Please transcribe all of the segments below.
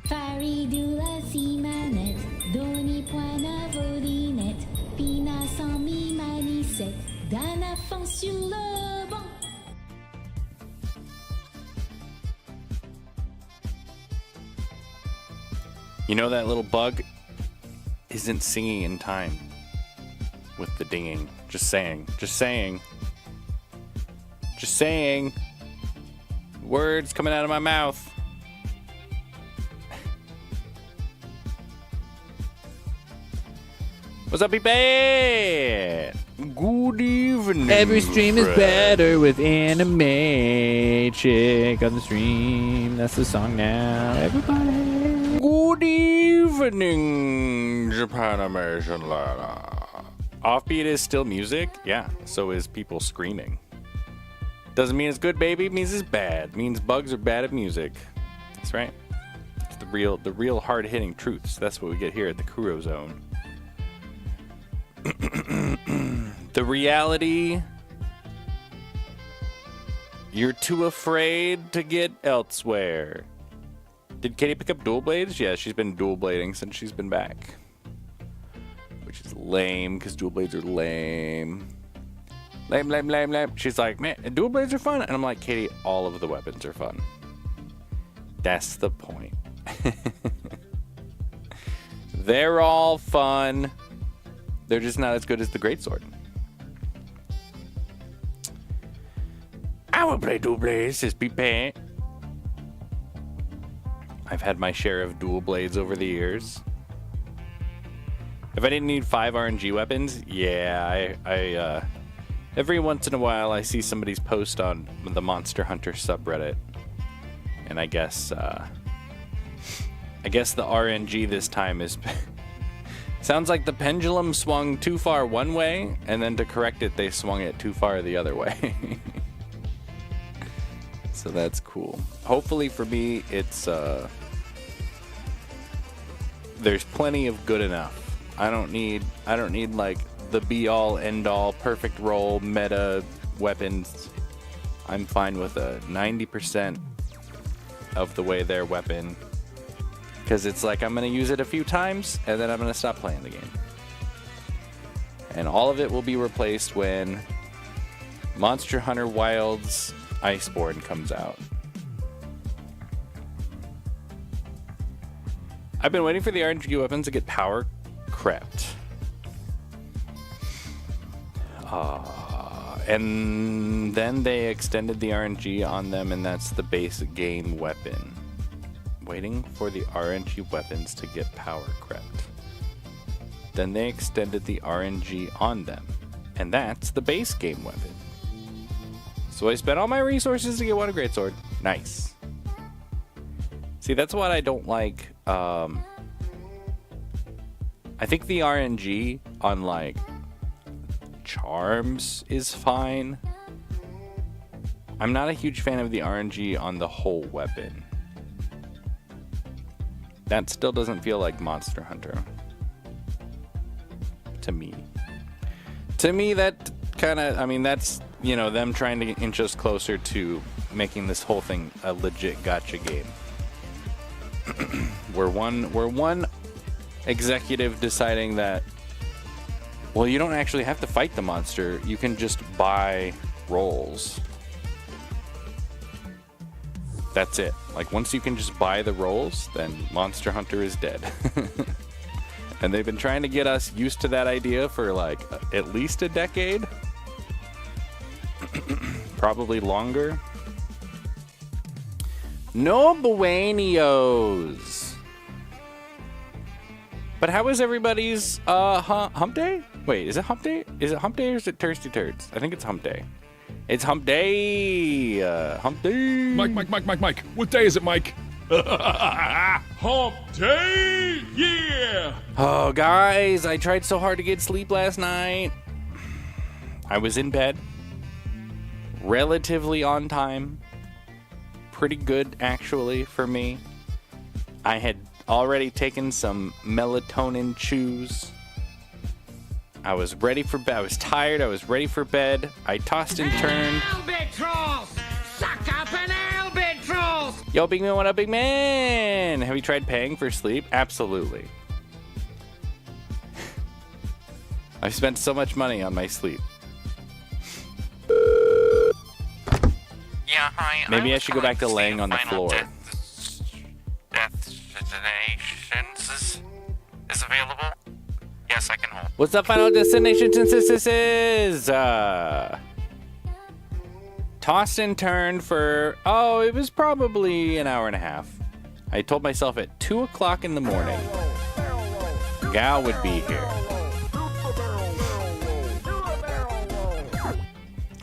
Faridula si manette, doni poina volinette, pina sans mi manisette, d'un enfant sur le banc. You know that little bug isn't singing in time with the dinging. Just saying. Just saying. Just saying. Words coming out of my mouth. What's up, people? Good evening. Every stream is friends. better with anime. Chick on the stream. That's the song now. Everybody. Good evening, Japanimation. Offbeat is still music? Yeah, so is people screaming. Doesn't mean it's good, baby. It means it's bad. It means bugs are bad at music. That's right. It's the real hard-hitting truths. That's what we get here at the Kuro Zone. The reality, you're too afraid to get elsewhere. Did Katie pick up dual blades? Yeah, she's been dual blading since she's been back. Which is lame, because dual blades are lame. Lame, lame, lame, lame. She's like, man, dual blades are fun. And I'm like, Katie, all of the weapons are fun. That's the point. They're all fun. They're just not as good as the greatsword. I will play dual blades, says Pepe. I've had my share of dual blades over the years. If I didn't need 5 RNG weapons, yeah, I every once in a while I see somebody's post on the Monster Hunter subreddit, and I guess the RNG this time is sounds like the pendulum swung too far one way, and then to correct it, they swung it too far the other way. So that's cool. Hopefully for me, it's there's plenty of good enough. I don't need like the be all end all perfect roll meta weapons. I'm fine with a 90% of the way their weapon, because it's like I'm gonna use it a few times and then I'm gonna stop playing the game, and all of it will be replaced when Monster Hunter Wilds Iceborne comes out. I've been waiting for the RNG weapons to get power crept. And then they extended the RNG on them, and that's the base game weapon. Waiting for the RNG weapons to get power crept. Then they extended the RNG on them, and that's the base game weapon. So I spent all my resources to get one greatsword. Nice. See, that's what I don't like. I think the RNG on like charms is fine. I'm not a huge fan of the RNG on the whole weapon. That still doesn't feel like Monster Hunter. To me. To me, that kind of, I mean, that's, you know, them trying to inch us closer to making this whole thing a legit gacha game. We're one executive deciding that, well, you don't actually have to fight the monster. You can just buy rolls. That's it. Like, once you can just buy the rolls, then Monster Hunter is dead. And they've been trying to get us used to that idea for like at least a decade. Probably longer. No buenios. But how is everybody's hump day? Wait, is it hump day? Is it hump day or is it Thirsty Turds? I think it's hump day. It's hump day. Hump day. Mike. What day is it, Mike? Hump day, yeah! Oh, guys, I tried so hard to get sleep last night. I was in bed. Relatively on time. Pretty good, actually, for me. I had already taken some melatonin chews. I was ready for bed. I was tired. I was ready for bed. I tossed and turned. Albatross! Suck up an albatross! Yo, big man, what up, big man? Have you tried paying for sleep? Absolutely. I've spent so much money on my sleep. Yeah, hi. Maybe I should go back to laying on the floor. Destinations is available. Yes, I can hold. What's up, Final Destination? Tossed and turned for, it was probably an hour and a half. I told myself at 2 o'clock in the morning, Gal would be here.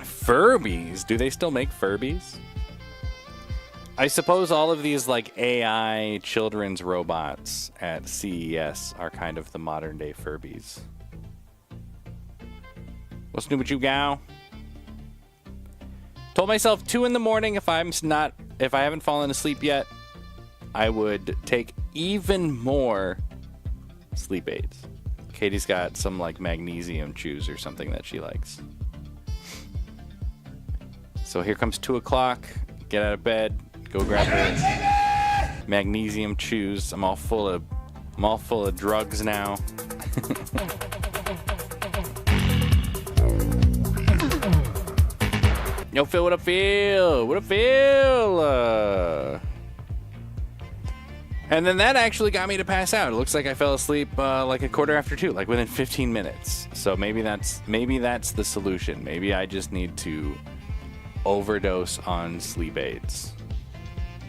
Furbies? Do they still make Furbies? I suppose all of these like AI children's robots at CES are kind of the modern day Furbies. What's new with you, Gal? Told myself 2 in the morning if I haven't fallen asleep yet, I would take even more sleep aids. Katie's got some like magnesium chews or something that she likes. So here comes 2 o'clock. Get out of bed. Go grab her magnesium chews. I'm all full of drugs now. Yo, Phil, what up, Phil? What up, Phil? And then that actually got me to pass out. It looks like I fell asleep like a quarter after 2, like within 15 minutes. So maybe that's the solution. Maybe I just need to overdose on sleep aids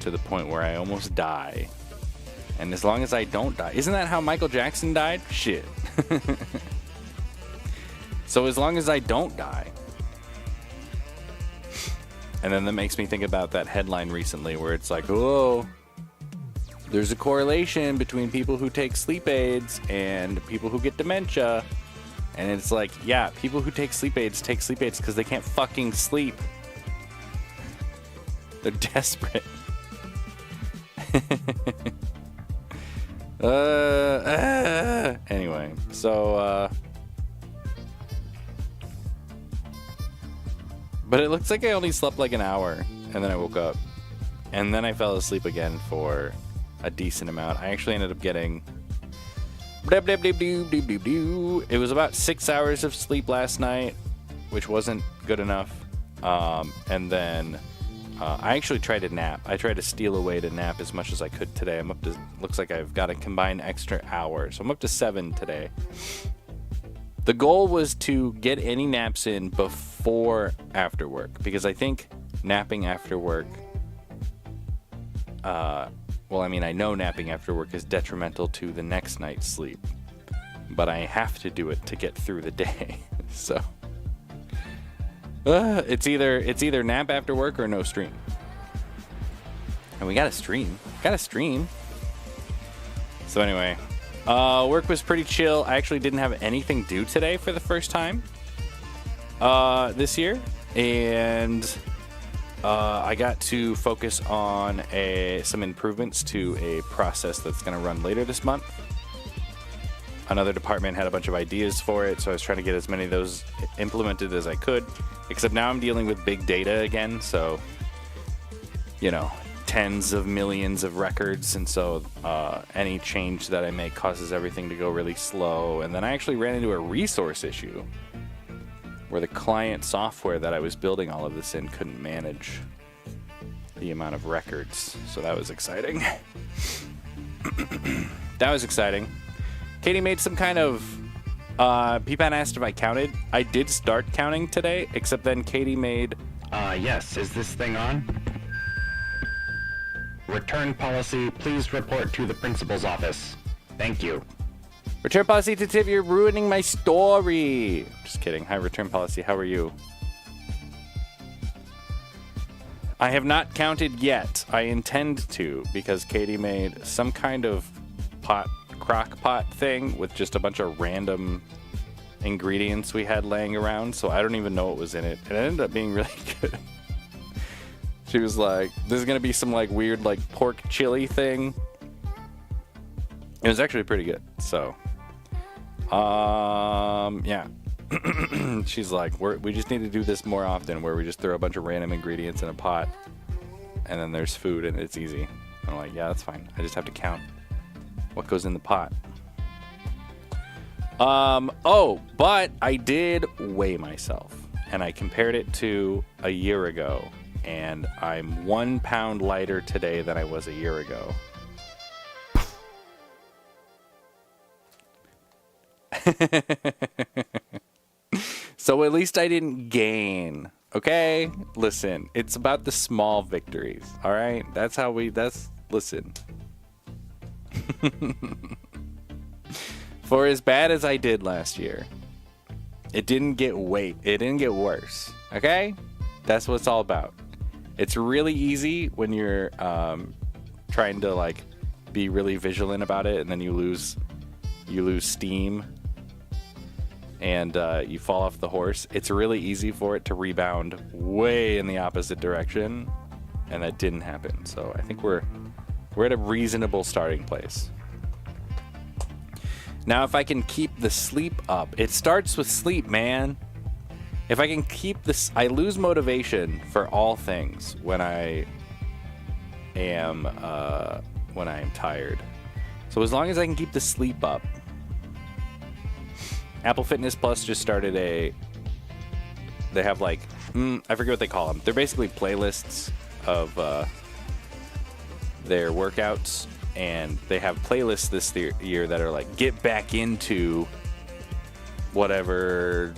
to the point where I almost die. And as long as I don't die, isn't that how Michael Jackson died? Shit. So as long as I don't die. And then that makes me think about that headline recently where it's like, oh, there's a correlation between people who take sleep aids and people who get dementia. And it's like, yeah, people who take sleep aids because they can't fucking sleep. They're desperate. Anyway, so but it looks like I only slept like an hour and then I woke up and then I fell asleep again for a decent amount. I actually ended up getting it was about 6 hours of sleep last night, which wasn't good enough. And then I actually tried to nap. I tried to steal away to nap as much as I could today. I'm up to, looks like I've got a combined extra hour. So I'm up to 7 today. The goal was to get any naps in before after work, because I think napping after work, I know napping after work is detrimental to the next night's sleep, but I have to do it to get through the day. So it's either nap after work or no stream. And we got a stream. So anyway, work was pretty chill. I actually didn't have anything due today for the first time this year, and I got to focus on some improvements to a process that's going to run later this month. Another department had a bunch of ideas for it, so I was trying to get as many of those implemented as I could. Except now I'm dealing with big data again, so, tens of millions of records, and so any change that I make causes everything to go really slow. And then I actually ran into a resource issue where the client software that I was building all of this in couldn't manage the amount of records, so that was exciting. Katie made some kind of Peepan asked if I counted. I did start counting today, except then Katie made... Yes, is this thing on? Return policy, please report to the principal's office. Thank you. Return policy to Tip, you're ruining my story. Just kidding. Hi, return policy, how are you? I have not counted yet. I intend to, because Katie made some kind of crock pot thing with just a bunch of random ingredients we had laying around, so I don't even know what was in it. And it ended up being really good. She was like, this is gonna be some like weird like pork chili thing. It was actually pretty good. So yeah. She's like, we just need to do this more often, where we just throw a bunch of random ingredients in a pot and then there's food, and it's easy. I'm like, yeah, that's fine. I just have to count what goes in the pot. Oh, but I did weigh myself, and I compared it to a year ago, and I'm 1 pound lighter today than I was a year ago. So at least I didn't gain. Okay? Listen, it's about the small victories. All right? Listen. For as bad as I did last year, it didn't get worse. Okay? That's what it's all about. It's really easy when you're trying to like be really vigilant about it, and then you lose steam and you fall off the horse. It's really easy for it to rebound way in the opposite direction, and that didn't happen. So I think we're at a reasonable starting place. Now, if I can keep the sleep up, it starts with sleep, man. If I can keep this, I lose motivation for all things when I am tired. So as long as I can keep the sleep up. Apple Fitness Plus just started they have like, I forget what they call them. They're basically playlists of their workouts, and they have playlists this year that are like, get back into whatever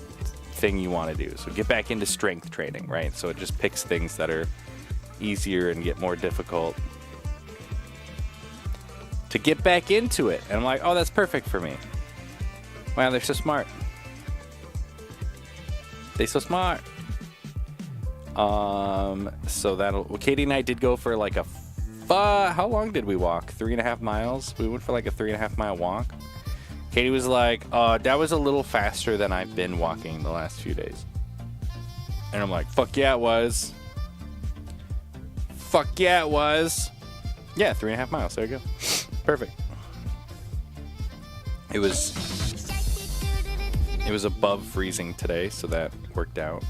thing you want to do. So get back into strength training, right? So it just picks things that are easier and get more difficult to get back into it. And I'm like, oh, that's perfect for me. Wow, they're so smart. They're so smart. So Katie and I did go for like how long did we walk? 3.5 miles? We went for like a 3.5 mile walk. Katie was like, that was a little faster than I've been walking the last few days. And I'm like, fuck yeah, it was. Fuck yeah, it was. Yeah, 3.5 miles. There you go. Perfect. It was above freezing today, so that worked out.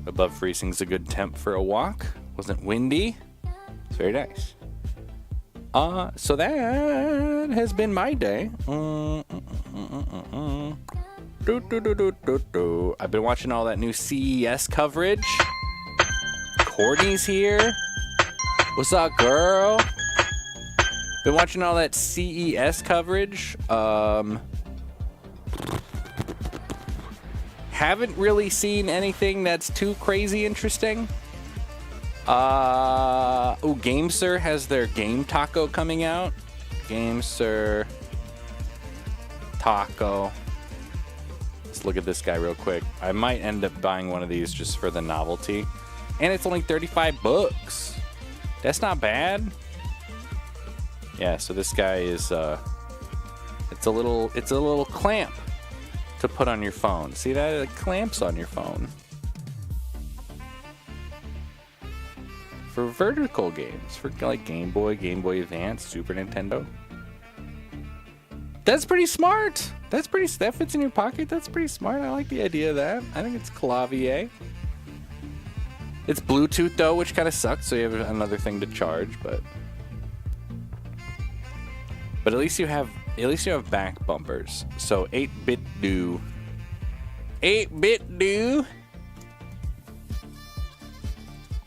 Above freezing's a good temp for a walk. Wasn't windy. It's very nice. So that has been my day. I've been watching all that new CES coverage. Courtney's here. What's up, girl? Been watching all that CES coverage. Haven't really seen anything that's too crazy interesting. GameSir has their Game Taco coming out. GameSir Taco. Let's look at this guy real quick. I might end up buying one of these just for the novelty. And it's only $35. That's not bad. Yeah, so this guy is it's a little clamp to put on your phone. See that? It clamps on your phone. For vertical games, for like Game Boy, Game Boy Advance, Super Nintendo. That's pretty smart. That fits in your pocket. That's pretty smart. I like the idea of that. I think it's clavier. It's Bluetooth though, which kind of sucks. So you have another thing to charge, but at least you have back bumpers. So 8-bit do. 8-bit do.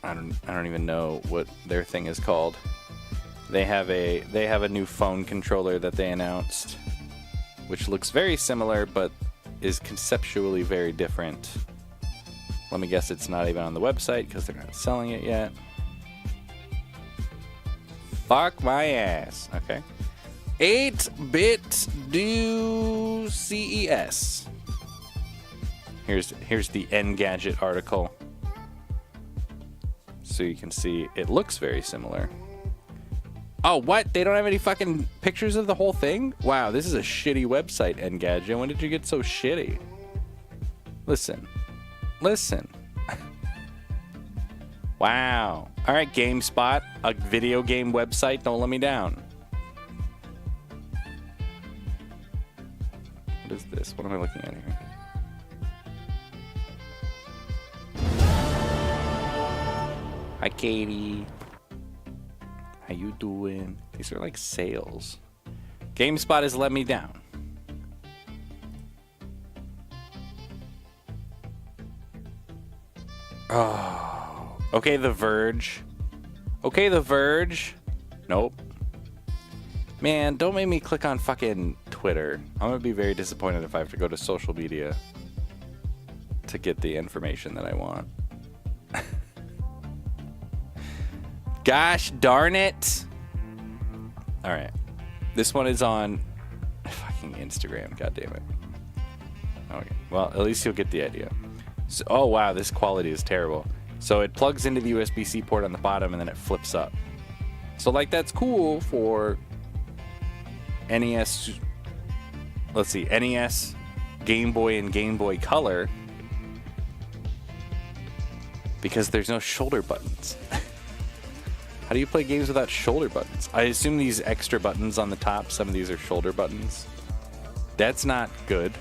I don't even know what their thing is called. They have a new phone controller that they announced, which looks very similar but is conceptually very different. Let me guess, it's not even on the website because they're not selling it yet. Fuck my ass. Okay. 8-bit do CES. Here's the Engadget article. So you can see it looks very similar. Oh, what? They don't have any fucking pictures of the whole thing? Wow, this is a shitty website, Engadget. When did you get so shitty? Listen. Wow. All right, GameSpot, a video game website. Don't let me down. What is this? What am I looking at here? Hi, Katie. How you doing? These are like sales. GameSpot has let me down. Oh. Okay, The Verge. Okay, The Verge. Nope. Man, don't make me click on fucking Twitter. I'm gonna be very disappointed if I have to go to social media to get the information that I want. Gosh darn it. Alright. This one is on fucking Instagram. God damn it. Okay. Well, at least you'll get the idea. So, oh, wow. This quality is terrible. So it plugs into the USB-C port on the bottom and then it flips up. So, like, that's cool for NES. Let's see. NES, Game Boy, and Game Boy Color. Because there's no shoulder buttons. How do you play games without shoulder buttons? I assume these extra buttons on the top, some of these are shoulder buttons. That's not good.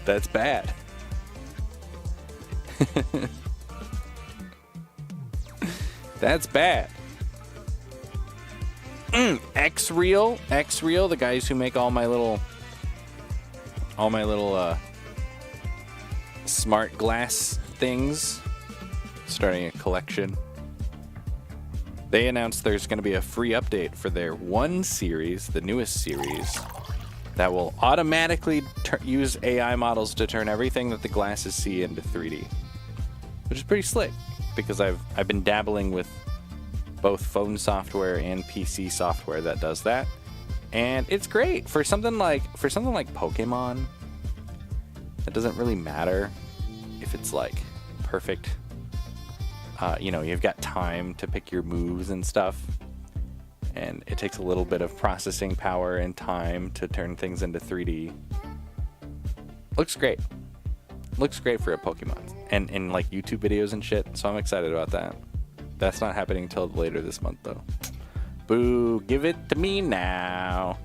That's bad. That's bad. X-Reel, the guys who make all my little smart glass things, starting a collection. They announced there's going to be a free update for their 1 series, the newest series, that will automatically use AI models to turn everything that the glasses see into 3D, which is pretty slick because I've been dabbling with both phone software and PC software that does that, and it's great for something like Pokemon. It doesn't really matter if it's like perfect. You've got time to pick your moves and stuff, and it takes a little bit of processing power and time to turn things into 3D. Looks great. Looks great for a Pokemon and like YouTube videos and shit, so I'm excited about that. That's not happening until later this month, though. Boo, give it to me now.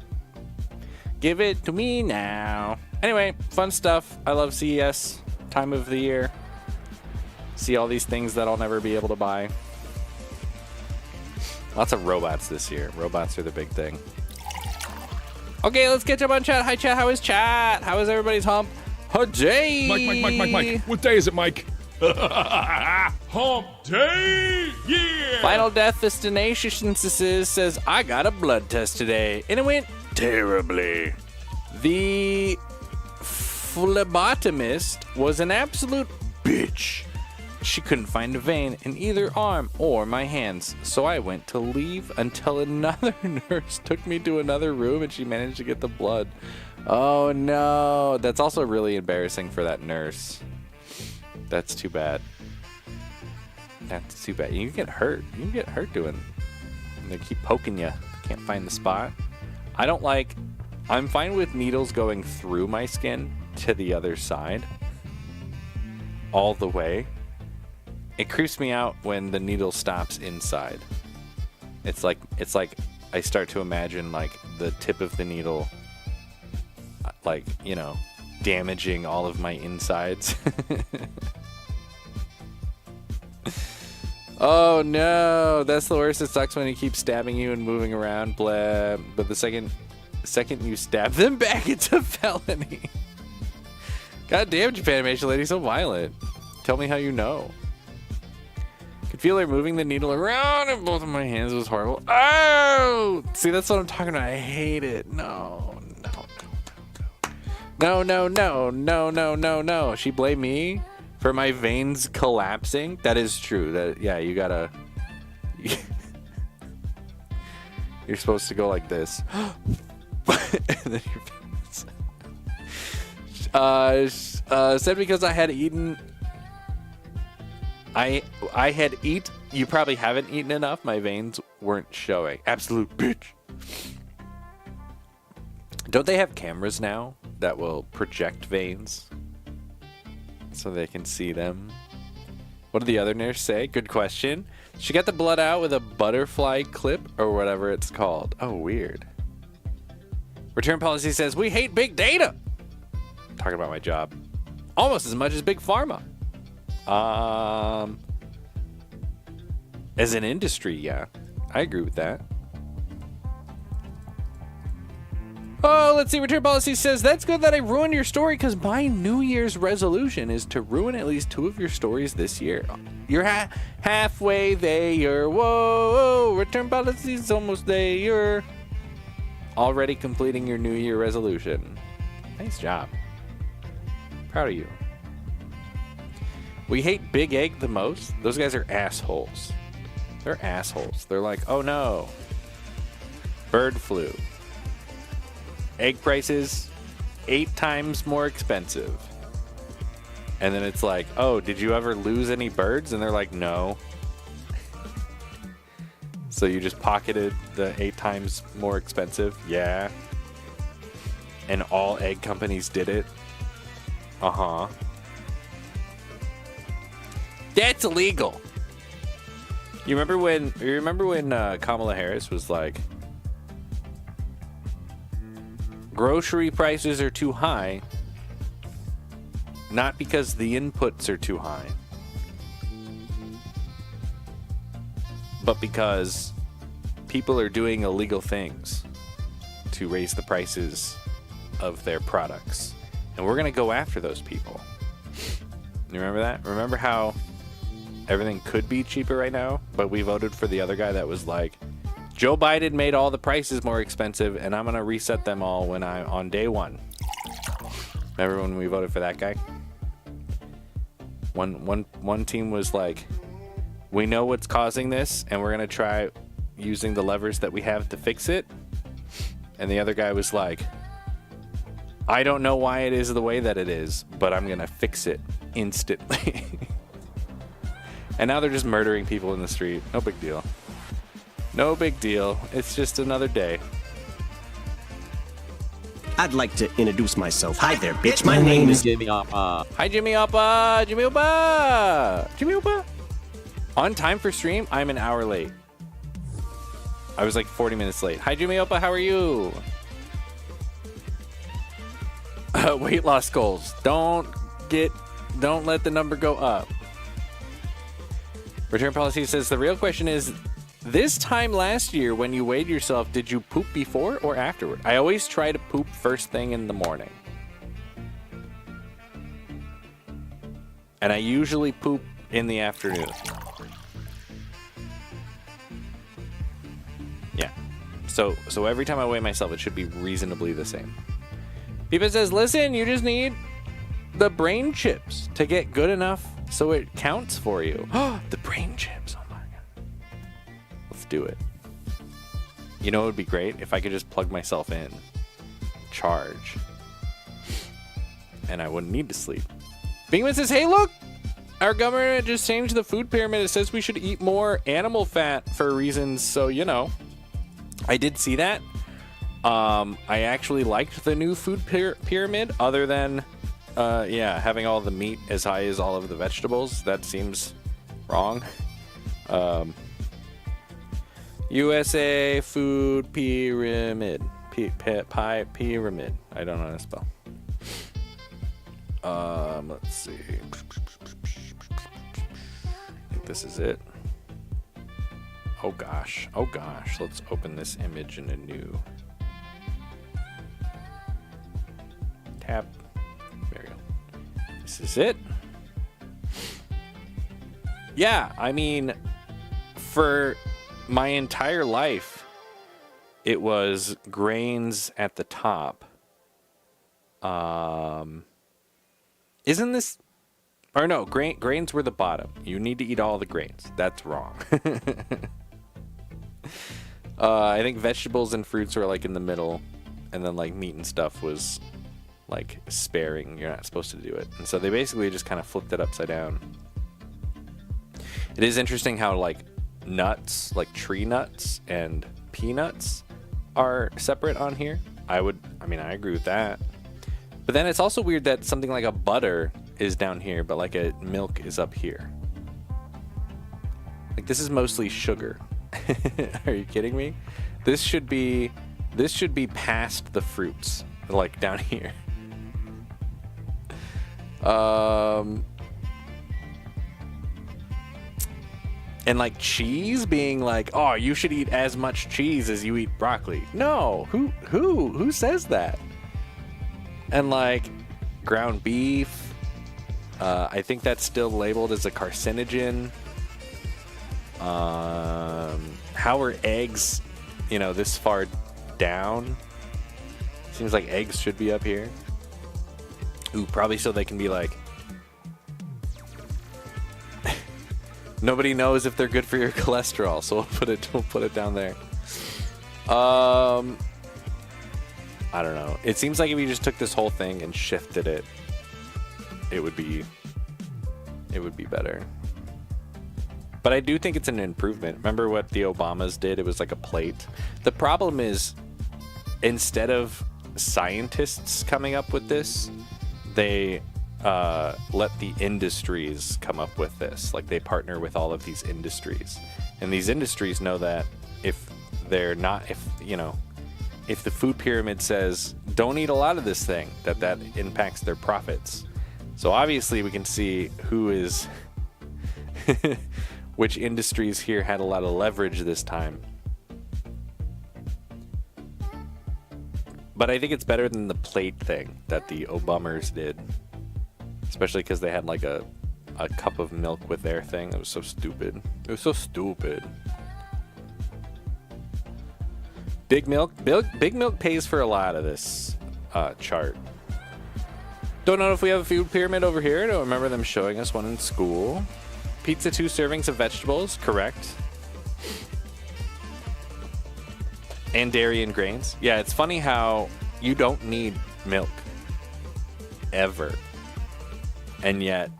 Give it to me now. Anyway, fun stuff. I love CES. Time of the year. See all these things that I'll never be able to buy. Lots of robots this year. Robots are the big thing. Okay, let's catch up on chat. Hi, chat. How is chat? How is everybody's hump day? Mike. What day is it, Mike? Hump day! Yeah! Final Death Destination says, I got a blood test today, and it went terribly. The phlebotomist was an absolute bitch. She couldn't find a vein in either arm or my hands, so I went to leave until another nurse took me to another room and she managed to get the blood. Oh no, that's also really embarrassing for that nurse. That's too bad. That's too bad. You get hurt. You get hurt doing. They keep poking you. Can't find the spot. I'm fine with needles going through my skin to the other side. All the way. It creeps me out when the needle stops inside. It's like I start to imagine like the tip of the needle, like, damaging all of my insides. Oh no, that's the worst. It sucks when he keeps stabbing you and moving around, blah. But the second you stab them back, it's a felony. God damn, Japanimation lady, so violent. Tell me how you know. Could feel her moving the needle around in both of my hands. It was horrible. Oh! See, that's what I'm talking about. I hate it. No. She blamed me for my veins collapsing. That is true. You gotta... You're supposed to go like this. And then your veins... said because I had eaten... You probably haven't eaten enough. My veins weren't showing. Absolute bitch. Don't they have cameras now that will project veins so they can see them? What did the other nurse say? Good question. She got the blood out with a butterfly clip or whatever it's called. Oh, weird. Return policy says, we hate big data. Talking about my job. Almost as much as big pharma. As an industry, yeah. I agree with that. Oh, let's see. Return Policy says, that's good that I ruined your story because my New Year's resolution is to ruin at least 2 of your stories this year. You're halfway there. Whoa, Return Policy's almost there. You're already completing your New Year resolution. Nice job. Proud of you. We hate Big Egg the most. Those guys are assholes. They're assholes. They're like, oh no. Bird flu. Egg prices 8 times more expensive. And then it's like, oh, did you ever lose any birds? And they're like, no. So you just pocketed the 8 times more expensive? Yeah. And all egg companies did it? Uh-huh. That's illegal. You remember when Kamala Harris was like, grocery prices are too high, not because the inputs are too high, but because people are doing illegal things to raise the prices of their products. And we're going to go after those people. You remember that? Remember how everything could be cheaper right now, but we voted for the other guy that was like, Joe Biden made all the prices more expensive, and I'm going to reset them all on day 1. Remember when we voted for that guy? One team was like, we know what's causing this, and we're going to try using the levers that we have to fix it. And the other guy was like, I don't know why it is the way that it is, but I'm going to fix it instantly. And now they're just murdering people in the street. No big deal. No big deal. It's just another day. I'd like to introduce myself. Hi there, bitch. My name is Jimmy Oppa. Hi, Jimmy Oppa. Jimmy Oppa. Jimmy Oppa. On time for stream, I'm an hour late. I was like 40 minutes late. Hi, Jimmy Oppa. How are you? Weight loss goals. Don't let the number go up. Return Policy says the real question is, this time last year when you weighed yourself, did you poop before or afterward? I always try to poop first thing in the morning. And I usually poop in the afternoon. Yeah. So every time I weigh myself, it should be reasonably the same. Peepa says, listen, you just need the brain chips to get good enough so it counts for you. The brain chips. Oh my god. Let's do it. You know, it would be great if I could just plug myself in, charge, and I wouldn't need to sleep. Bingman says, hey, look, our government just changed the food pyramid. It says we should eat more animal fat for reasons. So, you know, I did see that. I actually liked the new food pyramid, other than yeah, having all the meat as high as all of the vegetables. That seems wrong. USA food pyramid. Pyramid. I don't know how to spell. Let's see. I think this is it. Oh gosh. Oh gosh. Let's open this image in a new tab. There we go. This is it. Yeah, I mean, for my entire life, it was grains at the top. Isn't this... Or no, grains were the bottom. You need to eat all the grains. That's wrong. I think vegetables and fruits were like in the middle, and then like meat and stuff was like sparing. You're not supposed to do it. And so they basically just kind of flipped it upside down. It is interesting how like nuts, like tree nuts and peanuts are separate on here. I agree with that. But then it's also weird that something like a butter is down here, but like a milk is up here. Like this is mostly sugar. Are you kidding me? This should be past the fruits, like down here. And like cheese being like, oh, you should eat as much cheese as you eat broccoli. No, who says that? And like ground beef, I think that's still labeled as a carcinogen. How are eggs, this far down? Seems like eggs should be up here. Ooh, probably so they can be like, nobody knows if they're good for your cholesterol, so we'll put it down there. I don't know. It seems like if you just took this whole thing and shifted it, it would be better. But I do think it's an improvement. Remember what the Obamas did? It was like a plate. The problem is, instead of scientists coming up with this, they let the industries come up with this. Like they partner with all of these industries, and these industries know that if the food pyramid says don't eat a lot of this thing, that impacts their profits. So obviously we can see who is which industries here had a lot of leverage this time. But I think it's better than the plate thing that the Obamas did. Especially because they had like a cup of milk with their thing. It was so stupid. It was so stupid. Big Milk pays for a lot of this chart. Don't know if we have a food pyramid over here. I don't remember them showing us one in school. Pizza, 2 servings of vegetables. Correct. And dairy and grains. Yeah, it's funny how you don't need milk. Ever. And yet,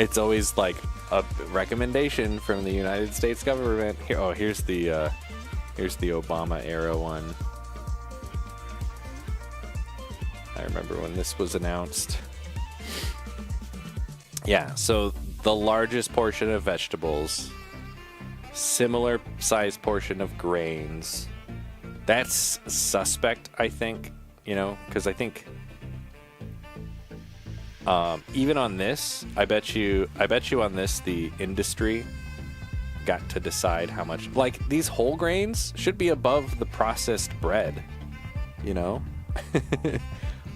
it's always like a recommendation from the United States government. Here's the Obama era one. I remember when this was announced. Yeah, so the largest portion of vegetables, similar sized portion of grains. That's suspect, I think, because I think even on this, I bet you on this, the industry got to decide how much. Like, these whole grains should be above the processed bread,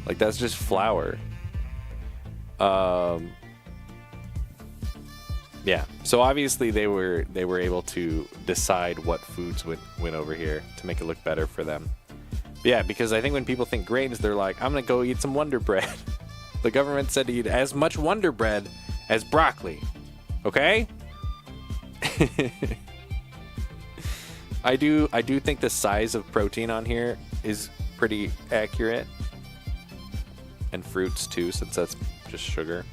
like that's just flour. Yeah, so obviously they were able to decide what foods went over here to make it look better for them. Yeah, because I think when people think grains, they're like, I'm gonna go eat some Wonder Bread. The government said to eat as much Wonder Bread as broccoli. Okay? I do think the size of protein on here is pretty accurate. And fruits too, since that's just sugar.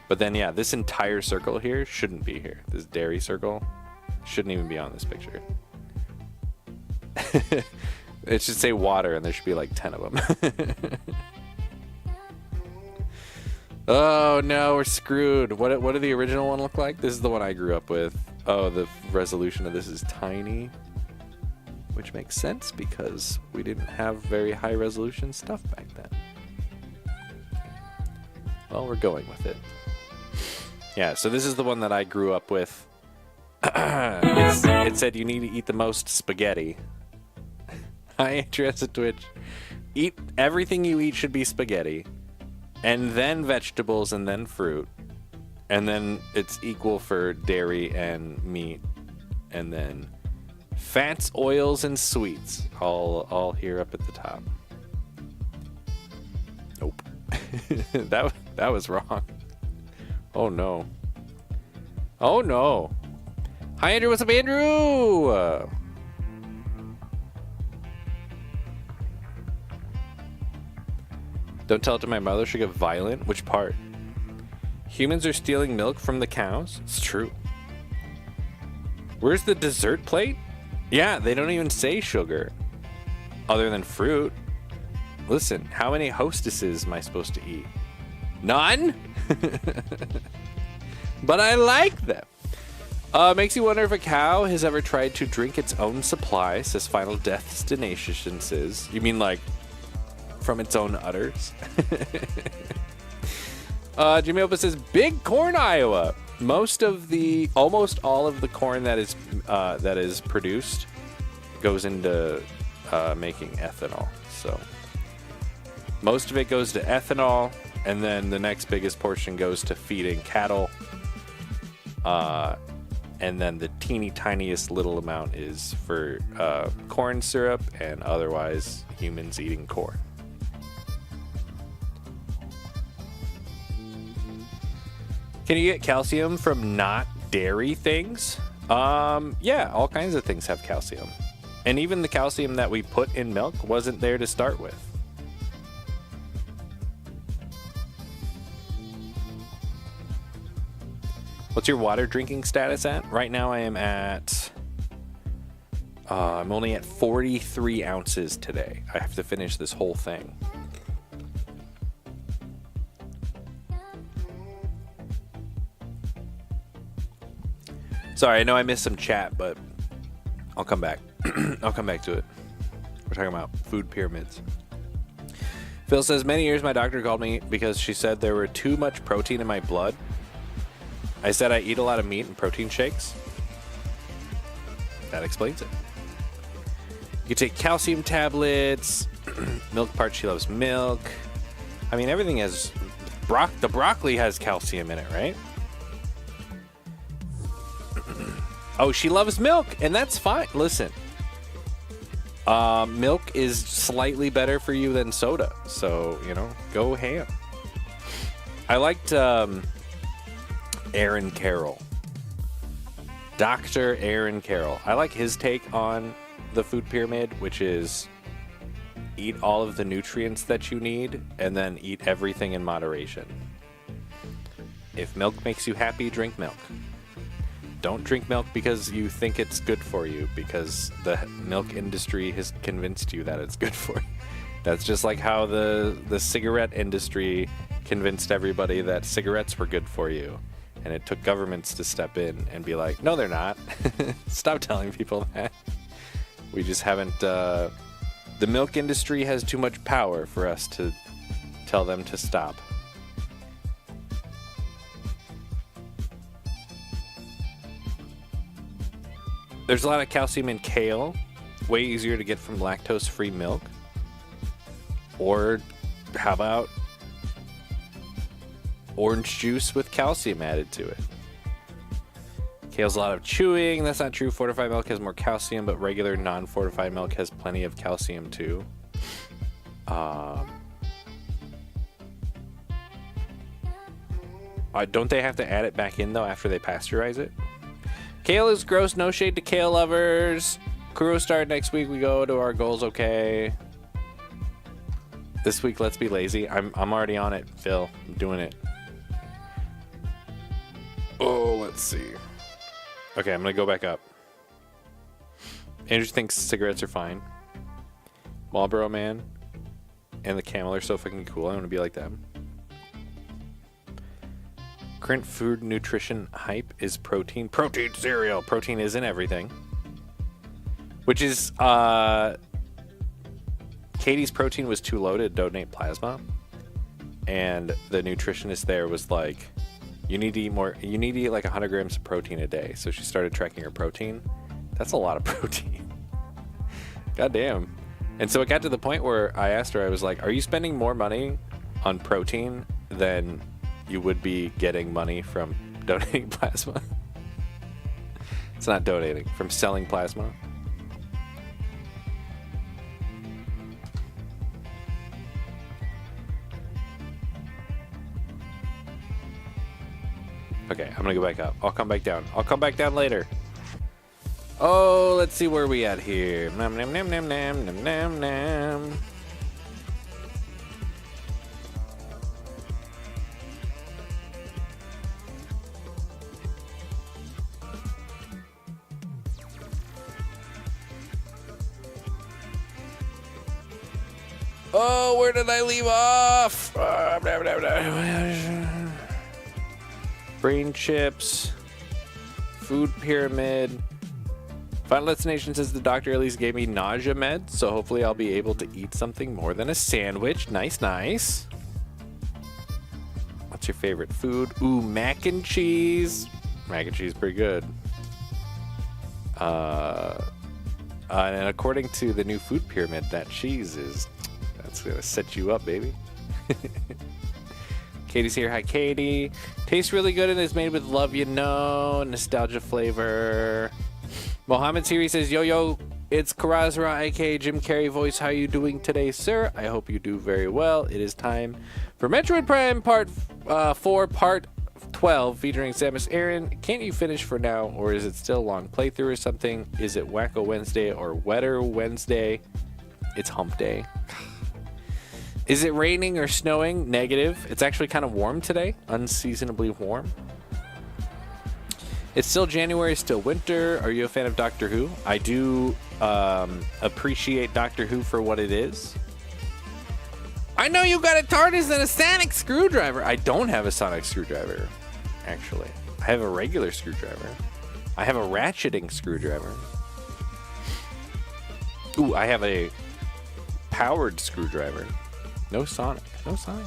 But then yeah, this entire circle here shouldn't be here. This dairy circle shouldn't even be on this picture. It should say water and there should be like 10 of them. Oh no, we're screwed. What did the original one look like? This is the one I grew up with. Oh, the resolution of this is tiny. Which makes sense because we didn't have very high resolution stuff back then. Well, we're going with it. Yeah, so this is the one that I grew up with. It said you need to eat the most spaghetti. Hi, Andreas at Twitch. Everything you eat should be spaghetti. And then vegetables, and then fruit. And then it's equal for dairy and meat. And then fats, oils, and sweets. All here up at the top. Nope. that was wrong. Oh no. Oh no. Hi Andrew, what's up Andrew? Don't tell it to my mother, she'll get violent. Which part? Humans are stealing milk from the cows? It's true. Where's the dessert plate? Yeah, they don't even say sugar. Other than fruit. Listen, how many hostesses am I supposed to eat? None? But I like them. Makes you wonder if a cow has ever tried to drink its own supply, says Final Destination says. You mean like from its own udders? Jimmy Opa says, Big Corn, Iowa. almost all of the corn that is produced goes into making ethanol. So most of it goes to ethanol, and then the next biggest portion goes to feeding cattle. And then the teeny tiniest little amount is for corn syrup and otherwise humans eating corn. Can you get calcium from not dairy things? Yeah, all kinds of things have calcium. And even the calcium that we put in milk wasn't there to start with. What's your water drinking status at? Right now I am at... I'm only at 43 ounces today. I have to finish this whole thing. Sorry, I know I missed some chat, but I'll come back. I'll come back to it. We're talking about food pyramids. Phil says, many years my doctor called me because she said there were too much protein in my blood. I said I eat a lot of meat and protein shakes. That explains it. You can take calcium tablets. Milk part, she loves milk. I mean, everything has... the broccoli has calcium in it, right? Oh, she loves milk, and that's fine. Listen, milk is slightly better for you than soda, so, you know, go ham. I liked Aaron Carroll. Dr. Aaron Carroll. I like his take on the food pyramid, which is eat all of the nutrients that you need and then eat everything in moderation. If milk makes you happy, drink milk. Don't drink milk because you think it's good for you, because the milk industry has convinced you that it's good for you. That's just like how the cigarette industry convinced everybody that cigarettes were good for you. And it took governments to step in and be like, no, they're not. Stop telling people that. We just haven't... the milk industry has too much power for us to tell them to stop. There's a lot of calcium in kale. Way easier to get from lactose-free milk. Or how about orange juice with calcium added to it? Kale's a lot of chewing. That's not true. Fortified milk has more calcium, but regular non-fortified milk has plenty of calcium too. Don't they have to add it back in though after they pasteurize it? Kale is gross. No shade to kale lovers. Kuro start next week. We go to our goals. Okay. This week, let's be lazy. I'm already on it, Phil. I'm doing it. Oh, let's see. Okay, I'm gonna go back up. Andrew thinks cigarettes are fine. Marlboro Man and the Camel are so fucking cool. I want to be like them. Current food nutrition hype is protein. Protein cereal. Protein is in everything. Which is, Katie's protein was too low to donate plasma. And the nutritionist there was like, you need to eat more. You need to eat like 100 grams of protein a day. So she started tracking her protein. That's a lot of protein. God damn. And so it got to the point where I asked her, I was like, are you spending more money on protein than you would be getting money from donating plasma? It's not donating, from selling plasma. Okay, I'm gonna go back up. I'll come back down. I'll come back down later. Oh, let's see where we at here. Nam nam nam nam nam nam nam nam. Oh, where did I leave off? Brain chips. Food pyramid. Final Destination says the doctor at least gave me nausea meds, so hopefully I'll be able to eat something more than a sandwich. Nice, nice. What's your favorite food? Ooh, mac and cheese. Mac and cheese, pretty good. And according to the new food pyramid, that's gonna set you up, baby. Katie's here. Hi, Katie. Tastes really good and is made with love, you know. Nostalgia flavor. Mohammed's here. He says, yo, it's Karazra, aka Jim Carrey voice. How you doing today, sir? I hope you do very well. It is time for Metroid Prime Part 4, Part 12, featuring Samus Aran. Can't you finish for now, or is it still a long playthrough or something? Is it Wacko Wednesday or Wetter Wednesday? It's hump day. Is it raining or snowing? Negative. It's actually kind of warm today. Unseasonably warm. It's still January, still winter. Are you a fan of Doctor Who? I do appreciate Doctor Who for what it is. I know you got a TARDIS and a sonic screwdriver. I don't have a sonic screwdriver, actually. I have a regular screwdriver. I have a ratcheting screwdriver. Ooh, I have a powered screwdriver. No sonic. No sonic.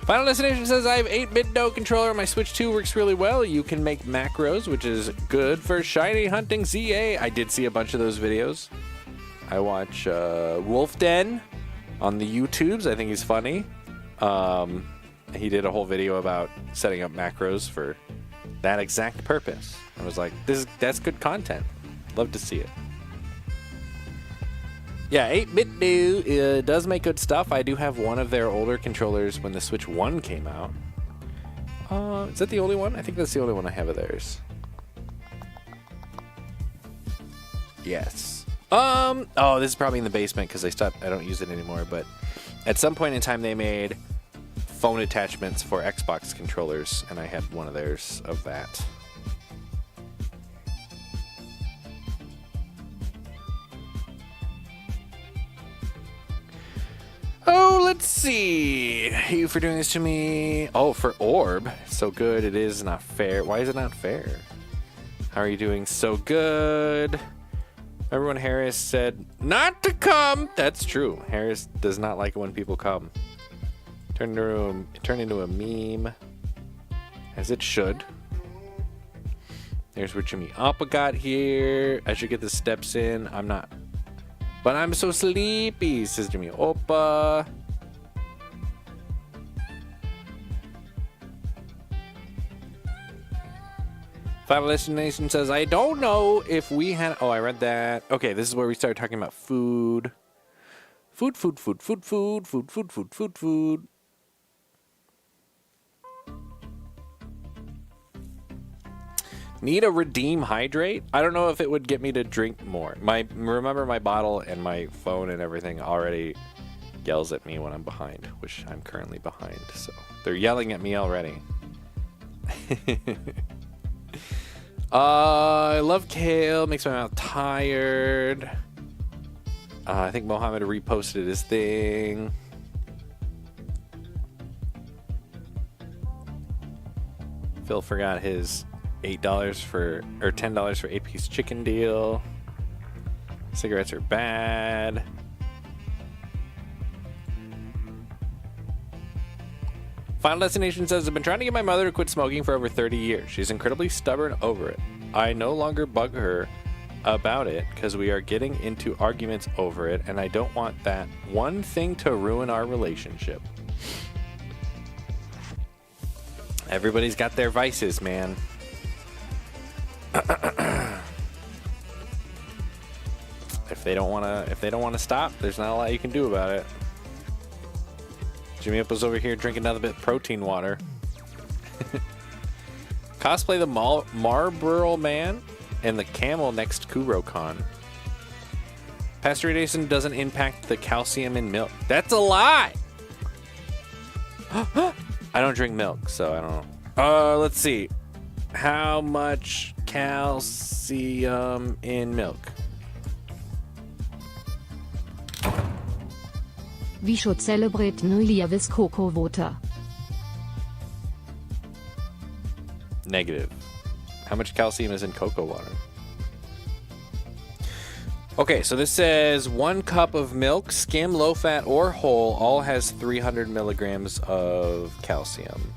Final Destination says, I have 8-bit no controller. My Switch 2 works really well. You can make macros, which is good for shiny hunting ZA. I did see a bunch of those videos. I watch Wolf Den on the YouTubes. I think he's funny. He did a whole video about setting up macros for that exact purpose. I was like, that's good content. Love to see it. Yeah, 8-bit do does make good stuff. I do have one of their older controllers when the Switch 1 came out. Is that the only one? I think that's the only one I have of theirs. Yes. Oh, this is probably in the basement because I don't use it anymore, but at some point in time they made phone attachments for Xbox controllers, and I had one of theirs of that. Oh, let's see. You for doing this to me. Oh, for Orb. So good. It is not fair. Why is it not fair? How are you doing? So good. Remember when Harris said, not to come? That's true. Harris does not like it when people come. Turn into a meme. As it should. There's where Jimmy Appa got here. I should get the steps in. I'm not. But I'm so sleepy, says Jimmy Opa. Final Destination says, I don't know if we had... Oh, I read that. Okay, this is where we started talking about food. Food. Need a redeem hydrate? I don't know if it would get me to drink more. Remember my bottle and my phone and everything already yells at me when I'm behind, which I'm currently behind. So they're yelling at me already. I love kale. Makes my mouth tired. I think Mohammed reposted his thing. Phil forgot his $10 for 8-piece chicken deal. Cigarettes are bad. Final Destination says, I've been trying to get my mother to quit smoking for over 30 years. She's incredibly stubborn over it. I no longer bug her about it because we are getting into arguments over it, and I don't want that one thing to ruin our relationship. Everybody's got their vices, man. If they don't want to stop, there's not a lot you can do about it. Jimmy Up was over here drinking another bit of protein water. Cosplay the Marlboro Man and the camel next Kurokon. Pasteurization doesn't impact the calcium in milk. That's a lie! I don't drink milk, so I don't know. Let's see. How much calcium in milk? We should celebrate New Year with cocoa water. Negative. How much calcium is in cocoa water? Okay, so this says 1 cup of milk, skim, low fat, or whole, all has 300 milligrams of calcium.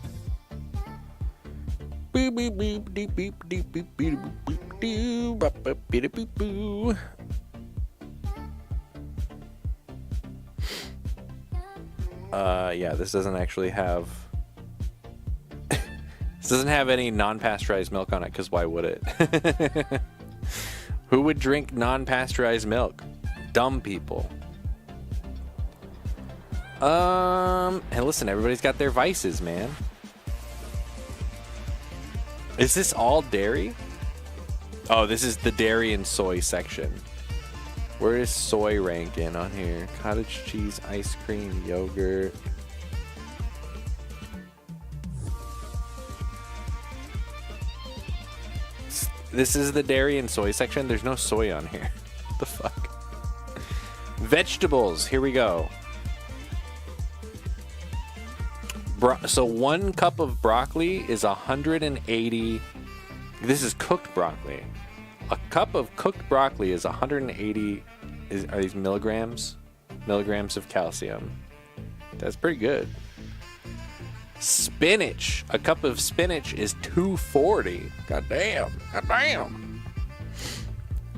Yeah, this doesn't actually have. This doesn't have any non-pasteurized milk on it, because why would it? Who would drink non-pasteurized milk? Dumb people. And listen, everybody's got their vices, man. Is this all dairy? Oh, this is the dairy and soy section. Where does soy rank in on here? Cottage cheese, ice cream, yogurt. This is the dairy and soy section. There's no soy on here. What the fuck? Vegetables. Here we go. So 1 cup of broccoli is 180. This is cooked broccoli. A cup of cooked broccoli is 180. Are these milligrams? Milligrams of calcium. That's pretty good. Spinach. A cup of spinach is 240. God damn. God damn.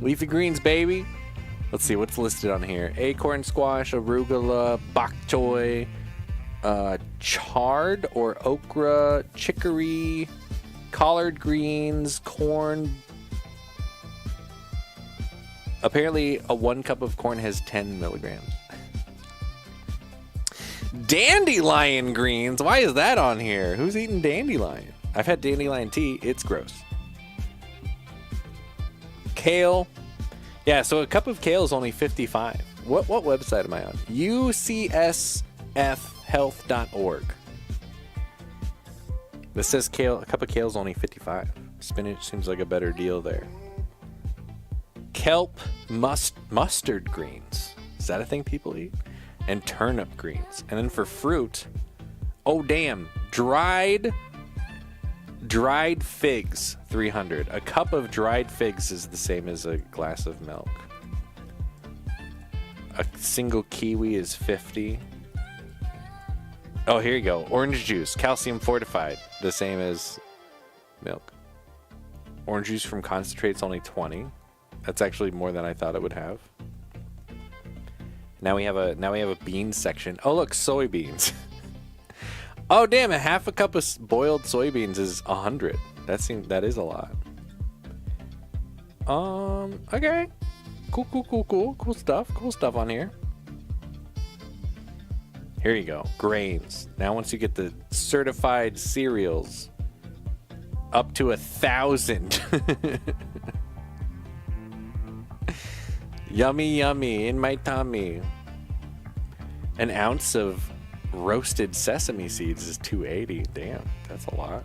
Leafy greens, baby. Let's see what's listed on here. Acorn squash, arugula, bok choy, chard or okra, chicory, collard greens, corn. Apparently, a 1 cup of corn has 10 milligrams. Dandelion greens. Why is that on here? Who's eating dandelion? I've had dandelion tea. It's gross. Kale. Yeah, so a cup of kale is only 55. What website am I on? UCSFhealth.org. This says kale. A cup of kale is only 55. Spinach seems like a better deal there. Kelp mustard greens. Is that a thing people eat? And turnip greens. And then for fruit, oh damn, dried figs, 300. A cup of dried figs is the same as a glass of milk. A single kiwi is 50. Oh, here you go. Orange juice, calcium fortified, the same as milk. Orange juice from concentrate's only 20. That's actually more than I thought it would have. Now we have a bean section. Oh look, soybeans. Oh damn! A half a cup of boiled soybeans is 100. That is a lot. Okay. Cool stuff on here. Here you go. Grains. Now once you get the certified cereals, up to 1,000. Yummy in my tummy. An ounce of roasted sesame seeds is 280. Damn, that's a lot.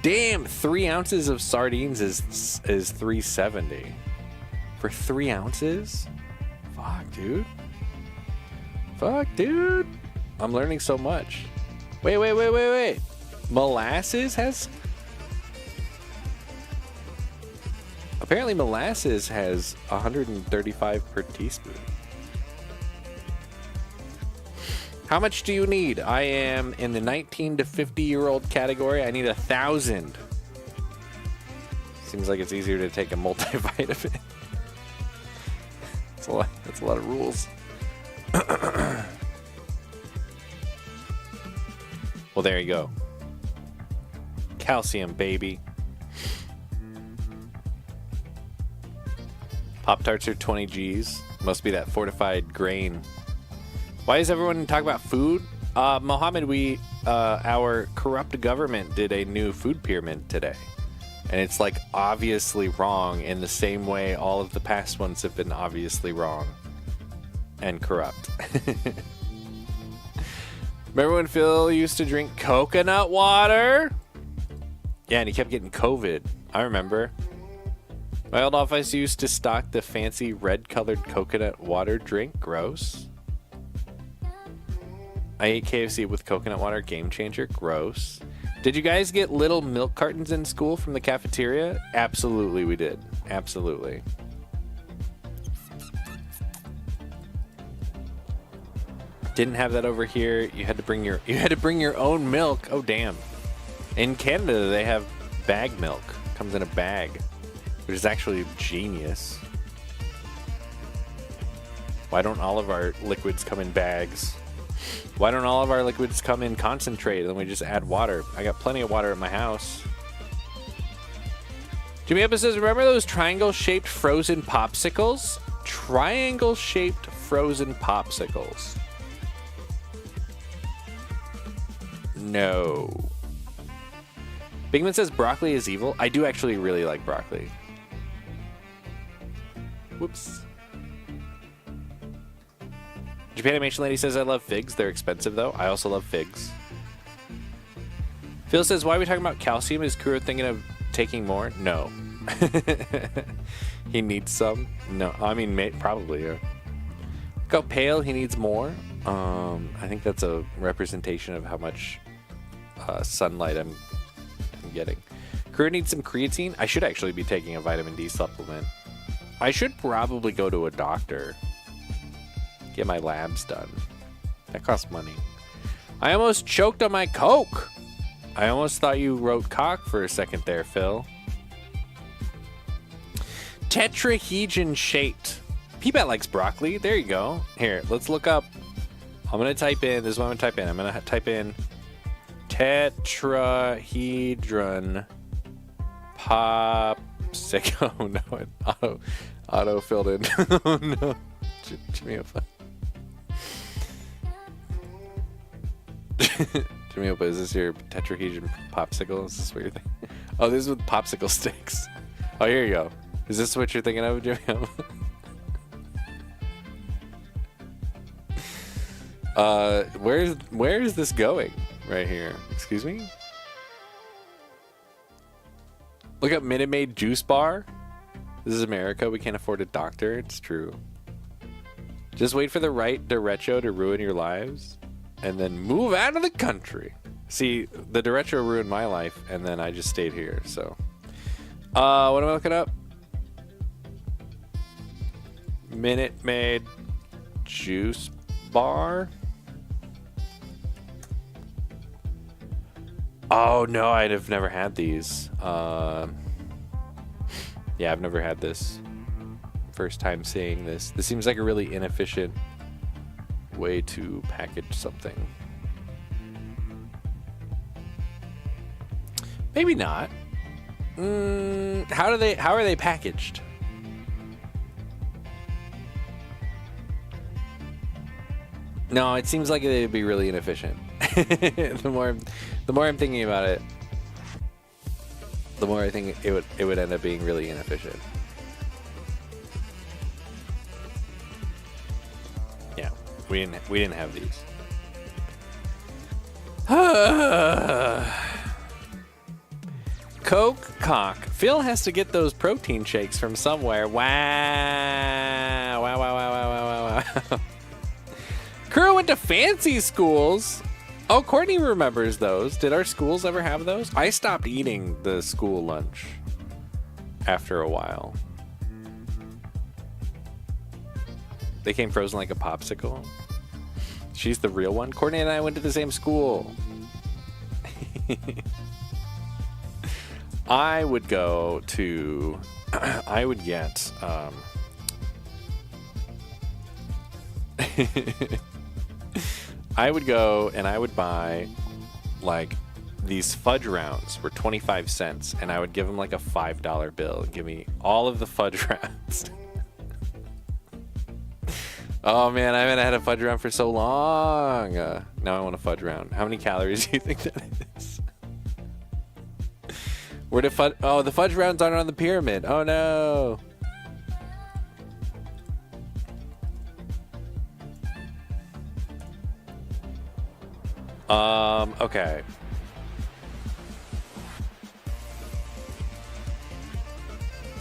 Damn, 3 ounces of sardines is 370. For 3 ounces? Fuck, dude. I'm learning so much. Wait. Molasses has... Apparently molasses has 135 per teaspoon. How much do you need? I am in the 19 to 50-year-old category. I need 1,000. Seems like it's easier to take a multivitamin. That's a lot of rules. Well, there you go. Calcium, baby. Pop-Tarts are 20 G's. Must be that fortified grain. Why is everyone talking about food? Mohammed, our corrupt government did a new food pyramid today. And it's like obviously wrong in the same way all of the past ones have been obviously wrong and corrupt. Remember when Phil used to drink coconut water? Yeah, and he kept getting COVID. I remember. My old office used to stock the fancy red-colored coconut water drink. Gross. I ate KFC with coconut water. Game changer. Gross. Did you guys get little milk cartons in school from the cafeteria? Absolutely, we did. Absolutely. Didn't have that over here. You had to bring your own milk. Oh damn. In Canada they have bag milk. Comes in a bag, which is actually genius. Why don't all of our liquids come in bags? Why don't all of our liquids come in concentrate and then we just add water? I got plenty of water at my house. Jimmy Eppa says, remember those triangle-shaped frozen popsicles? Triangle-shaped frozen popsicles. No. Bigman says broccoli is evil. I do actually really like broccoli. Whoops. Japan Animation Lady says, I love figs. They're expensive, though. I also love figs. Phil says, why are we talking about calcium? Is Kuro thinking of taking more? No. He needs some? No. I mean, probably, yeah. Look how pale. He needs more. I think that's a representation of how much sunlight I'm getting. Kuro needs some creatine. I should actually be taking a vitamin D supplement. I should probably go to a doctor. Get my labs done. That costs money. I almost choked on my Coke. I almost thought you wrote cock for a second there, Phil. Tetrahedron shaped. Peanut likes broccoli. There you go. Here, let's look up. I'm going to type in. This is what I'm going to type in. I'm going to type in tetrahedron popsicle. Oh, no. It auto filled in. Oh, no. Jimmy Opa. Jimmy Opa, is this your tetrahedron popsicle? Is this what you're thinking? Oh, this is with popsicle sticks. Oh, here you go. Is this what you're thinking of, Jimmy Opa? Where is this going? Right here. Excuse me? Look up Minute Maid Juice Bar. This is America. We can't afford a doctor. It's true. Just wait for the right derecho to ruin your lives and then move out of the country. See, the derecho ruined my life and then I just stayed here, so. What am I looking up? Minute Maid Juice Bar. Oh no, I'd have never had these. Yeah, I've never had this. First time seeing this. This seems like a really inefficient way to package something. Maybe not. How are they packaged? No, it seems like they'd be really inefficient. The more I'm thinking about it, the more I think it would end up being really inefficient. Yeah, we didn't have these. Coke cock. Phil has to get those protein shakes from somewhere. Wow. Wow. Kuro went to fancy schools. Oh, Courtney remembers those. Did our schools ever have those? I stopped eating the school lunch after a while. They came frozen like a popsicle. She's the real one. Courtney and I went to the same school. I would go to... I would get... I would go and I would buy like these fudge rounds were 25 cents and I would give them like a $5 bill and give me all of the fudge rounds. Oh man, I haven't had a fudge round for so long. Now I want a fudge round. How many calories do you think that is? Where did fudge? Oh, the fudge rounds aren't on the pyramid. Oh no. Okay.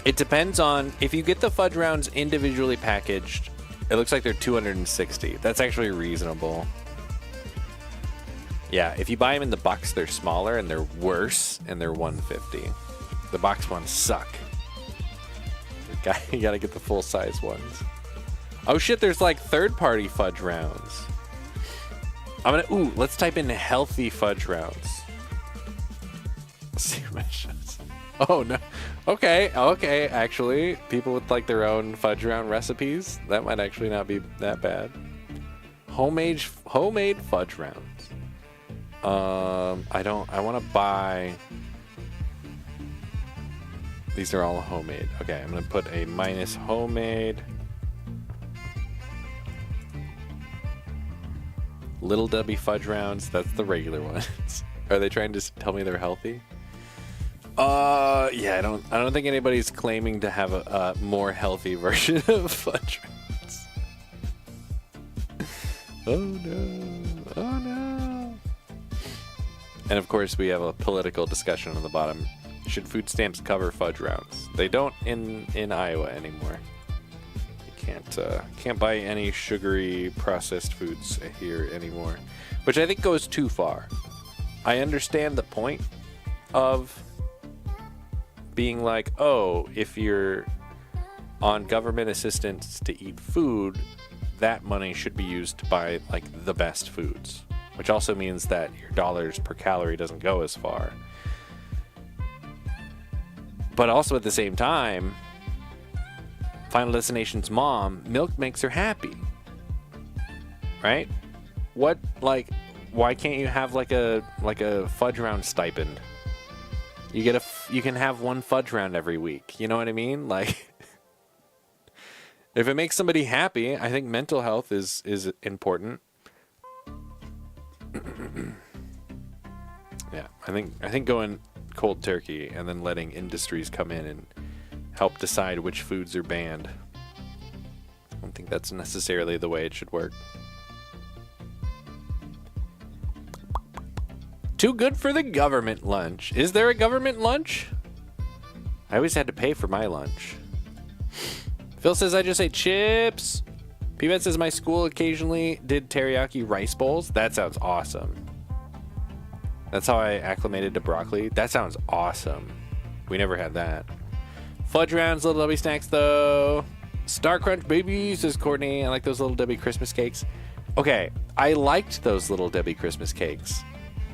It depends on if you get the fudge rounds individually packaged. It looks like they're 260. That's actually reasonable. Yeah, if you buy them in the box, they're smaller and they're worse and they're 150. The box ones suck. You gotta get the full size ones. Oh shit, there's like third-party fudge rounds. let's type in healthy fudge rounds. Let's see what it shows. Oh no. Okay, actually, people with like their own fudge round recipes, that might actually not be that bad. Homemade fudge rounds. I want to buy. These are all homemade. Okay, I'm gonna put a minus homemade. Little Debbie fudge rounds. That's the regular ones. Are they trying to tell me they're healthy? Yeah, I don't think anybody's claiming to have a more healthy version of fudge rounds. Oh no. And of course, we have a political discussion on the bottom. Should food stamps cover fudge rounds? They don't in Iowa anymore. You can't buy any sugary processed foods here anymore, which I think goes too far. I understand the point of being like, oh, if you're on government assistance to eat food, that money should be used to buy like the best foods, which also means that your dollars per calorie doesn't go as far. But also at the same time, Final Destination's mom, milk makes her happy. Right? Why can't you have like a fudge round stipend? You can have one fudge round every week. You know what I mean? Like, if it makes somebody happy, I think mental health is important. Yeah, I think going cold turkey and then letting industries come in and help decide which foods are banned. I don't think that's necessarily the way it should work. Too good for the government lunch. Is there a government lunch? I always had to pay for my lunch. Phil says I just ate chips. Pivette says my school occasionally did teriyaki rice bowls. That sounds awesome. That's how I acclimated to broccoli. That sounds awesome. We never had that. Fudge rounds, Little Debbie snacks though. Star Crunch baby, says Courtney. I like those Little Debbie Christmas cakes. Okay, I liked those Little Debbie Christmas cakes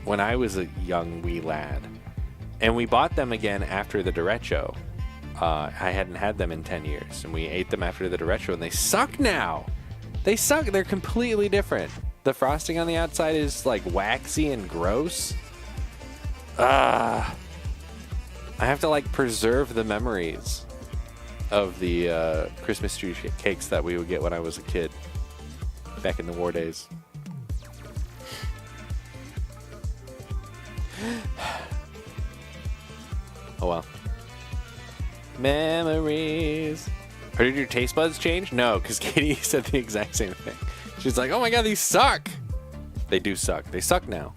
when I was a young wee lad. And we bought them again after the derecho. I hadn't had them in 10 years. And we ate them after the derecho and they suck now. They suck. They're completely different. The frosting on the outside is like waxy and gross. I have to like preserve the memories of the Christmas tree cakes that we would get when I was a kid back in the war days. Oh well. Memories. Or did your taste buds change? No, because Katie said the exact same thing. She's like, oh my god, these suck. They do suck. They suck now.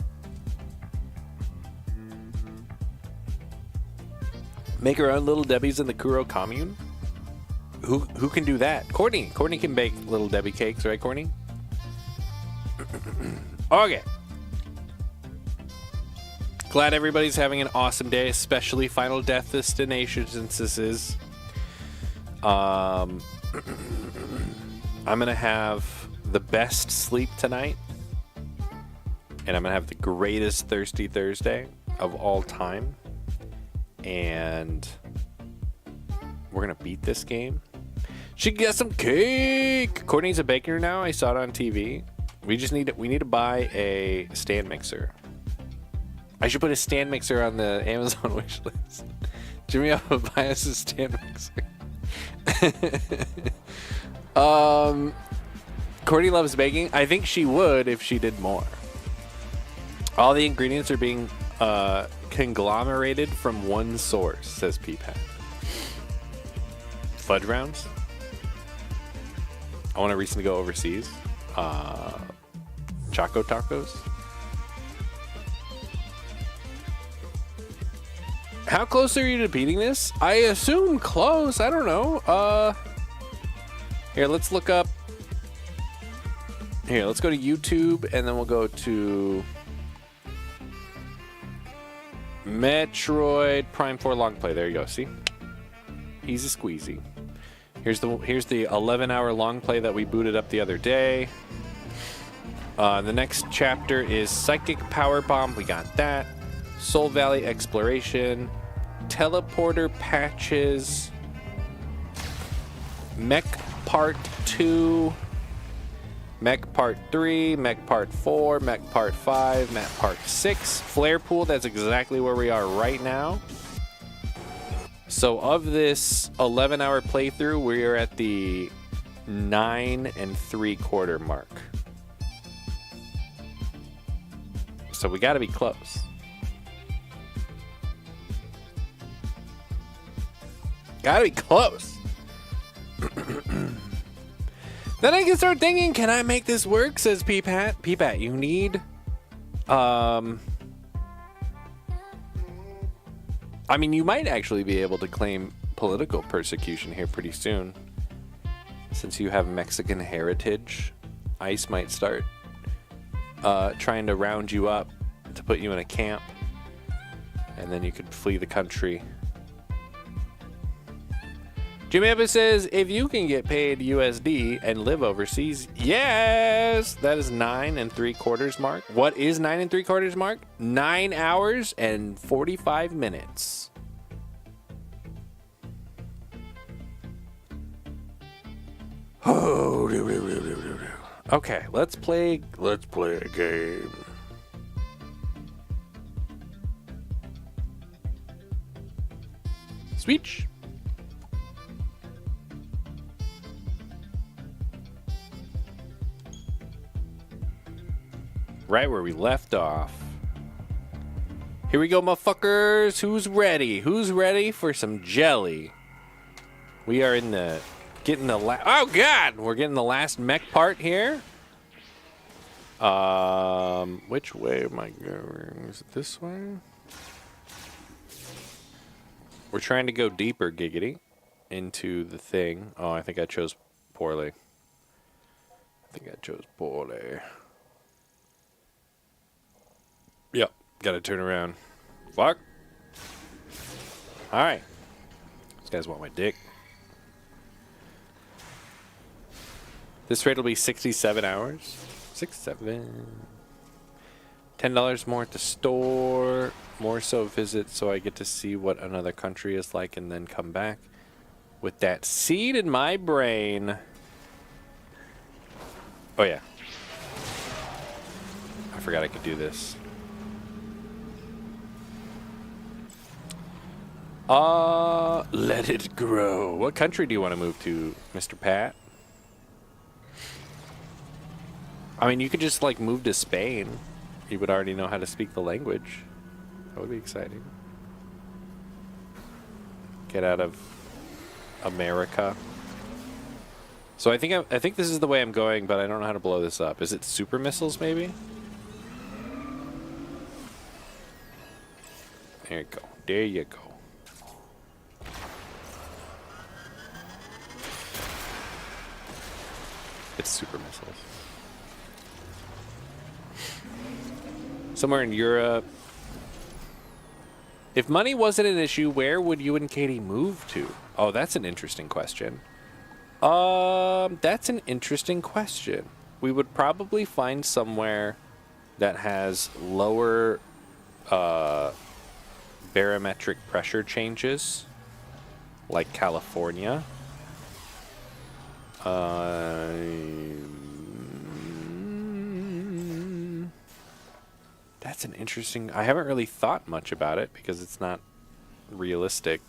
Make her own Little Debbie's in the Kuro commune? Who can do that? Courtney. Courtney can bake Little Debbie cakes, right, Courtney? Okay. Glad everybody's having an awesome day, especially Final Destinations instances. I'm gonna have the best sleep tonight, and I'm gonna have the greatest Thirsty Thursday of all time, and we're gonna beat this game. She can get some cake. Courtney's a baker now. I saw it on TV. We need to buy a stand mixer. I should put a stand mixer on the Amazon wish list. Jimmy, I'll buy us a stand mixer. Courtney loves baking. I think she would if she did more. All the ingredients are being conglomerated from one source, says Peepat. Fudge rounds. I want to recently go overseas. Choco tacos. How close are you to beating this? I assume close. I don't know. Here, let's look up. Here, let's go to YouTube, and then we'll go to Metroid Prime 4 long play. There you go. See? Easy squeezy. Here's the 11-hour long play that we booted up the other day. The next chapter is Psychic Power Bomb. We got that. Soul Valley Exploration. Teleporter Patches. Mech Part 2. Mech Part 3. Mech Part 4. Mech Part 5. Mech Part 6. Flare Pool, that's exactly where we are right now. So of this 11-hour playthrough, we are at the 9 3/4 mark. So we got to be close. Gotta be close. Then I can start thinking, can I make this work? Says Peepat. Peepat, you need... I mean, you might actually be able to claim political persecution here pretty soon. Since you have Mexican heritage, ICE might start trying to round you up to put you in a camp. And then you could flee the country. Jimmy Ebba says, if you can get paid USD and live overseas, yes! That is 9 3/4 mark. What is 9 3/4 mark? 9 hours and 45 minutes. Oh, okay, let's play a game. Switch. Right where we left off. Here we go, motherfuckers. Who's ready? Who's ready for some jelly? We are in the... Oh, God! We're getting the last mech part here. Which way am I going? Is it this way? We're trying to go deeper, Giggity, into the thing. Oh, I think I chose poorly. Yep, gotta turn around. Fuck. Alright. These guys want my dick. This rate will be 67 hours. 67. $10 more at the store. More so visit so I get to see what another country is like and then come back with that seed in my brain. Oh yeah. I forgot I could do this. Let it grow. What country do you want to move to, Mr. Pat? I mean, you could just, like, move to Spain. You would already know how to speak the language. That would be exciting. Get out of America. So I think this is the way I'm going, but I don't know how to blow this up. Is it super missiles, maybe? There you go. There you go. It's super missiles. Somewhere in Europe. If money wasn't an issue, where would you and Katie move to? Oh, that's an interesting question. That's an interesting question. We would probably find somewhere that has lower barometric pressure changes, like California. That's an interesting... I haven't really thought much about it because it's not realistic.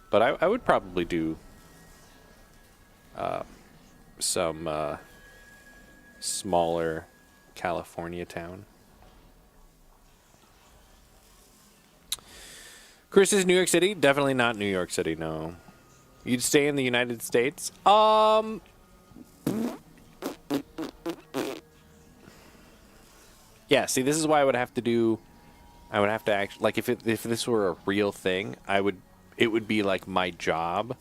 But I would probably do some smaller California town. Chris is New York City. Definitely not New York City, no. You'd stay in the United States? Yeah, see, this is why I would have to actually, like, if this were a real thing, it would be like my job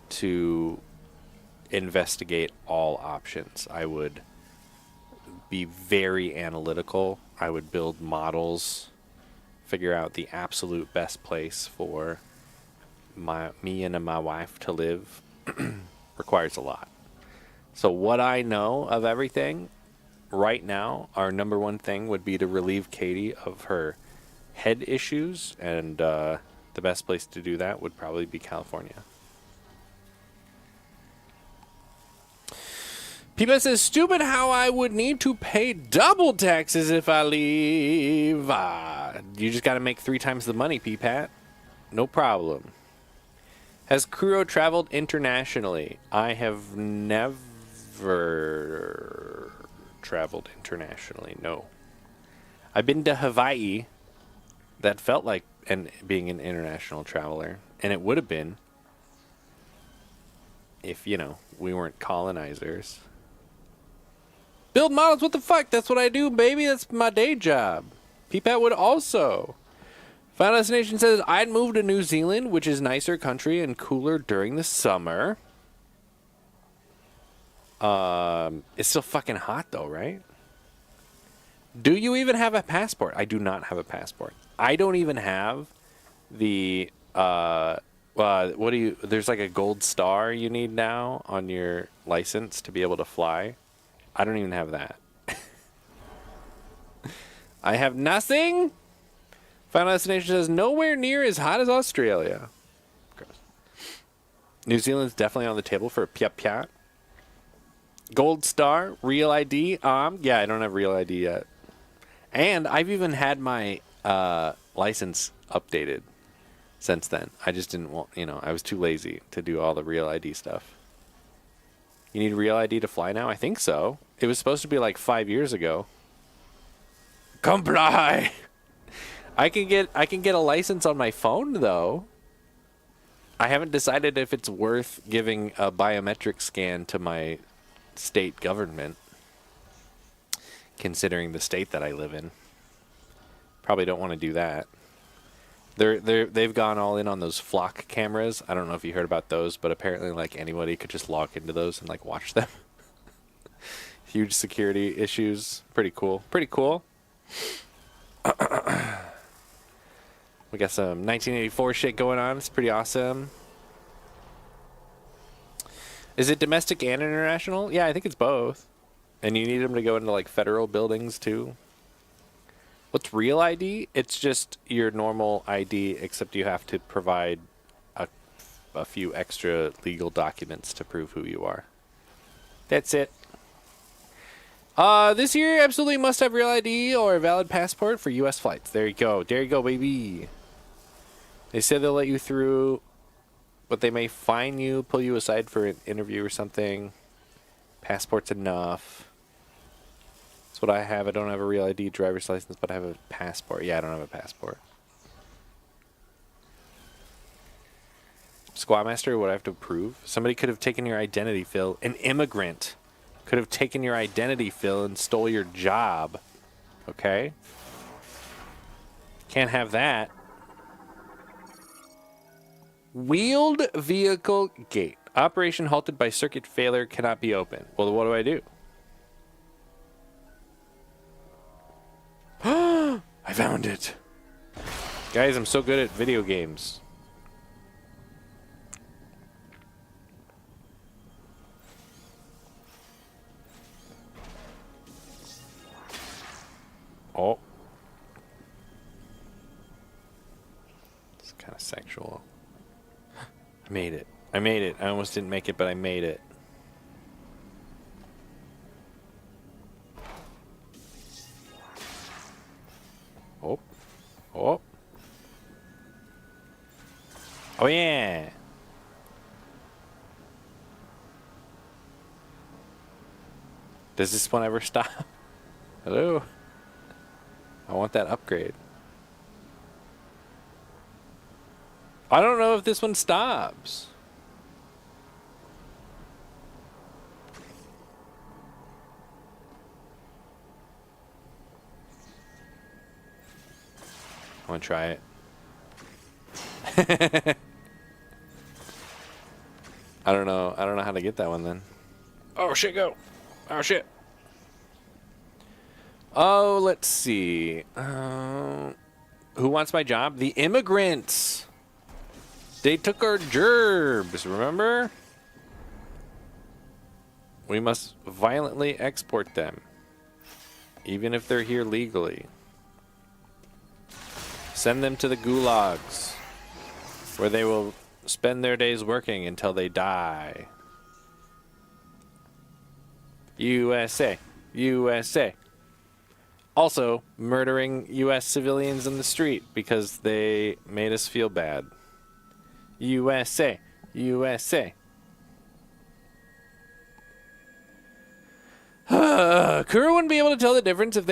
to investigate all options. I would be very analytical. I would build models, figure out the absolute best place for me and my wife to live. Requires a lot. So what I know of everything right now, our number one thing would be to relieve Katie of her head issues, and the best place to do that would probably be California. Peepa says, stupid how I would need to pay double taxes if I leave. You just got to make 3 times the money, Peepat. No problem. Has Kuro traveled internationally? I have never traveled internationally, no. I've been to Hawaii. That felt like being an international traveler. And it would have been if, you know, we weren't colonizers. Build models, what the fuck? That's what I do, baby. That's my day job. Peepat would also. Final Destination says, I'd move to New Zealand, which is nicer country and cooler during the summer. It's still fucking hot, though, right? Do you even have a passport? I do not have a passport. I don't even have the, what do you, there's like a gold star you need now on your license to be able to fly. I don't even have that. I have nothing. Final Destination says, nowhere near as hot as Australia. Gross. New Zealand's definitely on the table for a piat piat. Gold star, real ID. Yeah, I don't have real ID yet. And I've even had my license updated since then. I just didn't want, you know, I was too lazy to do all the real ID stuff. You need real ID to fly now? I think so. It was supposed to be like 5 years ago. Comply! I can get a license on my phone, though. I haven't decided if it's worth giving a biometric scan to my state government, considering the state that I live in. Probably don't want to do that. They've gone all in on those flock cameras. I don't know if you heard about those, but apparently like anybody could just log into those and like watch them. Huge security issues. Pretty cool. Pretty cool. We got some 1984 shit going on. It's pretty awesome. Is it domestic and international? Yeah, I think it's both. And you need them to go into like federal buildings too. What's real ID? It's just your normal ID, except you have to provide a few extra legal documents to prove who you are. That's it. This year, absolutely must have real ID or a valid passport for U.S. flights. There you go. There you go, baby. They said they'll let you through, but they may fine you, pull you aside for an interview or something. Passport's enough. That's what I have. I don't have a real ID, driver's license, but I have a passport. Yeah, I don't have a passport. Squadmaster, what I have to prove? Somebody could have taken your identity, Phil. An immigrant could have taken your identity, Phil, and stole your job. Okay? Can't have that. Wheeled vehicle gate. Operation halted by circuit failure, cannot be opened. Well, what do I do? I found it. Guys, I'm so good at video games. Oh. It's kind of sexual. I made it. I made it. I almost didn't make it, but I made it. Oh. Oh. Oh, yeah. Does this one ever stop? Hello? I want that upgrade. I don't know if this one stops. I want to try it. I don't know. I don't know how to get that one then. Oh shit, go. Oh shit. Oh, let's see. Who wants my job? The immigrants. They took our gerbs, remember? We must violently export them. even if they're here legally. Send them to the gulags, where they will spend their days working until they die. USA. USA. Also, murdering U.S. civilians in the street because they made us feel bad. USA. USA. Kuro wouldn't be able to tell the difference if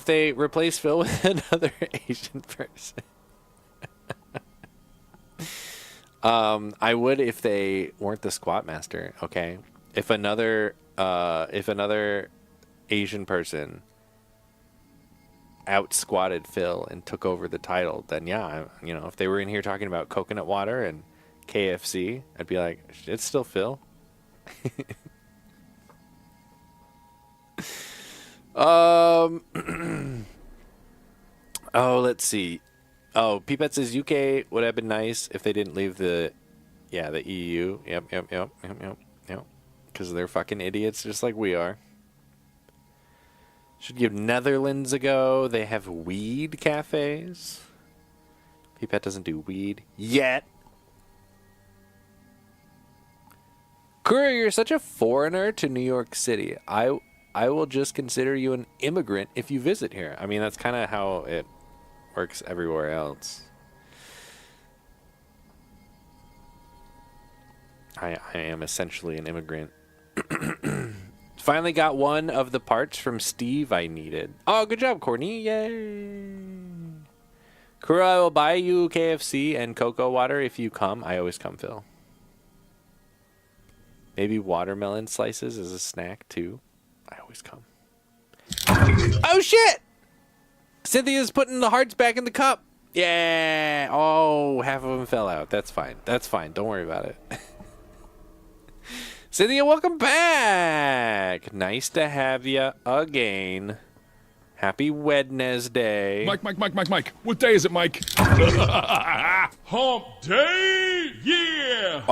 they replace Phil with another Asian person. I would if they weren't the squat master. Okay, if another Asian person out squatted Phil and took over the title, then yeah, if they were in here talking about coconut water and KFC, I'd be like, it's still Phil. Oh, let's see. Oh, Peepet says UK would have been nice if they didn't leave the EU. Yep. Because they're fucking idiots just like we are. Should give Netherlands a go. They have weed cafes. Peepet doesn't do weed yet. Kuro, you're such a foreigner to New York City. I will just consider you an immigrant if you visit here. I mean, that's kind of how it works everywhere else. I am essentially an immigrant. Finally got one of the parts from Steve I needed. Oh, good job, Courtney. Yay. Kuro, I will buy you KFC and cocoa water if you come. I always come, Phil. Maybe watermelon slices as a snack, too. I always come. Oh, shit! Cynthia's putting the hearts back in the cup. Yeah. Oh, half of them fell out. That's fine. That's fine. Don't worry about it. Cynthia, welcome back. Nice to have you again. Happy Wednesday. Mike. What day is it, Mike? Hump day! Yeah!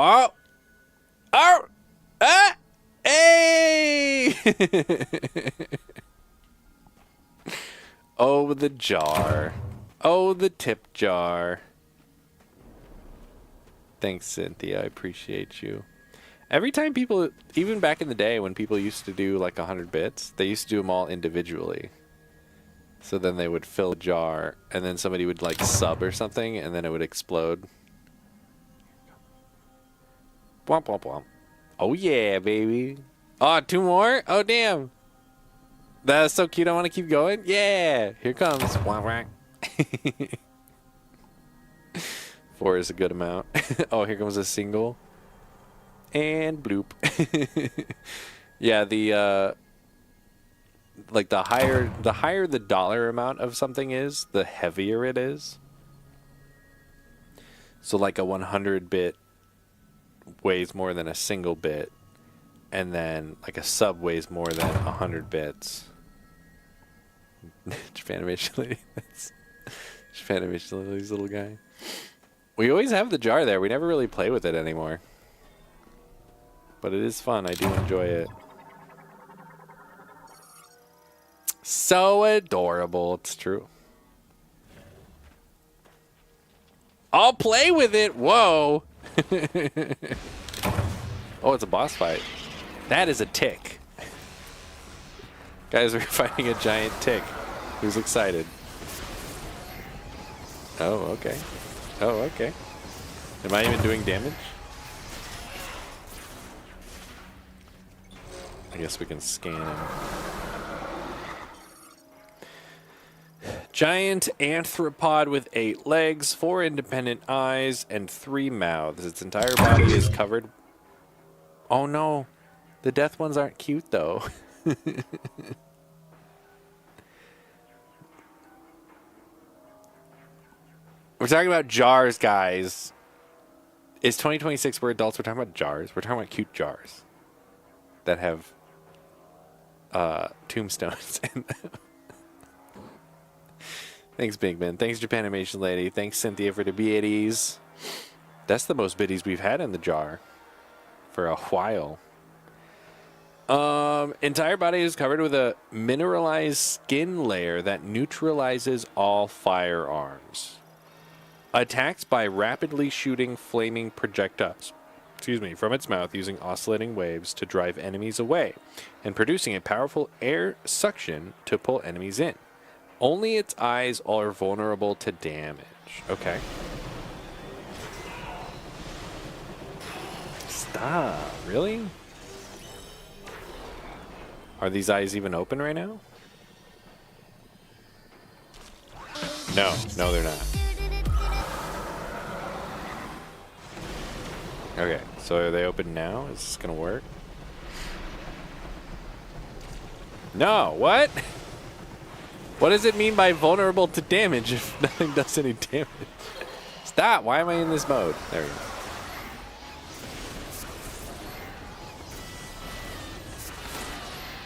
Hey! Oh, the jar. Oh, the tip jar. Thanks, Cynthia. I appreciate you. Every time people, even back in the day when people used to do like 100 bits, they used to do them all individually. So then they would fill a jar, and then somebody would like sub or something, and then it would explode. Womp, womp, womp. Oh, yeah, baby. Oh, 2 more? Oh, damn. That's so cute. I want to keep going. Yeah. Here comes. Womp, womp. 4 is a good amount. Oh, here comes a single. And bloop. Yeah, the like the higher the dollar amount of something is, the heavier it is. So like a 100 bit weighs more than a single bit, and then like a sub weighs more than 100 bits. Japanimation lady. That's Japanimation lady's little guy. We always have the jar there. We never really play with it anymore. But it is fun. I do enjoy it. So adorable. It's true. I'll play with it. Whoa. Oh, it's a boss fight. That is a tick. Guys, we're fighting a giant tick. Who's excited? Oh, okay. Oh, okay. Am I even doing damage? I guess we can scan him. Giant arthropod with 8 legs, 4 independent eyes, and 3 mouths. Its entire body is covered. Oh no, the death ones aren't cute though. We're talking about jars, guys. Is 2026 we're adults? We're talking about jars. We're talking about cute jars that have tombstones in them. Thanks, Big Man. Thanks, Japanimation Lady. Thanks, Cynthia, for the biddies. That's the most biddies we've had in the jar for a while. Entire body is covered with a mineralized skin layer that neutralizes all firearms. Attacks by rapidly shooting flaming projectiles, from its mouth using oscillating waves to drive enemies away and producing a powerful air suction to pull enemies in. Only its eyes are vulnerable to damage. Okay. Stop. Really? Are these eyes even open right now? No, they're not. Okay, so are they open now? Is this gonna work? No, what? What does it mean by vulnerable to damage if nothing does any damage? Stop, why am I in this mode? There we go.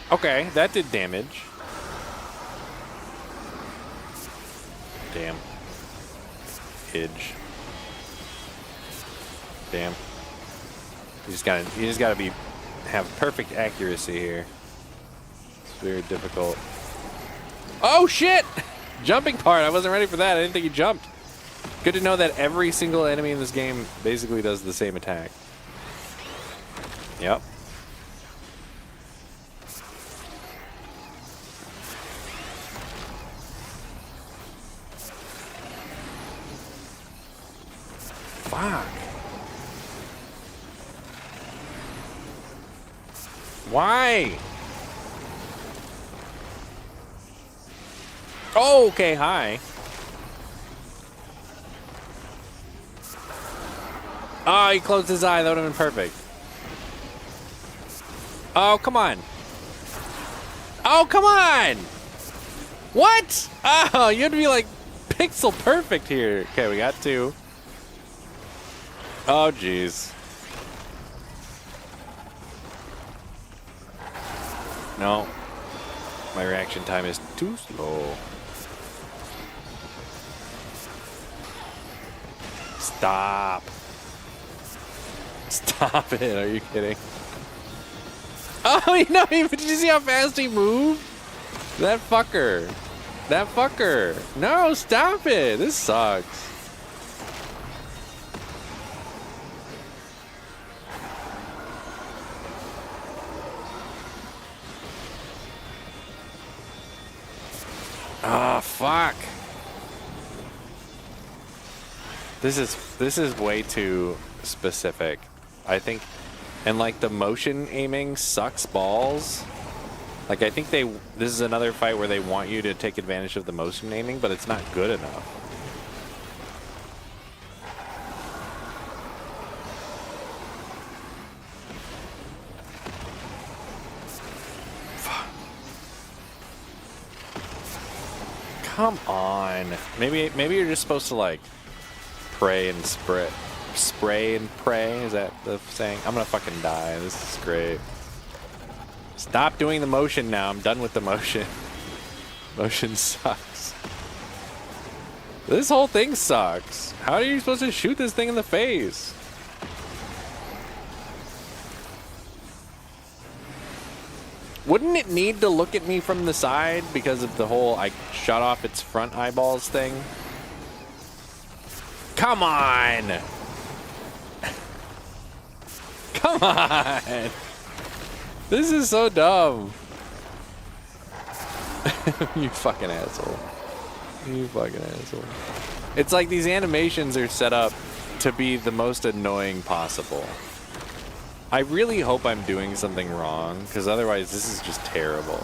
Okay, that did damage. Damn. Edge. Damn. You just gotta have perfect accuracy here. It's very difficult. Oh shit! Jumping part, I wasn't ready for that. I didn't think he jumped. Good to know that every single enemy in this game basically does the same attack. Yep. Fuck. Why? Oh, okay, hi. Oh, he closed his eye. That would have been perfect. Oh, come on. Oh, come on. What? Oh, you have to be like pixel perfect here. Okay, we got two. Oh, jeez. No. My reaction time is too slow. Stop. Stop it. Are you kidding? Oh, you know, did you see how fast he moved? That fucker. That fucker. No, stop it. This sucks. Ah, fuck. This is way too specific, I think, and like the motion aiming sucks balls. Like I think this is another fight where they want you to take advantage of the motion aiming, but it's not good enough. Come on. Maybe you're just supposed to like pray and spray and pray. Is that the saying? I'm gonna fucking die. This is great. Stop doing the motion now. I'm done with the motion. Motion sucks. This whole thing sucks. How are you supposed to shoot this thing in the face? Wouldn't it need to look at me from the side because of the whole I shut off its front eyeballs thing? Come on! Come on! This is so dumb. You fucking asshole. You fucking asshole. It's like these animations are set up to be the most annoying possible. I really hope I'm doing something wrong, because otherwise this is just terrible.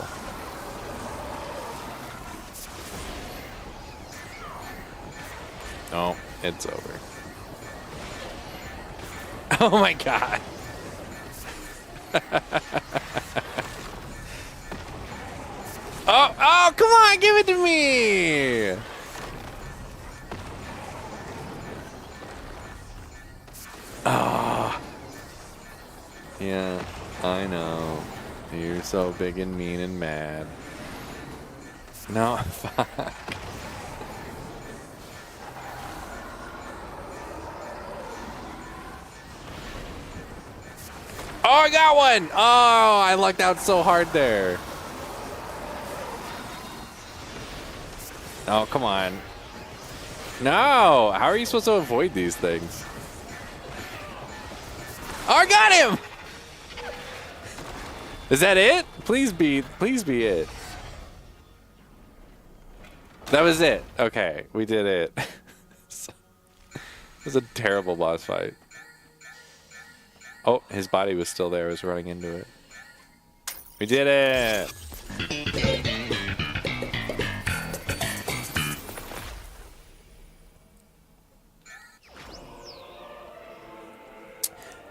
Oh, it's over. Oh my god. Oh, come on, give it to me! Ah. Yeah, I know. You're so big and mean and mad. No, fuck. Oh, I got one! Oh, I lucked out so hard there. Oh, come on. No! How are you supposed to avoid these things? Oh, I got him! Is that it? Please be it. That was it. Okay, we did it. It was a terrible boss fight. Oh, his body was still there. I was running into it. We did it!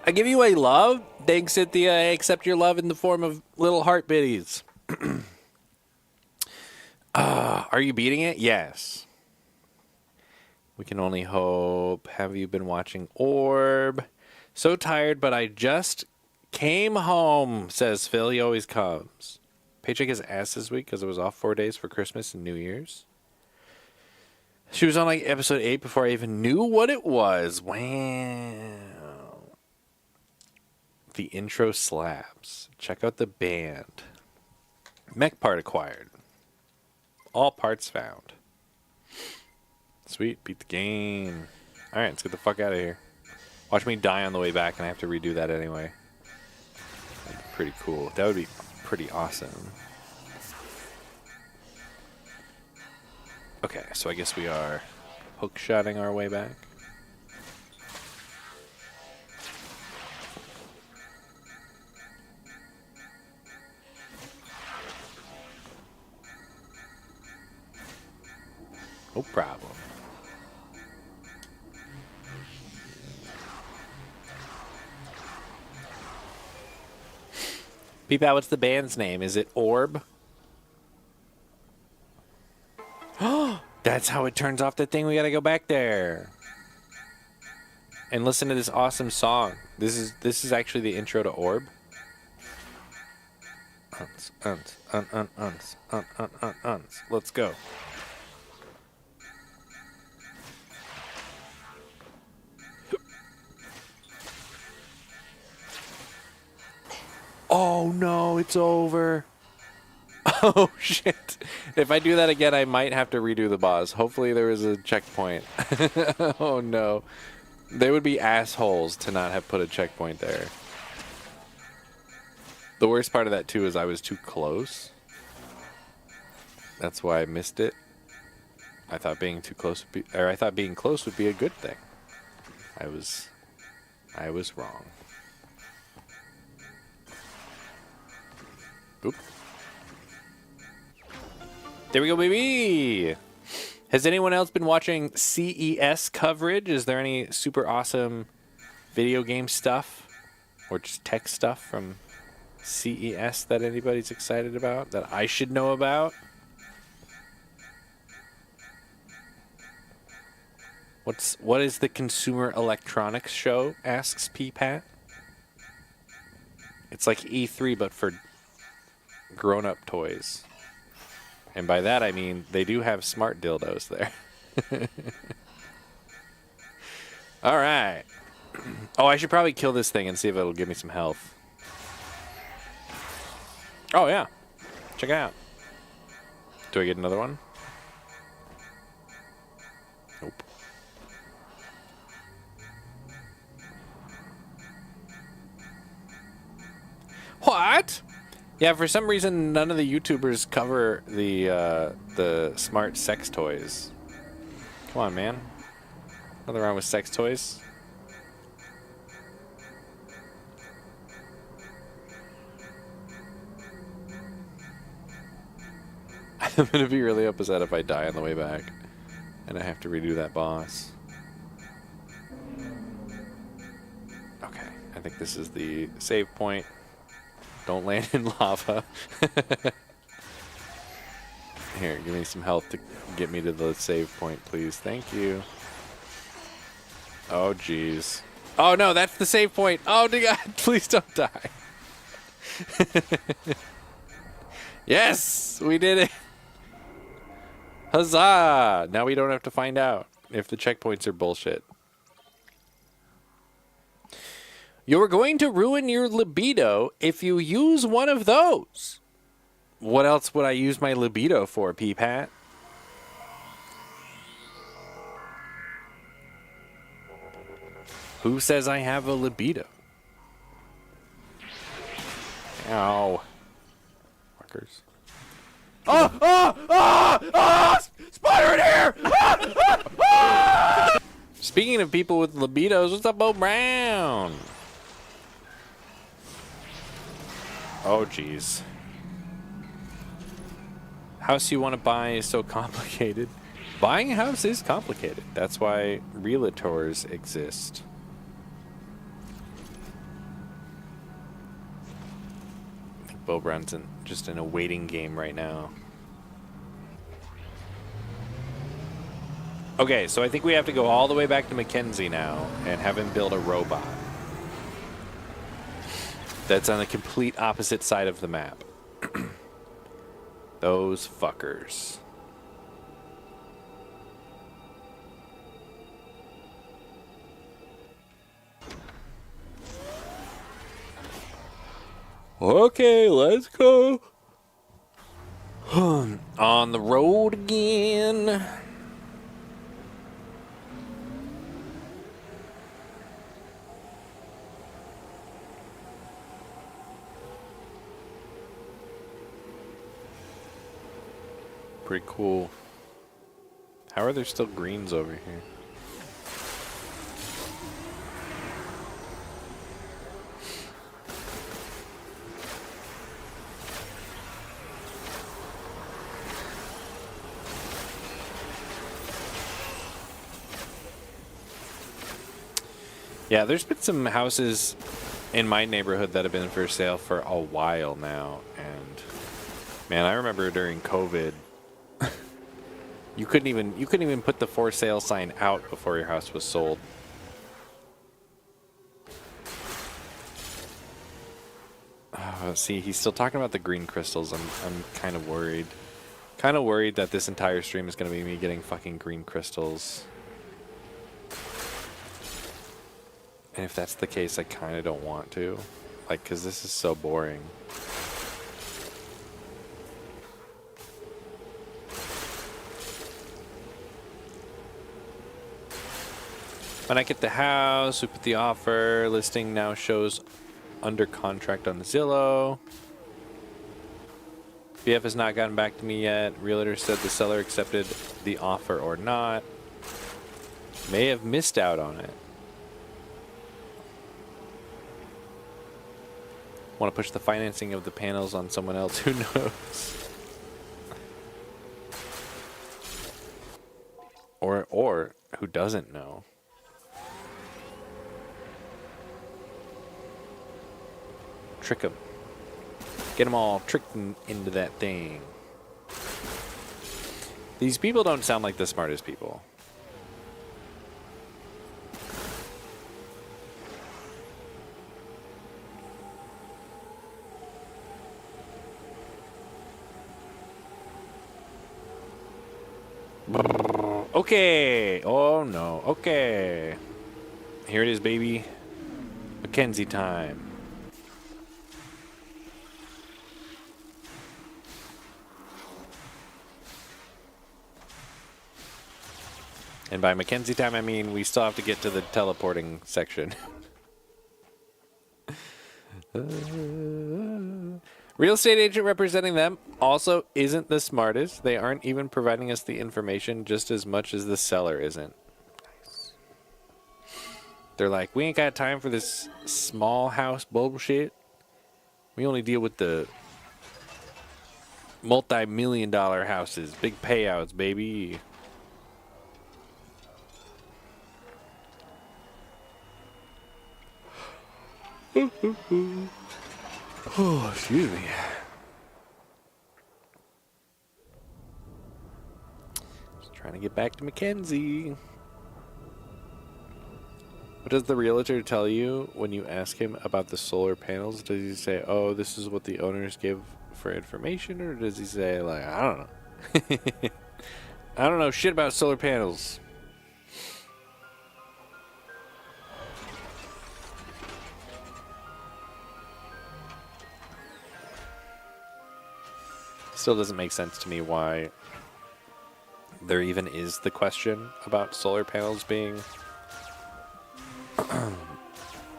I give you a love. Thanks, Cynthia. I accept your love in the form of little heart bitties. Are you beating it? Yes. We can only hope. Have you been watching Orb? So tired, but I just came home, says Phil. He always comes. Paycheck is ass this week because it was off 4 days for Christmas and New Year's. She was on like episode 8 before I even knew what it was. Wow. The intro slaps. Check out the band. Mech part acquired. All parts found. Sweet. Beat the game. Alright, let's get the fuck out of here. Watch me die on the way back and I have to redo that anyway. That'd be pretty cool. That would be pretty awesome. Okay, so I guess we are hook-shotting our way back. No problem. Peep out, what's the band's name? Is it Orb? That's how it turns off the thing. We gotta go back there. And listen to this awesome song. This is actually the intro to Orb. Let's go. Oh no, it's over. Oh shit. If I do that again, I might have to redo the boss. Hopefully there is a checkpoint. Oh no. They would be assholes to not have put a checkpoint there. The worst part of that too is I was too close. That's why I missed it. I thought being too close would be, or I thought being close would be a good thing. I was wrong. Oop. There we go, baby. Has anyone else been watching CES coverage? Is there any super awesome video game stuff or just tech stuff from CES that anybody's excited about that I should know about? What is the Consumer Electronics Show? Asks P-Pat. It's like E3 but for grown-up toys. And by that I mean they do have smart dildos there. All right. Oh, I should probably kill this thing and see if it'll give me some health. Oh yeah. Check it out. Do I get another one? Nope. What? Yeah, for some reason, none of the YouTubers cover the smart sex toys. Come on, man. Nothing wrong with sex toys. I'm gonna be really upset if I die on the way back, and I have to redo that boss. Okay, I think this is the save point. Don't land in lava. Here, give me some health to get me to the save point, please. Thank you. Oh, jeez. Oh, no, that's the save point. Oh, dear God, please don't die. Yes, we did it. Huzzah! Now we don't have to find out if the checkpoints are bullshit. You're going to ruin your libido if you use one of those. What else would I use my libido for, P-Pat? Who says I have a libido? Ow. Fuckers. Spider in here! Speaking of people with libidos, what's up, Bo Brown? Oh, jeez. House you want to buy is so complicated. Buying a house is complicated. That's why realtors exist. I think Bo Brown's just in a waiting game right now. Okay, so I think we have to go all the way back to Mackenzie now and have him build a robot. That's on the complete opposite side of the map. Those fuckers. Okay, let's go. On the road again. Pretty cool. How are there still greens over here? Yeah, there's been some houses in my neighborhood that have been for sale for a while now, and man, I remember during COVID, you couldn't even put the for sale sign out before your house was sold. See, he's still talking about the green crystals. I'm kind of worried. Kind of worried that this entire stream is going to be me getting fucking green crystals. And if that's the case, I kind of don't want to. Like, because this is so boring. When I get the house, we put the offer. Listing now shows under contract on Zillow. BF has not gotten back to me yet. Realtor said the seller accepted the offer or not. May have missed out on it. Want to push the financing of the panels on someone else? Who knows? Or who doesn't know? Trick them. Get them all tricked into that thing. These people don't sound like the smartest people. Okay. Oh no. Okay. Here it is, baby. Mackenzie time. And by Mackenzie time, I mean we still have to get to the teleporting section. Real estate agent representing them also isn't the smartest. They aren't even providing us the information just as much as the seller isn't. Nice. They're like, we ain't got time for this small house bullshit. We only deal with the multi-million-dollar houses. Big payouts, baby. Oh, excuse me. Just trying to get back to Mackenzie. What does the realtor tell you when you ask him about the solar panels? Does he say, oh, this is what the owners give for information? Or does he say, like, I don't know. I don't know shit about solar panels. Still doesn't make sense to me why there even is the question about solar panels being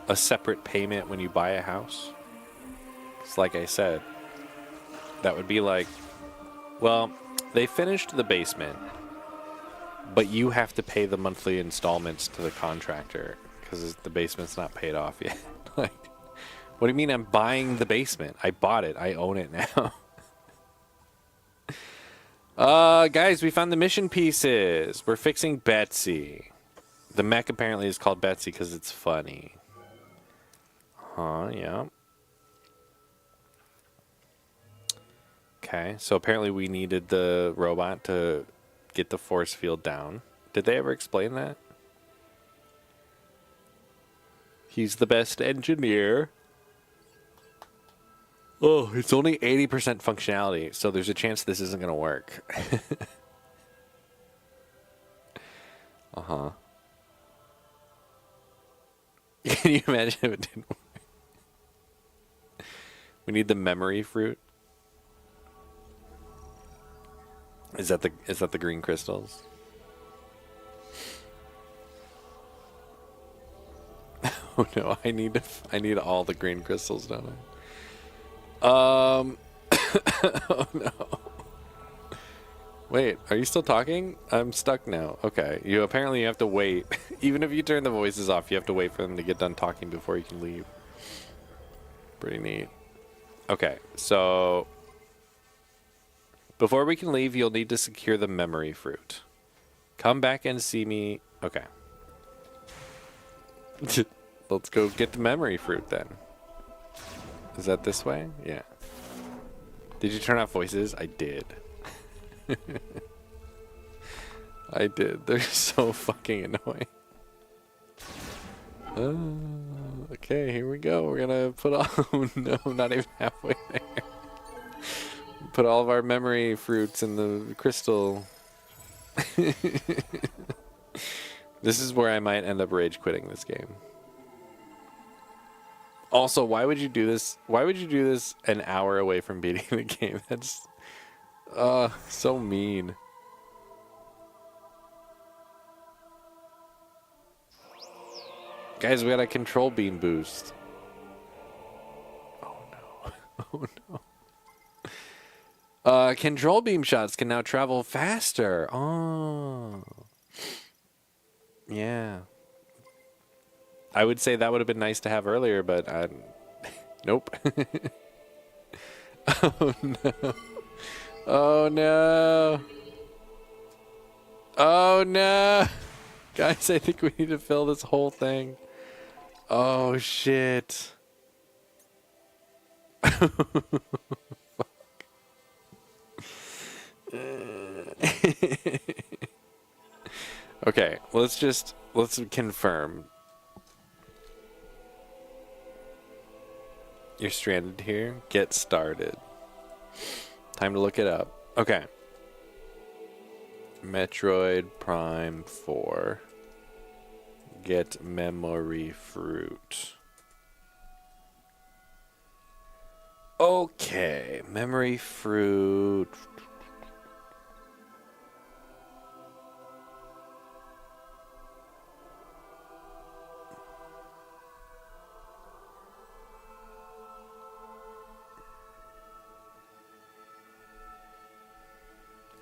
a separate payment when you buy a house. It's like I said, that would be like, well, they finished the basement, but you have to pay the monthly installments to the contractor because the basement's not paid off yet. Like, what do you mean I'm buying the basement? I bought it. I own it now. Guys, we found the mission pieces. We're fixing Betsy. The mech apparently is called Betsy because it's funny. Yeah. Okay, so apparently we needed the robot to get the force field down. Did they ever explain that? He's the best engineer. Oh, it's only 80% functionality, so there's a chance this isn't going to work. Can you imagine if it didn't work? We need the memory fruit. Is that the green crystals? Oh no, I need all the green crystals, don't I? Oh no. Wait, are you still talking? I'm stuck now. Okay, you have to wait. Even if you turn the voices off, you have to wait for them to get done talking before you can leave. Pretty neat. Okay, so before we can leave, you'll need to secure the memory fruit. Come back and see me. Okay. Let's go get the memory fruit then. Is that this way? Yeah. Did you turn off voices? I did. I did. They're so fucking annoying. Okay, here we go. We're gonna put all... Oh no, not even halfway there. Put all of our memory fruits in the crystal. This is where I might end up rage quitting this game. Also, why would you do this? Why would you do this an hour away from beating the game? That's so mean. Guys, we got a control beam boost. Oh no. Oh no. Control beam shots can now travel faster. Oh. Yeah. I would say that would have been nice to have earlier, but nope. Oh no. Oh no. Oh no. Guys, I think we need to fill this whole thing. Oh shit. Okay, let's confirm. You're stranded here. Get started. Time to look it up. Okay. Metroid Prime 4. Get memory fruit. Okay, memory fruit.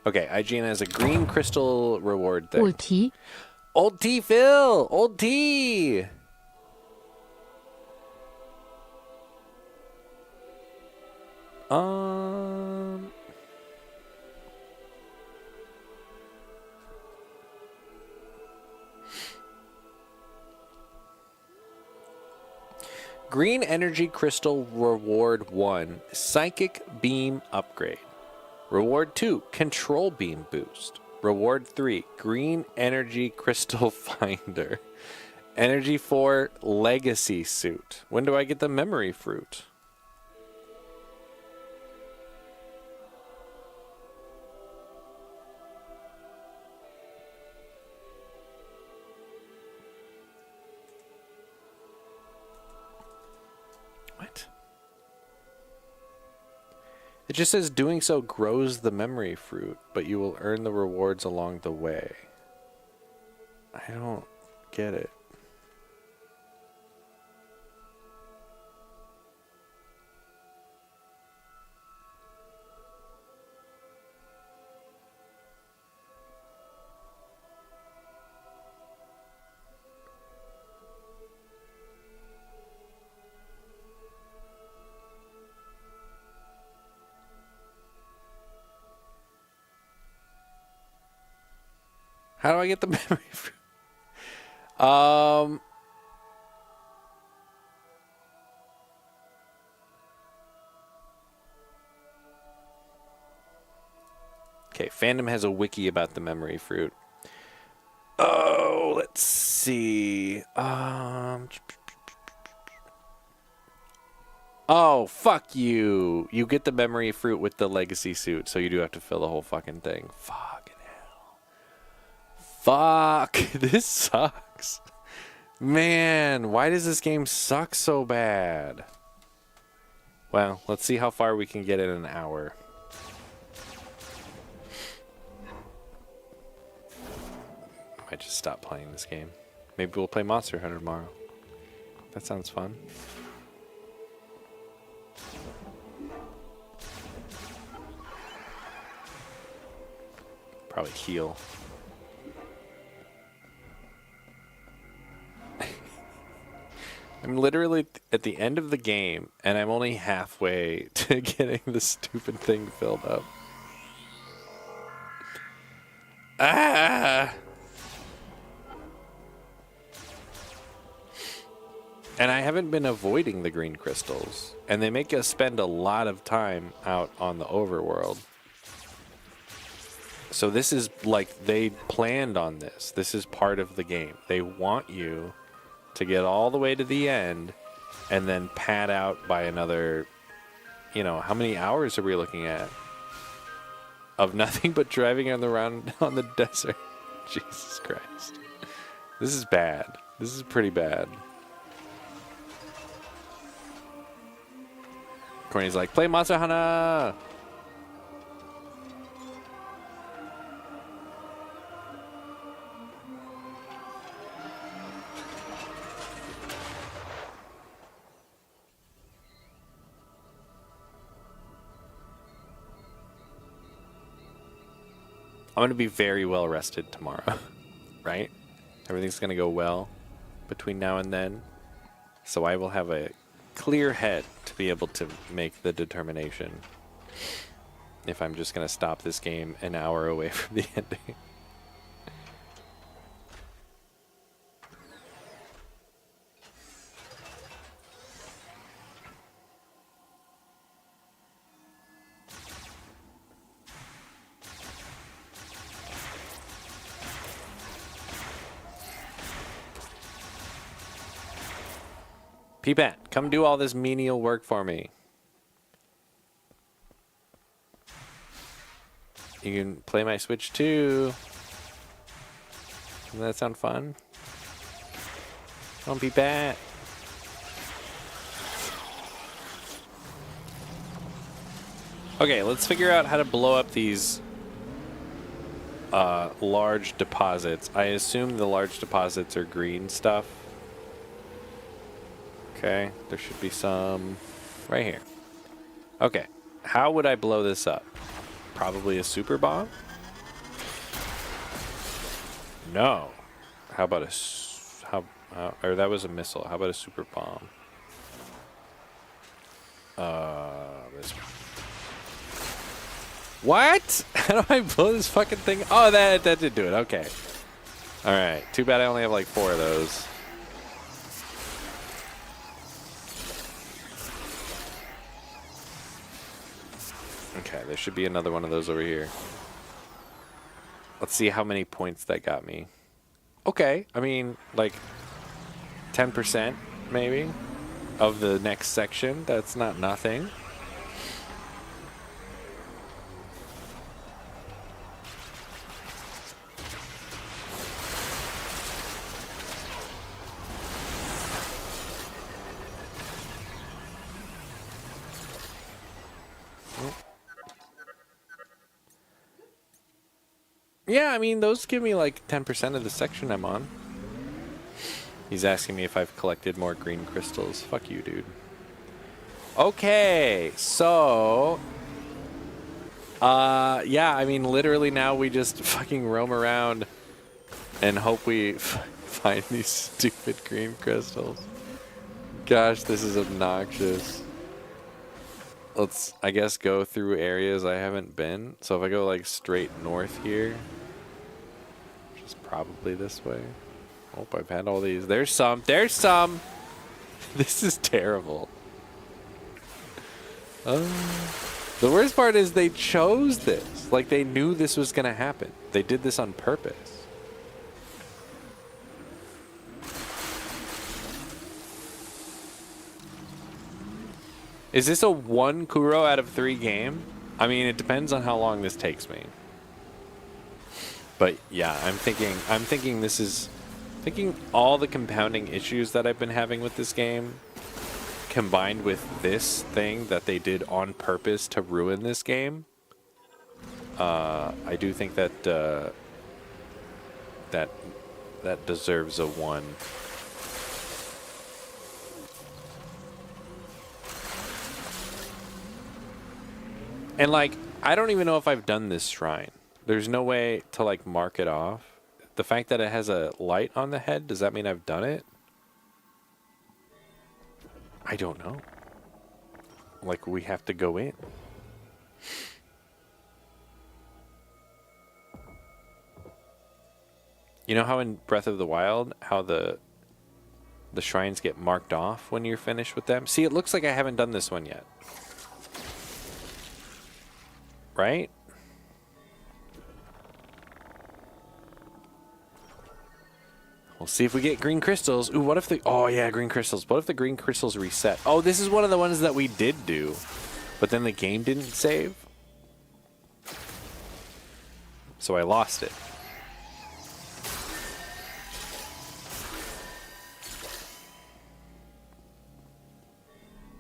Okay, IGN has a green crystal reward thing. Old T. Old T, Phil! Old T! Green Energy Crystal Reward 1, Psychic Beam Upgrade. Reward 2, Control Beam Boost. Reward 3, Green Energy Crystal Finder. Energy 4, Legacy Suit. When do I get the memory fruit? What? It just says doing so grows the memory fruit, but you will earn the rewards along the way. I don't get it. How do I get the memory fruit? Okay, fandom has a wiki about the memory fruit. Oh, let's see. Oh, fuck you. You get the memory fruit with the legacy suit, so you do have to fill the whole fucking thing. Fucking hell. Fuck. This sucks. Man, why does this game suck so bad? Well, let's see how far we can get in an hour. Might just stop playing this game. Maybe we'll play Monster Hunter tomorrow. That sounds fun. Probably heal. I'm literally at the end of the game, and I'm only halfway to getting the stupid thing filled up. Ah! And I haven't been avoiding the green crystals, and they make us spend a lot of time out on the overworld. So this is like they planned on this. This is part of the game. They want you to get all the way to the end and then pad out by another, you know, how many hours are we looking at? Of nothing but driving around on the desert. Jesus Christ. This is bad. This is pretty bad. Corny's like, play Monster Hunter! I'm going to be very well rested tomorrow, right? Everything's going to go well between now and then. So I will have a clear head to be able to make the determination if I'm just going to stop this game an hour away from the ending. P-Pat, come do all this menial work for me. You can play my Switch too. Doesn't that sound fun? Come on, P-Pat. Okay, let's figure out how to blow up these large deposits. I assume the large deposits are green stuff. Okay, there should be some right here. Okay, how would I blow this up? Probably a super bomb? No. How about or that was a missile. How about a super bomb? This one. What? How do I blow this fucking thing? Oh, that did do it. Okay. All right. Too bad I only have like 4 of those. Okay, there should be another one of those over here. Let's see how many points that got me. Okay, I mean, like 10% maybe of the next section. That's not nothing. Yeah, I mean, those give me like 10% of the section I'm on. He's asking me if I've collected more green crystals. Fuck you, dude. Okay, so... yeah, I mean, literally now we just fucking roam around and hope we find these stupid green crystals. Gosh, this is obnoxious. Let's, I guess, go through areas I haven't been. So if I go like straight north here, which is probably this way. Oh, I've had all these. There's some. There's some. This is terrible. The worst part is they chose this. Like, they knew this was going to happen. They did this on purpose. Is this a 1 Kuro out of 3 game? I mean, it depends on how long this takes me. But yeah, I'm thinking this is... Thinking all the compounding issues that I've been having with this game, combined with this thing that they did on purpose to ruin this game, I do think that that deserves a 1. And like, I don't even know if I've done this shrine. There's no way to like mark it off. The fact that it has a light on the head, does that mean I've done it? I don't know. Like, we have to go in. You know how in Breath of the Wild, how the shrines get marked off when you're finished with them? See, it looks like I haven't done this one yet. Right? We'll see if we get green crystals. Ooh, what if the... Oh, yeah, green crystals. What if the green crystals reset? Oh, this is one of the ones that we did do. But then the game didn't save. So I lost it.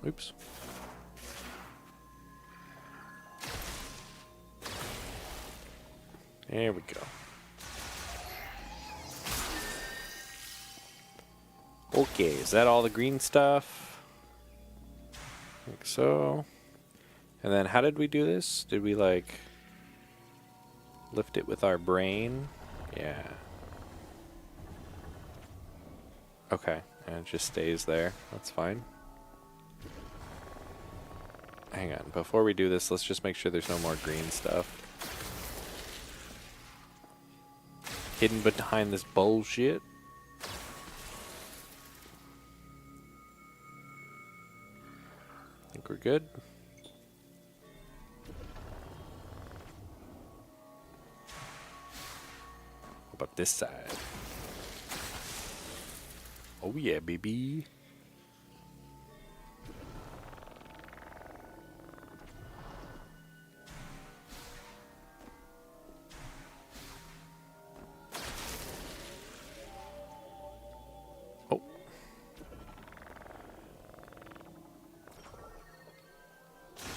Oops. There we go. Okay, is that all the green stuff? I think so. And then how did we do this? Did we like lift it with our brain? Yeah. Okay, and it just stays there. That's fine. Hang on, before we do this, let's just make sure there's no more green stuff hidden behind this bullshit. I think we're good. How about this side? Oh yeah, baby.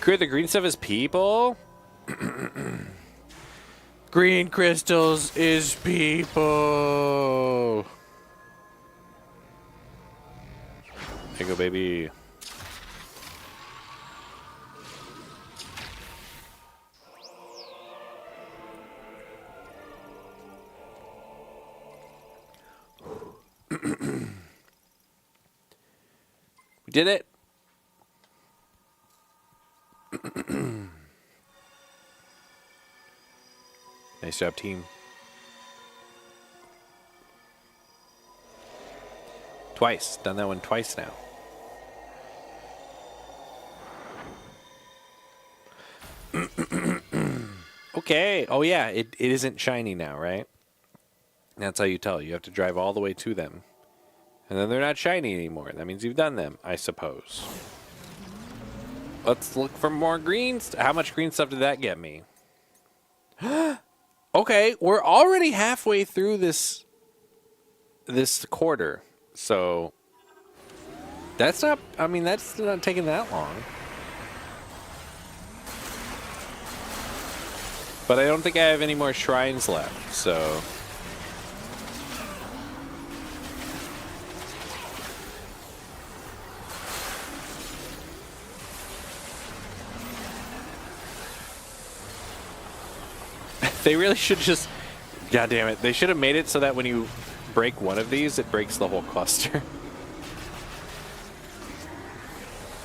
Create the green stuff as people? Green crystals is people. There you go, baby. We did it. Nice job, team. Twice. Done that one twice now. Okay. Oh, yeah. It isn't shiny now, right? That's how you tell. You have to drive all the way to them. And then they're not shiny anymore. That means you've done them, I suppose. Let's look for more green. How much green stuff did that get me? Okay, we're already halfway through this quarter. So that's not, I mean, that's not taking that long. But I don't think I have any more shrines left, so... They really should just... God damn it. They should have made it so that when you break one of these, it breaks the whole cluster.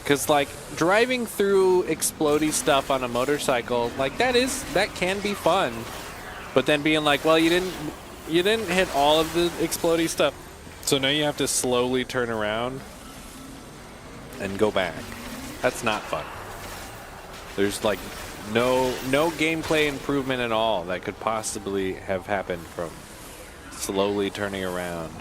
Because, like, driving through explodey stuff on a motorcycle, like, that can be fun. But then being like, well, you didn't hit all of the explodey stuff. So now you have to slowly turn around and go back. That's not fun. There's, like... No gameplay improvement at all that could possibly have happened from slowly turning around.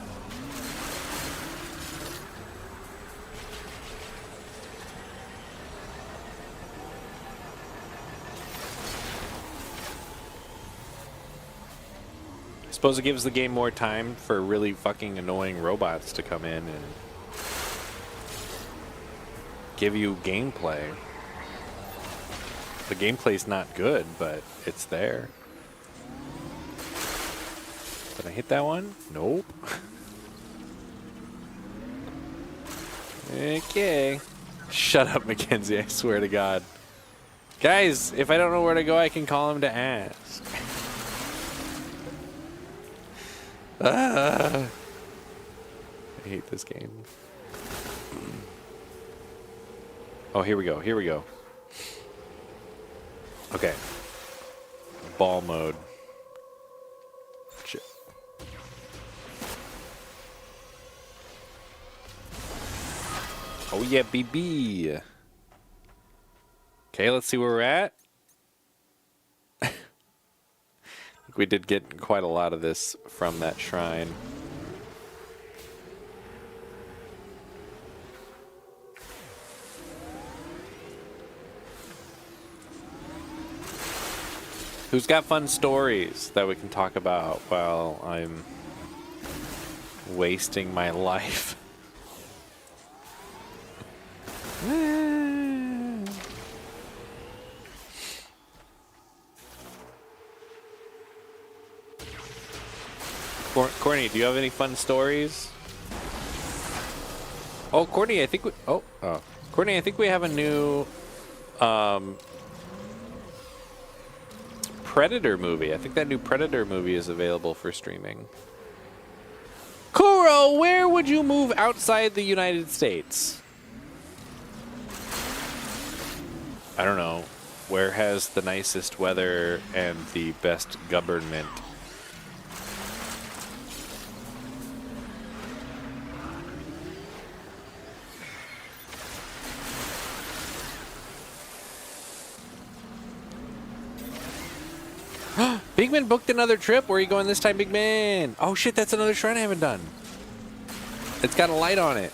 I suppose it gives the game more time for really fucking annoying robots to come in and give you gameplay. The gameplay's not good, but it's there. Did I hit that one? Nope. Okay. Shut up, Mackenzie, I swear to God. Guys, if I don't know where to go, I can call him to ask. I hate this game. Oh, here we go, here we go. Okay. Ball mode. Shit. Oh yeah, BB. Okay, let's see where we're at. I think we did get quite a lot of this from that shrine. Who's got fun stories that we can talk about while I'm wasting my life? Courtney, do you have any fun stories? Oh, Courtney, I think we... Oh. Courtney, I think we have a new... Predator movie. I think that new Predator movie is available for streaming. Kuro, where would you move outside the United States? I don't know. Where has the nicest weather and the best government? Bigman booked another trip. Where are you going this time, Bigman? Oh shit, that's another shrine I haven't done. It's got a light on it.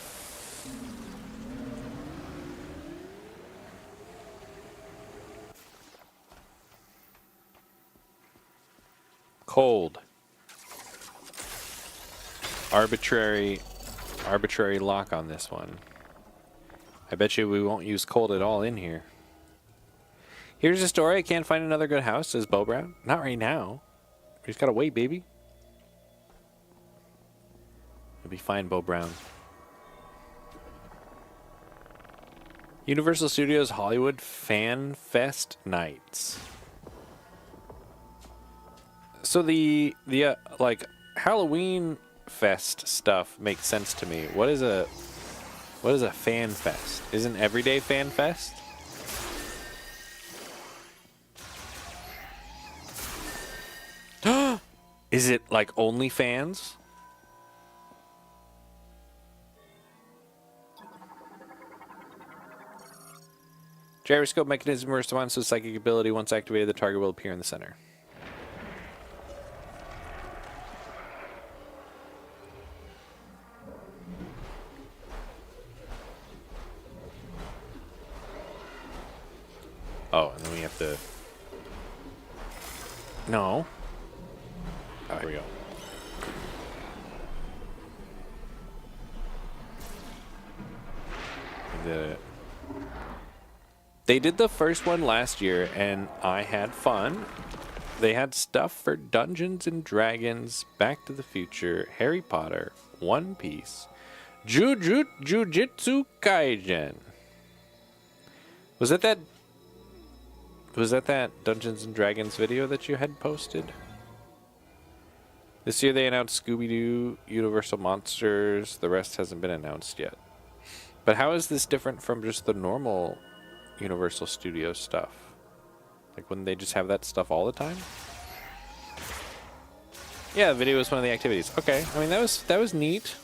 Cold. Arbitrary lock on this one. I bet you we won't use cold at all in here. Here's a story. I can't find another good house, says Bo Brown. Not right now. We just gotta wait, baby. You'll be fine, Bo Brown. Universal Studios Hollywood Fan Fest Nights. So the like Halloween fest stuff makes sense to me. What is a fan fest? Isn't everyday fan fest? Is it like OnlyFans? Gyroscope mechanism responds to psychic ability. Once activated, the target will appear in the center. Oh, and then we have to... No. Oh, here we go. We did it. They did the first one last year, and I had fun. they had stuff for Dungeons and Dragons, Back to the Future, Harry Potter, One Piece, Jujutsu Kaisen. Was that Dungeons and Dragons video that you had posted? This year they announced Scooby-Doo, Universal Monsters. The rest hasn't been announced yet. But how is this different from just the normal Universal Studios stuff? Like, wouldn't they just have that stuff all the time? Yeah, the video was one of the activities. Okay, I mean that was neat.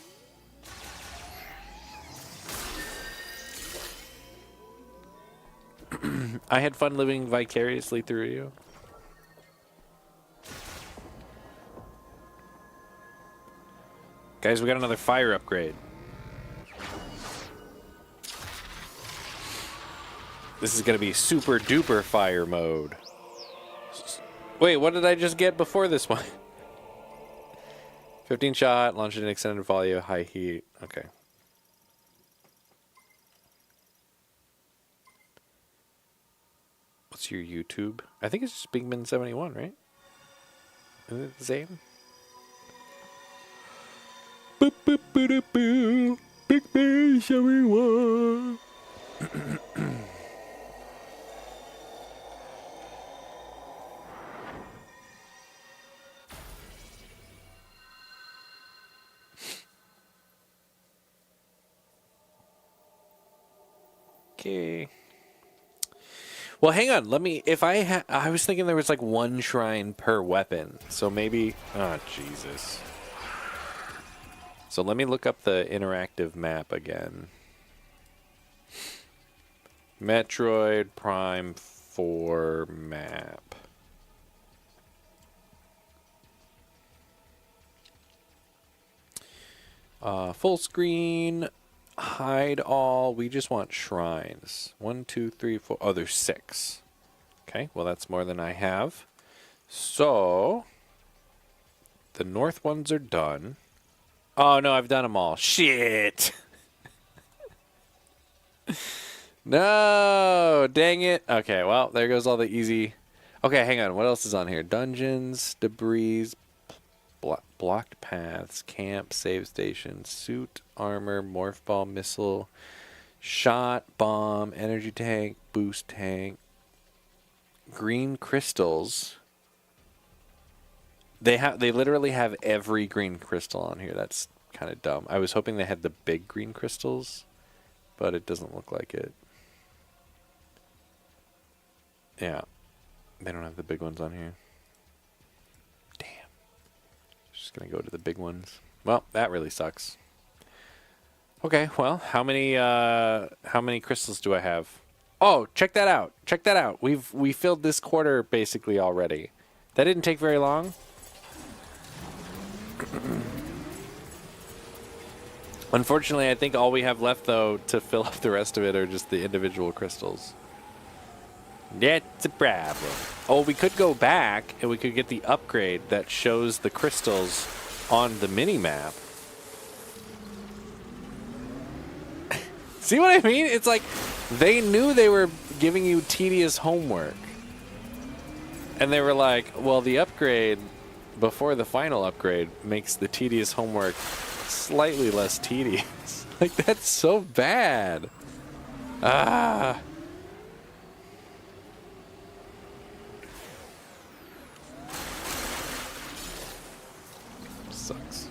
I had fun living vicariously through you. Guys, we got another fire upgrade. This is going to be super duper fire mode. Wait, what did I just get before this one? 15 shot, launch an extended volley, high heat. Okay. What's your YouTube? I think it's just Bigman71, right? Isn't it the same? Bigman71. Okay. Well, hang on. Let me. If I was thinking there was like one shrine per weapon, so maybe. Oh, Jesus. So let me look up the interactive map again. Metroid Prime 4 map. Full screen. Hide all. We just want shrines. 1, 2, 3, 4. Oh, there's 6. Okay, well that's more than I have. So the north ones are done. Oh no, I've done them all. Shit. No, dang it. Okay, well there goes all the easy. Okay, hang on. What else is on here? Dungeons, debris, blocked paths, camp, save station, suit, armor, morph ball, missile, shot, bomb, energy tank, boost tank, green crystals. They literally have every green crystal on here. That's kind of dumb. I was hoping they had the big green crystals, but it doesn't look like it. Yeah, they don't have the big ones on here. Just gonna go to the big ones. Well, that really sucks. Okay, well, how many crystals do I have? Oh, check that out. Check that out. We filled this quarter basically already. That didn't take very long. Unfortunately, I think all we have left though to fill up the rest of it are just the individual crystals. That's a problem. Oh, we could go back and we could get the upgrade that shows the crystals on the mini-map. See what I mean? It's like they knew they were giving you tedious homework. And they were like, well, the upgrade before the final upgrade makes the tedious homework slightly less tedious. Like, that's so bad. Ah. Sucks.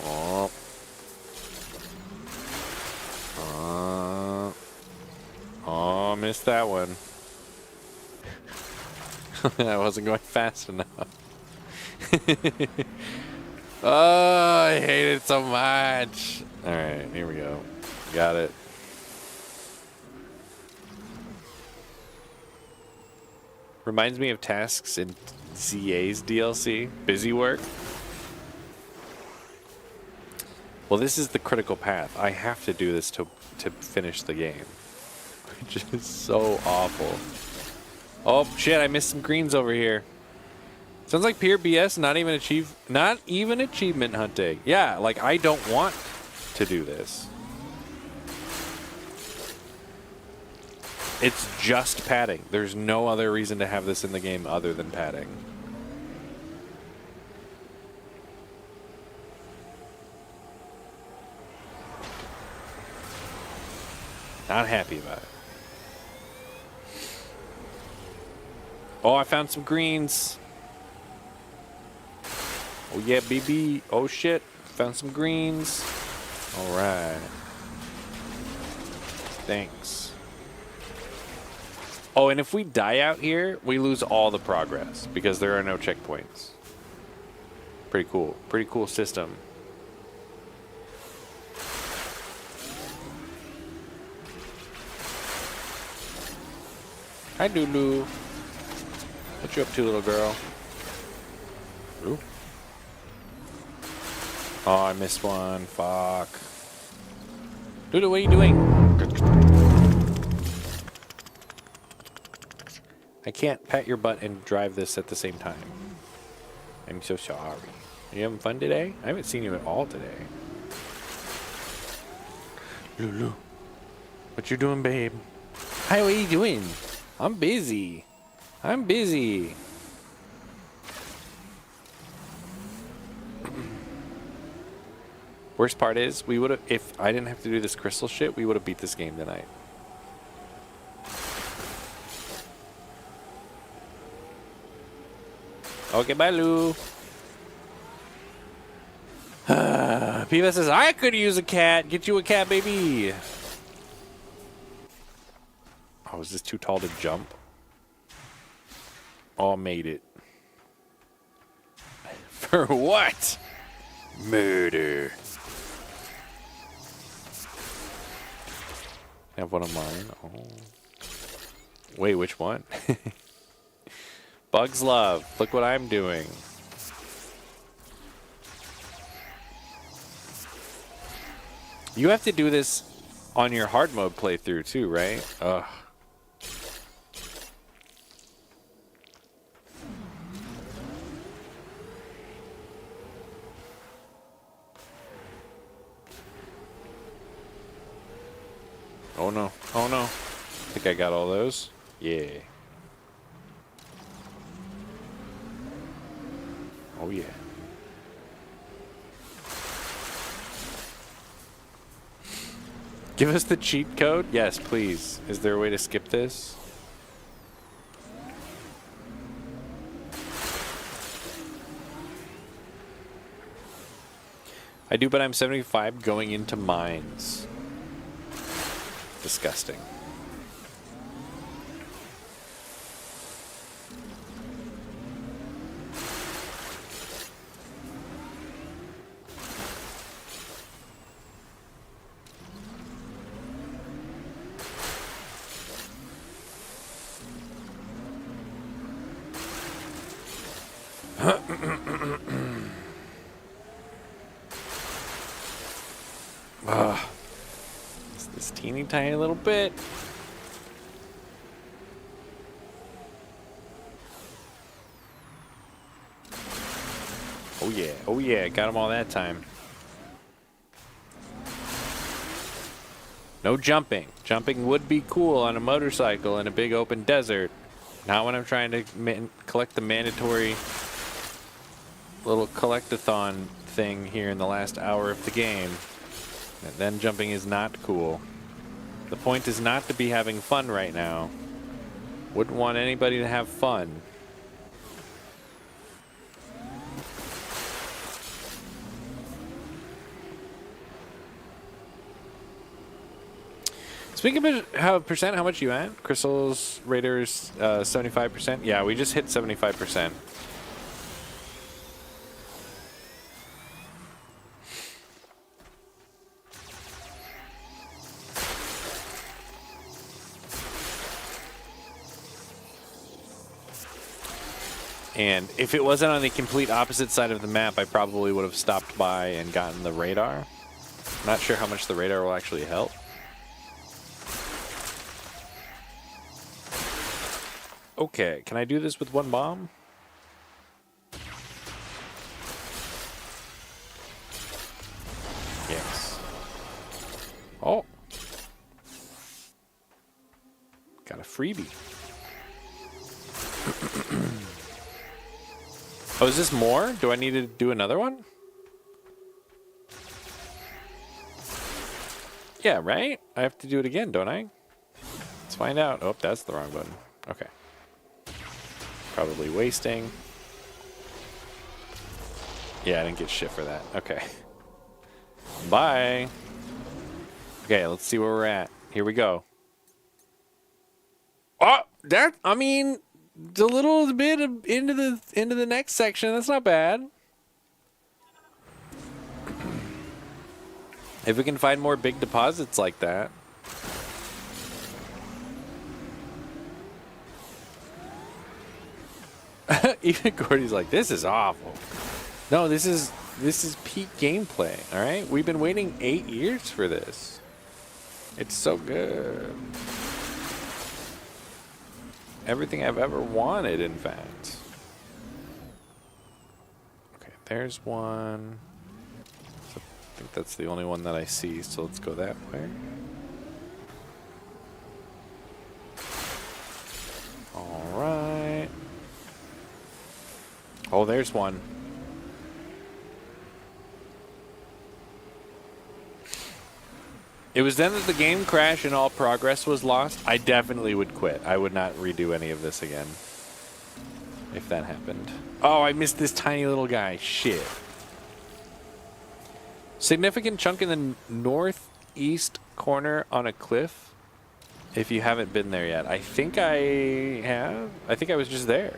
Oh. Oh, missed that one. I wasn't going fast enough. Oh, I hate it so much. All right, here we go. Got it. Reminds me of tasks in ZA's DLC. Busy work. Well, this is the critical path. I have to do this to finish the game. Which is so awful. Oh, shit, I missed some greens over here. Sounds like pure BS, not even achievement hunting. Yeah, like, I don't want to do this. It's just padding. There's no other reason to have this in the game other than padding. Not happy about it. Oh, I found some greens. Oh yeah, baby. Oh shit. Found some greens. All right. Thanks. Oh, and if we die out here, we lose all the progress because there are no checkpoints. Pretty cool. Pretty cool system. Hi, Lulu. What you up to, little girl? Ooh. Oh, I missed one. Fuck. Lulu, what are you doing? I can't pat your butt and drive this at the same time. I'm so sorry. Are you having fun today? I haven't seen you at all today. Lulu. What you doing, babe? Hi, what are you doing? I'm busy. I'm busy. Worst part is, we would have, if I didn't have to do this crystal shit, we would have beat this game tonight. Okay, bye, Lou. Piva says, I could use a cat. Get you a cat, baby. Oh, is this too tall to jump? Oh, made it. For what? Murder. I have one of mine. Oh. Wait, which one? Bugs Love. Look what I'm doing. You have to do this on your hard mode playthrough too, right? Ugh. Oh no. Oh no. I think I got all those. Yeah. Oh yeah. Give us the cheat code? Yes, please. Is there a way to skip this? I do, but I'm 75 going into mines. Disgusting. This teeny tiny little bit. Oh yeah, oh yeah, got them all that time. No jumping. Jumping would be cool on a motorcycle in a big open desert. Not when I'm trying to collect the mandatory little collectathon thing here in the last hour of the game. And then jumping is not cool. The point is not to be having fun right now. Wouldn't want anybody to have fun. Speaking of how much you at? Crystals, Raiders, 75%. Yeah, we just hit 75%. And if it wasn't on the complete opposite side of the map, I probably would have stopped by and gotten the radar. Not sure how much the radar will actually help. Okay, can I do this with one bomb? Yes. Oh. Got a freebie. Oh, is this more? Do I need to do another one? Yeah, right? I have to do it again, don't I? Let's find out. Oh, that's the wrong button. Okay. Probably wasting. Yeah, I didn't get shit for that. Okay. Bye. Okay, let's see where we're at. Here we go. Oh, that, I mean, it's a little bit into the next section. That's not bad. If we can find more big deposits like that. Even Gordy's like, this is awful. No, this is peak gameplay, all right? We've been waiting 8 years for this. It's so good. Everything I've ever wanted, in fact. Okay, there's one. So I think that's the only one that I see, so let's go that way. All right. Oh, there's one. It was then that the game crashed and all progress was lost. I definitely would quit. I would not redo any of this again if that happened. Oh, I missed this tiny little guy. Shit. Significant chunk in the northeast corner on a cliff. If you haven't been there yet. I think I have. I think I was just there.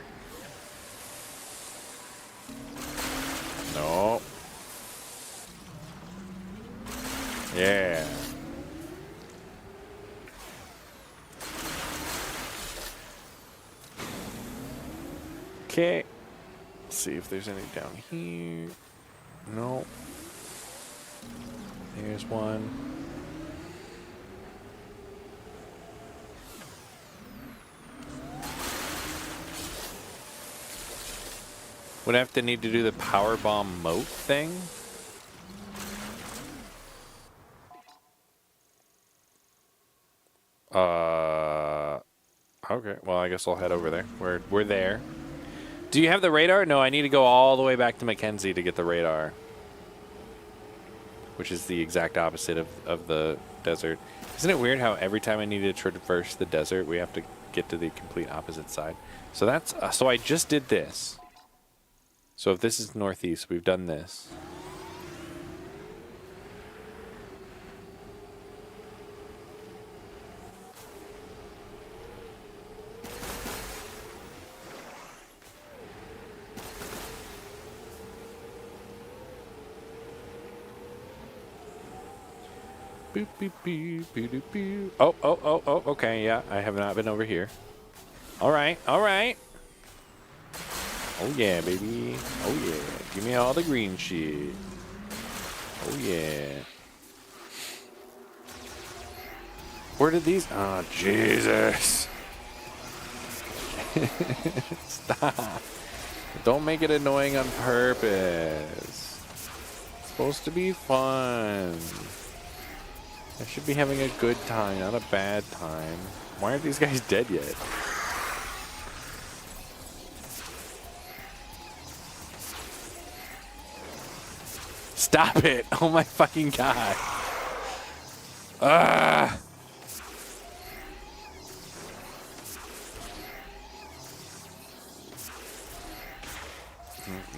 No. Yeah. Okay. Let's see if there's any down here. No. There's one. Would I have to need to do the power bomb moat thing? Okay. Well, I guess I'll head over there. We're there. Do you have the radar? No, I need to go all the way back to Mackenzie to get the radar. Which is the exact opposite of the desert. Isn't it weird how every time I need to traverse the desert, we have to get to the complete opposite side? So that's so I just did this. So if this is northeast, we've done this. Boop, boop, boop, boop, boop, boop. Oh, okay, yeah, I have not been over here. All right. Oh, yeah, baby. Oh, yeah. Give me all the green shit. Oh, yeah. Where did these... Oh, Jesus. Stop. Don't make it annoying on purpose. It's supposed to be fun. I should be having a good time, not a bad time. Why aren't these guys dead yet? Stop it! Oh my fucking god. Ah!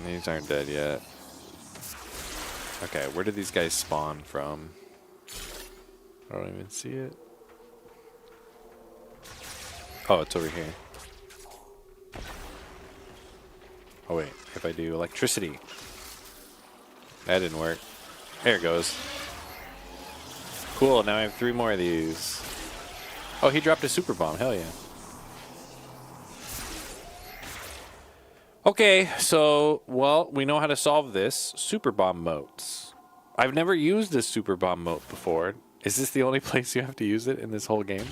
These aren't dead yet. Okay, where did these guys spawn from? I don't even see it. Oh, it's over here. Oh wait, if I do electricity. That didn't work. There it goes. Cool, now I have 3 more of these. Oh, he dropped a super bomb. Hell yeah. Okay, so, well, we know how to solve this. Super bomb moats. I've never used a super bomb moat before. Is this the only place you have to use it in this whole game?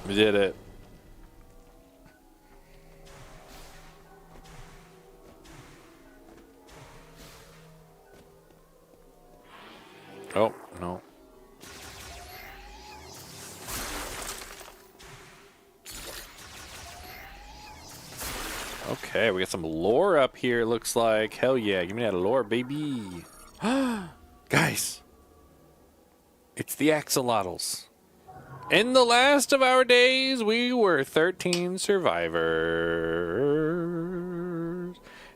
We did it. Okay, we got some lore up here, looks like. Hell yeah, give me that lore, baby. Guys, it's the axolotls. In the last of our days, we were 13 survivors.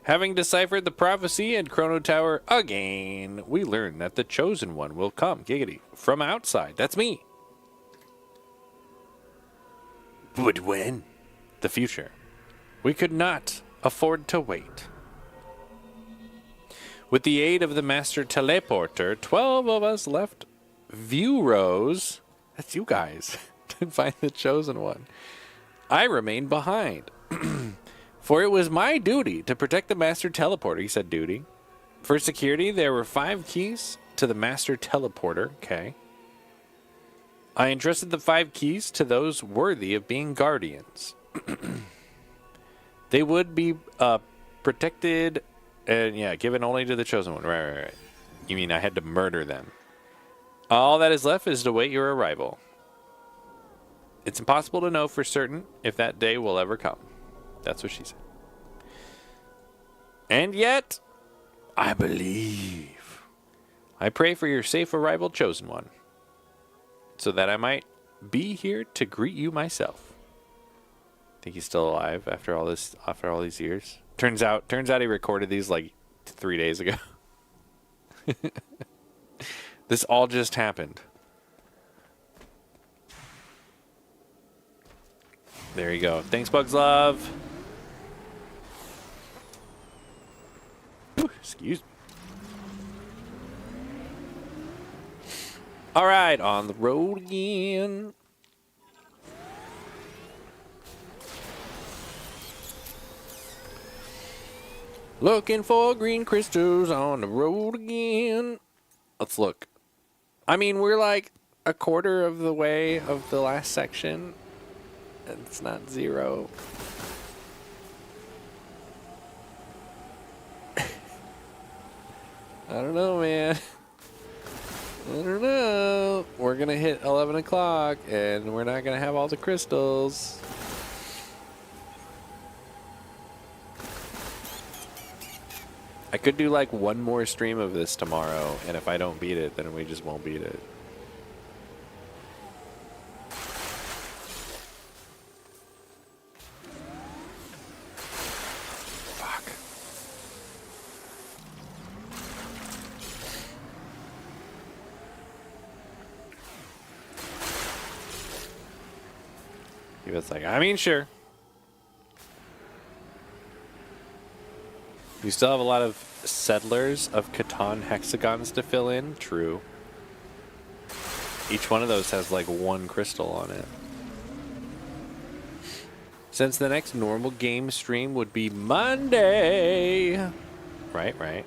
Having deciphered the prophecy and Chrono Tower again, we learn that the chosen one will come, giggity, from outside. That's me. But when? The future. We could not afford to wait. With the aid of the Master Teleporter, 12 of us left View Rose. That's you guys. To find the chosen one. I remained behind. For it was my duty to protect the Master Teleporter. He said duty. For security, there were 5 keys to the Master Teleporter. Okay. I entrusted the 5 keys to those worthy of being guardians. They would be protected and, yeah, given only to the chosen one. Right. You mean I had to murder them. All that is left is to wait your arrival. It's impossible to know for certain if that day will ever come. That's what she said. And yet, I believe. I pray for your safe arrival, chosen one, so that I might be here to greet you myself. Think he's still alive after all these years? Turns out he recorded these like 3 days ago. This all just happened. There you go. Thanks, Bugs Love. Ooh, excuse me. All right, on the road again. Looking for green crystals on the road again. Let's look. I mean, we're like a quarter of the way of the last section. It's not 0. I don't know, man. I don't know. We're going to hit 11 o'clock, and we're not going to have all the crystals. I could do like one more stream of this tomorrow, and if I don't beat it, then we just won't beat it. Fuck. He was like, I mean, sure. You still have a lot of Settlers of Catan hexagons to fill in. True. Each one of those has like 1 crystal on it. Since the next normal game stream would be Monday. Right.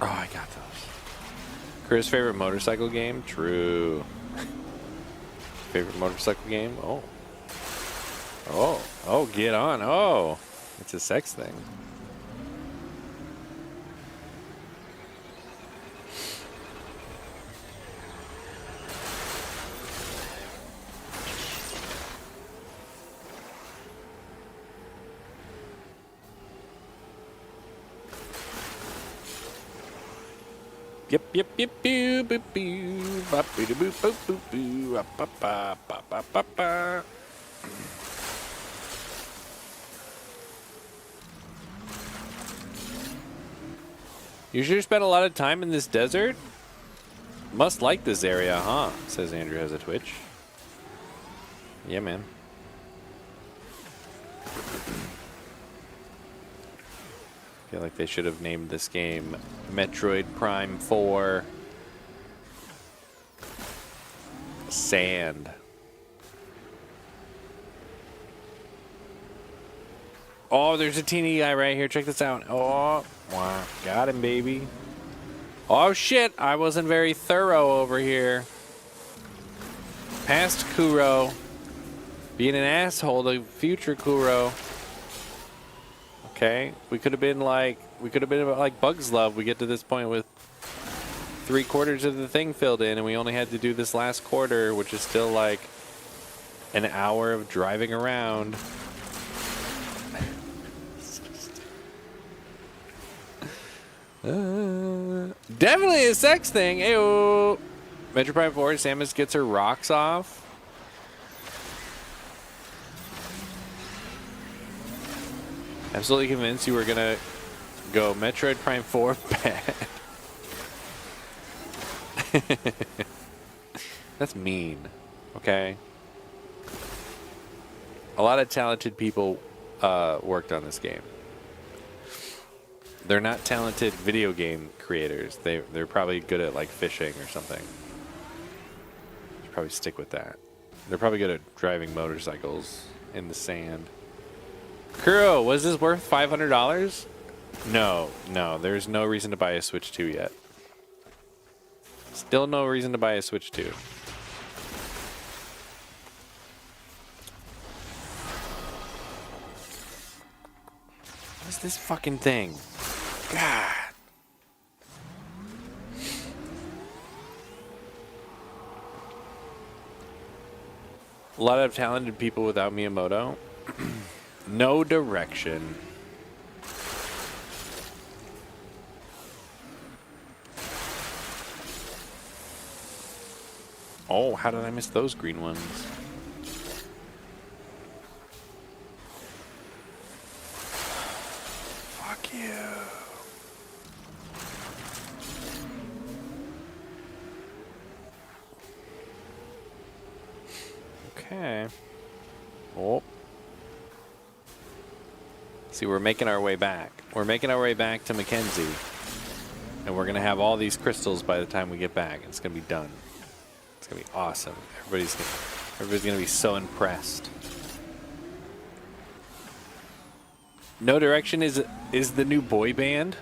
Oh, I got those. Chris' favorite motorcycle game? True. Favorite motorcycle game? Oh, get on. Oh, it's a sex thing. Yep, boo, boo, boo, bop, boo, boo, boo, boo, boo, up, up, up, up, up, up, up. You sure spent a lot of time in this desert? Must like this area, huh? Says Andrew has a Twitch. Yeah, man. I feel like they should have named this game Metroid Prime 4 Sand. Oh, there's a teeny guy right here. Check this out. Oh, wow. Got him, baby. Oh, shit. I wasn't very thorough over here. Past Kuro. Being an asshole to future Kuro. Okay, we could have been like Bugs Love. We get to this point with 3/4 of the thing filled in, and we only had to do this last quarter, which is still like an hour of driving around. Definitely a sex thing. Ayo. Metroid Prime 4, Samus gets her rocks off. Absolutely convinced you were gonna go Metroid Prime 4 bad. That's mean. Okay. A lot of talented people worked on this game. They're not talented video game creators. They're probably good at like fishing or something. Should probably stick with that. They're probably good at driving motorcycles in the sand. Kuro, was this worth $500? No, there's no reason to buy a Switch 2 yet. Still no reason to buy a Switch 2. What is this fucking thing? God. A lot of talented people without Miyamoto. No direction. Oh, how did I miss those green ones? Fuck you. Okay. Oh. See, we're making our way back. We're making our way back to Mackenzie. And we're going to have all these crystals by the time we get back. It's going to be done. It's going to be awesome. Everybody's going to be so impressed. No Direction is the new boy band.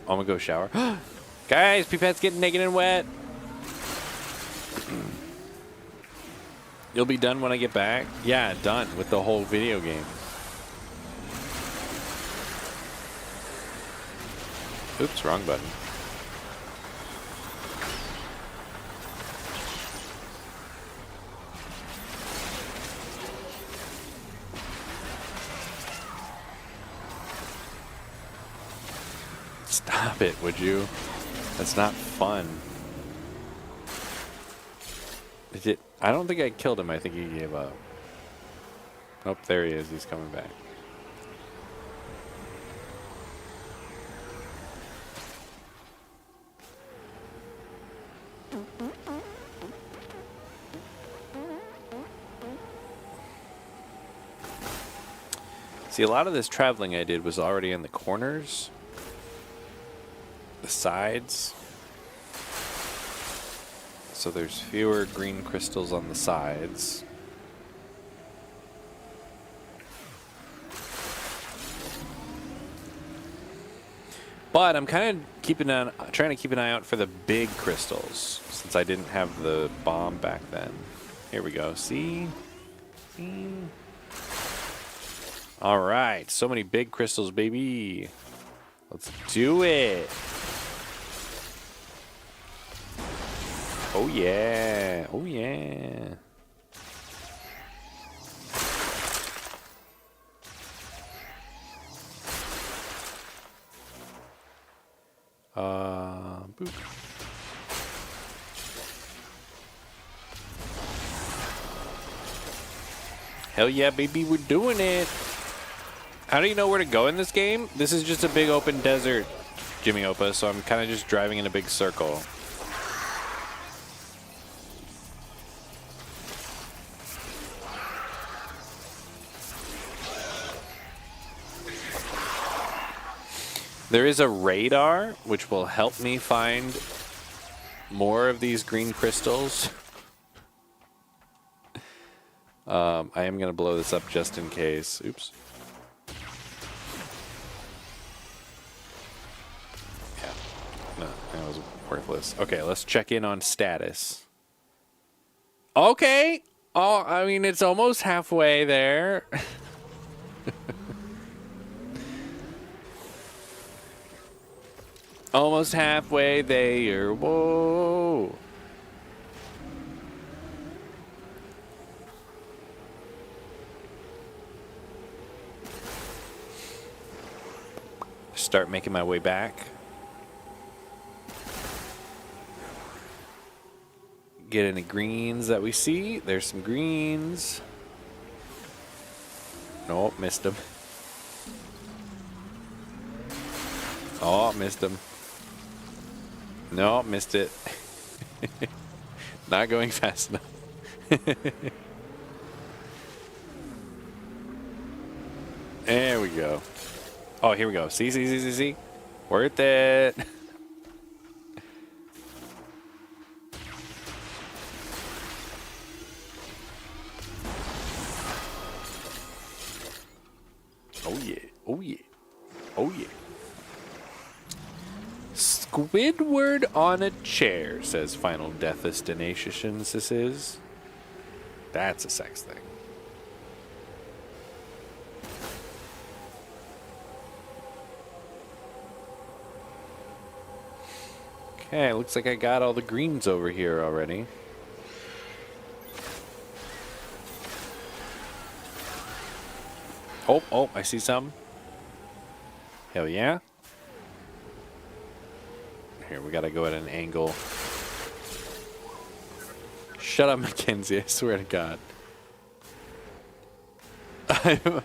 I'm going to go shower. Guys, Pipette's getting naked and wet. You'll be done when I get back? Yeah, done with the whole video game. Oops, wrong button. Stop it, would you? That's not fun. Is it? I don't think I killed him. I think he gave up. Nope, there he is. He's coming back. See, a lot of this traveling I did was already in the corners, the sides. So there's fewer green crystals on the sides. But I'm kind of trying to keep an eye out for the big crystals, since I didn't have the bomb back then. Here we go. See? All right. So many big crystals, baby. Let's do it. Oh yeah, oh yeah. Boop. Hell yeah, baby, we're doing it. How do you know where to go in this game? This is just a big open desert, Jimmy Opa, so I'm kind of just driving in a big circle. There is a radar, which will help me find more of these green crystals. I am going to blow this up just in case. Oops. Yeah. No, that was worthless. Okay, let's check in on status. Okay. Oh, I mean, it's almost halfway there. Almost halfway there. Whoa. Start making my way back. Get any greens that we see. There's some greens. Nope, missed them. Oh, missed them. No, missed it. Not going fast enough. There we go. Oh, here we go. See? Worth it. Oh yeah. Squidward on a chair, says Final Destination. This is. That's a sex thing. Okay, looks like I got all the greens over here already. Oh, I see some. Hell yeah. Here, we gotta go at an angle. Shut up, Mackenzie, I swear to God. I'm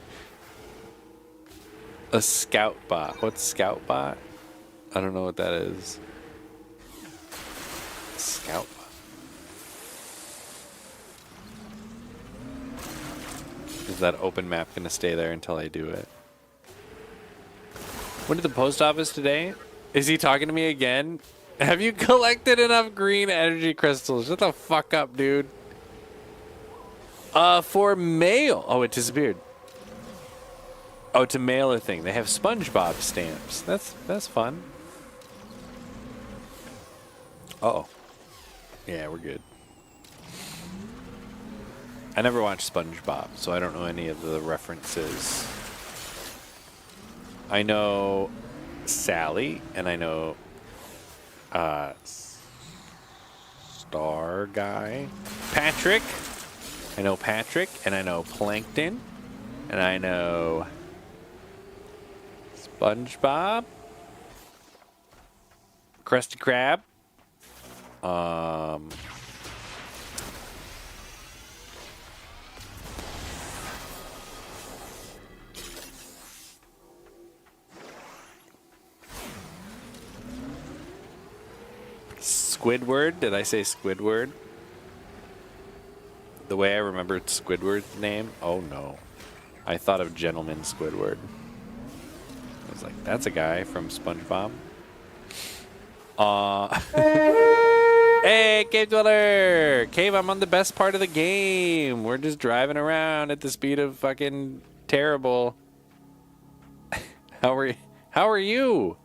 a scout bot. What's scout bot? I don't know what that is. Scout bot. Is that open map gonna stay there until I do it? Went to the post office today. Is he talking to me again? Have you collected enough green energy crystals? Shut the fuck up, dude. For mail. Oh, it disappeared. Oh, to mail a thing. They have SpongeBob stamps. That's fun. Uh-oh. Yeah, we're good. I never watched SpongeBob, so I don't know any of the references. I know Sally, and I know Star Guy. Patrick. I know Patrick, and I know Plankton, and I know SpongeBob. Krusty Krab. Squidward? Did I say Squidward? The way I remembered Squidward's name? Oh no. I thought of Gentleman Squidward. I was like, that's a guy from SpongeBob. Hey, Cave Dweller! Cave, I'm on the best part of the game. We're just driving around at the speed of fucking terrible. How are you?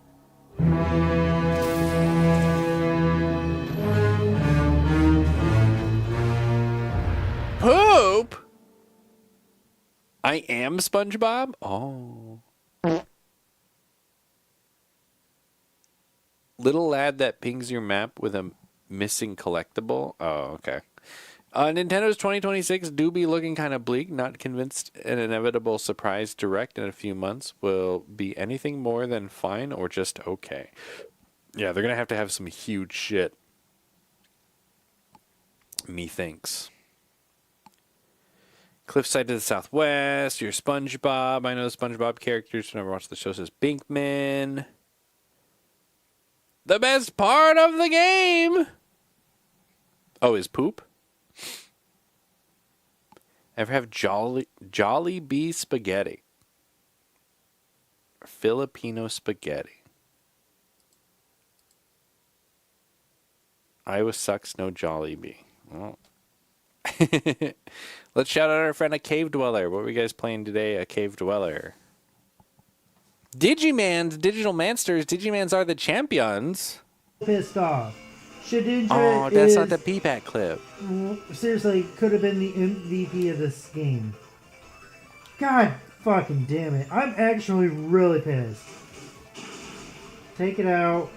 Poop? I am SpongeBob? Oh. Little lad that pings your map with a missing collectible? Oh, okay. Nintendo's 2026 do be looking kind of bleak. Not convinced an inevitable surprise direct in a few months will be anything more than fine or just okay. Yeah, they're going to have some huge shit. Methinks. Cliffside to the southwest. You're SpongeBob. I know SpongeBob characters who never watched the show says Binkman. The best part of the game. Oh, is poop? Ever have Jolly Bee spaghetti? Filipino spaghetti. Iowa sucks, no Jollibee. Oh. Let's shout out our friend a Cave Dweller. What were you guys playing today? A Cave Dweller. Digimans, Digital Mansters. Digimans are the champions. Pissed off. Shedinja oh, that's not the PPAC clip. Seriously, could have been the MVP of this game. God fucking damn it. I'm actually really pissed. Take it out.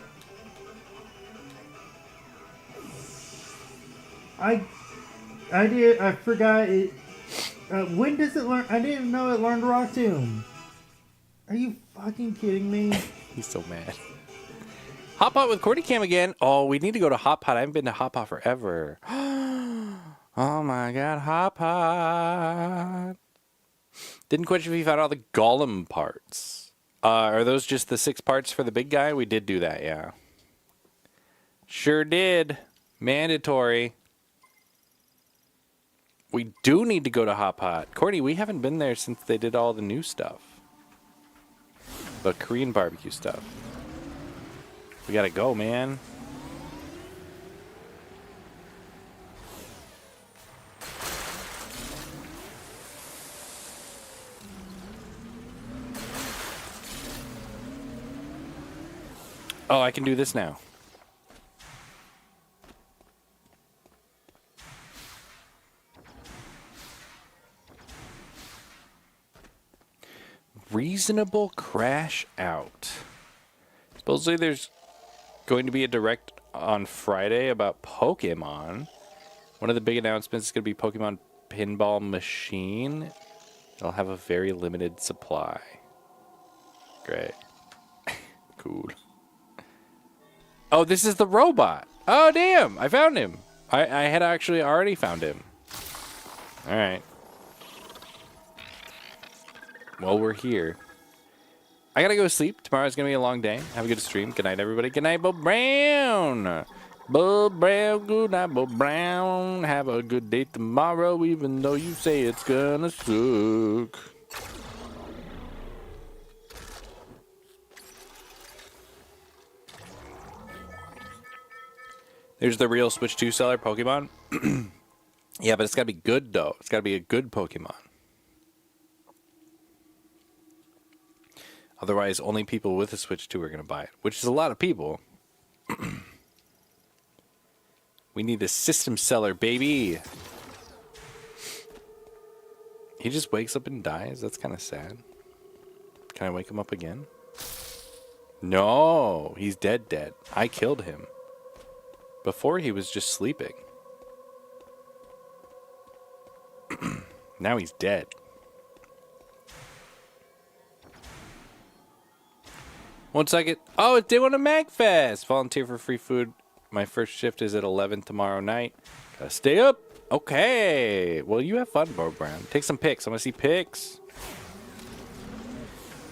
I forgot it. When does it learn? I didn't know it learned Rock Tomb. Are you fucking kidding me? He's so mad. Hot Pot with Cordy Cam again. Oh, we need to go to Hot Pot. I haven't been to Hot Pot forever. Oh my god, Hot Pot. Didn't question if we found all the Golem parts. Are those just the 6 parts for the big guy? We did do that, yeah. Sure did. Mandatory. We do need to go to Hot Pot. Cordy, we haven't been there since they did all the new stuff. The Korean barbecue stuff. We gotta go, man. Oh, I can do this now. Reasonable crash out. Supposedly there's going to be a direct on Friday about Pokemon. One of the big announcements is going to be Pokemon Pinball Machine. They'll have a very limited supply. Great. Cool. Oh, this is the robot. Oh, damn. I found him. I had actually already found him. All right. Well, we're here. I gotta go sleep. Tomorrow's gonna be a long day. Have a good stream. Good night, everybody. Good night, Bo Brown. Bo Brown, good night, Bo Brown. Have a good day tomorrow, even though you say it's gonna suck. There's the real Switch 2 seller Pokemon. Yeah, but it's gotta be good, though. It's gotta be a good Pokemon. Otherwise, only people with a Switch 2 are going to buy it, which is a lot of people. We need a system seller, baby. He just wakes up and dies? That's kind of sad. Can I wake him up again? No, he's dead. I killed him. Before, he was just sleeping. Now he's dead. One second. Oh, it's day 1 of MagFest. Volunteer for free food. My first shift is at 11 tomorrow night. Gotta stay up. Okay. Well, you have fun, Bo Brown. Take some pics. I want to see pics.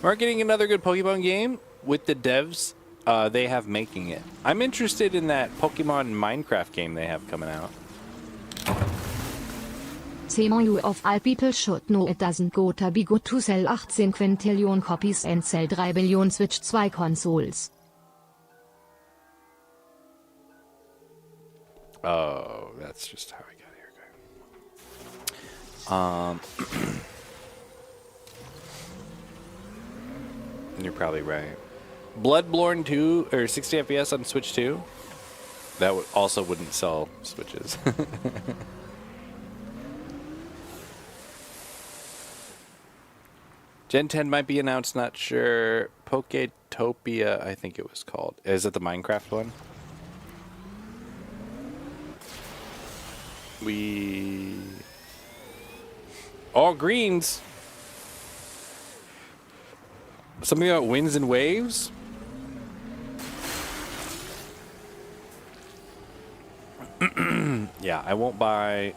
Marketing another good Pokemon game with the devs they have making it. I'm interested in that Pokemon Minecraft game they have coming out. You of all people should know it doesn't go to be good to sell 18 quintillion copies and sell 3 billion Switch 2 consoles. Oh, that's just how I got here. Okay. You're probably right. Bloodborne 2 or 60 FPS on Switch 2. That also wouldn't sell Switches. Gen 10 might be announced, not sure. Poketopia, I think it was called. Is it the Minecraft one? All greens. Something about winds and waves? Yeah, I won't buy...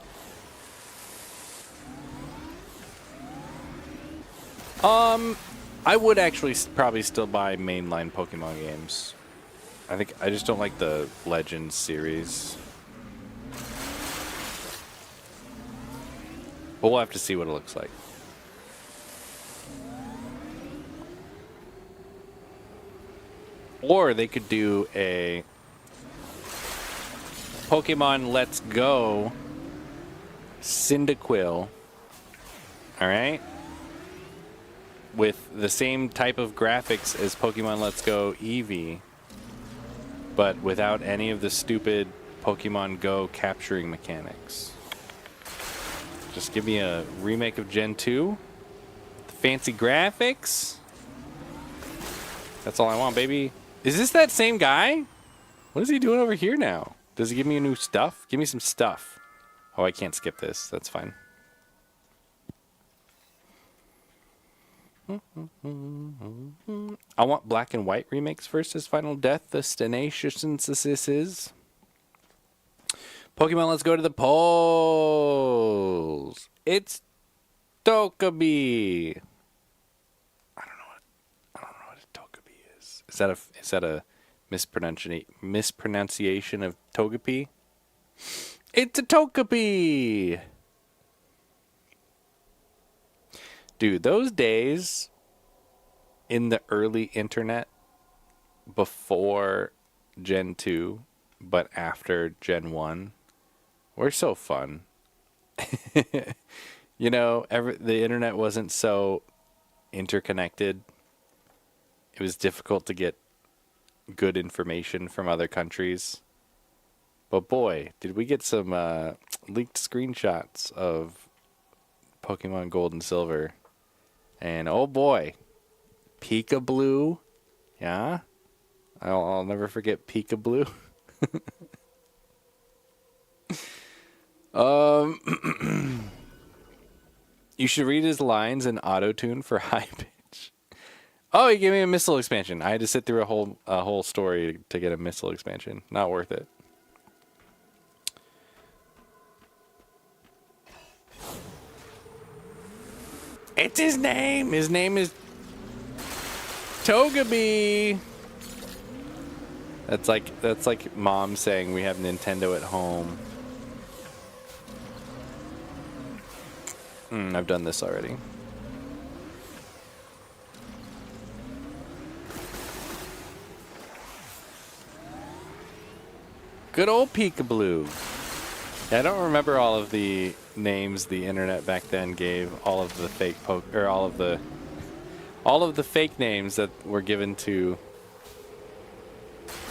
I would actually probably still buy mainline Pokemon games. I just don't like the Legends series. But we'll have to see what it looks like. Or they could do a Pokemon Let's Go Cyndaquil. Alright? With the same type of graphics as Pokemon Let's Go Eevee, but without any of the stupid Pokemon Go capturing mechanics. Just give me a remake of Gen 2, the fancy graphics. That's all I want, baby. Is this that same guy? What is he doing over here now? Does he give me new stuff? Give me some stuff. Oh, I can't skip this. That's fine. I want black and white remakes versus Final Death. The Tenacious is. Pokemon, let's go to the polls. It's Togepi. I don't know what a Togepi is. Is that a mispronunciation of Togepi? It's a Togepi. Dude, those days in the early internet before Gen 2, but after Gen 1, were so fun. You know, the internet wasn't so interconnected. It was difficult to get good information from other countries. But boy, did we get some leaked screenshots of Pokemon Gold and Silver. And oh boy, Pika-Blue. Yeah? I'll never forget Pika-Blue. You should read his lines in auto-tune for high pitch. Oh, he gave me a missile expansion. I had to sit through a whole story to get a missile expansion. Not worth it. It's his name. His name is Togepi. That's like mom saying we have Nintendo at home. I've done this already. Good old Pika-Blue. Yeah, I don't remember all of the names the internet back then gave all of the fake all of the fake names that were given to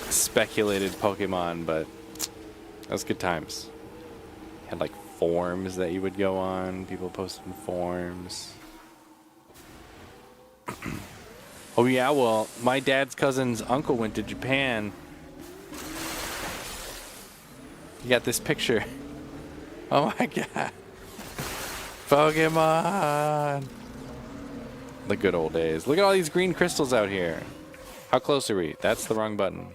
speculated Pokemon, but that was good times. Had like forums that you would go on, people posting forums. Oh yeah, well, my dad's cousin's uncle went to Japan. You got this picture. Oh my god. Pokemon. The good old days. Look at all these green crystals out here. How close are we? That's the wrong button.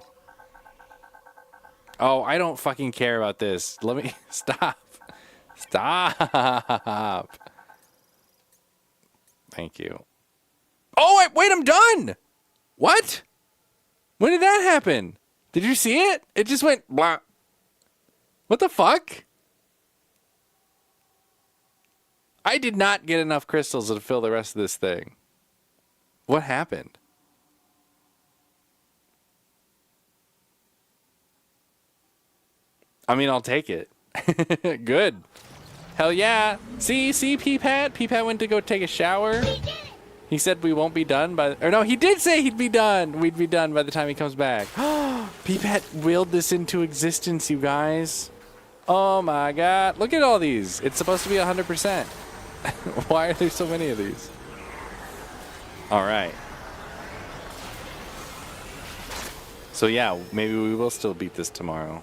Oh, I don't fucking care about this. Let me stop. Stop. Thank you. Oh, wait, I'm done. What? When did that happen? Did you see it? It just went blah. What the fuck? I did not get enough crystals to fill the rest of this thing. What happened? I mean, I'll take it. Good. Hell yeah. See, Peepat? Peepat went to go take a shower. He said we won't be done by... Or no, he did say he'd be done. We'd be done by the time he comes back. Peepat willed this into existence, you guys. Oh my god. Look at all these. It's supposed to be 100%. Why are there so many of these? Alright. So yeah, maybe we will still beat this tomorrow.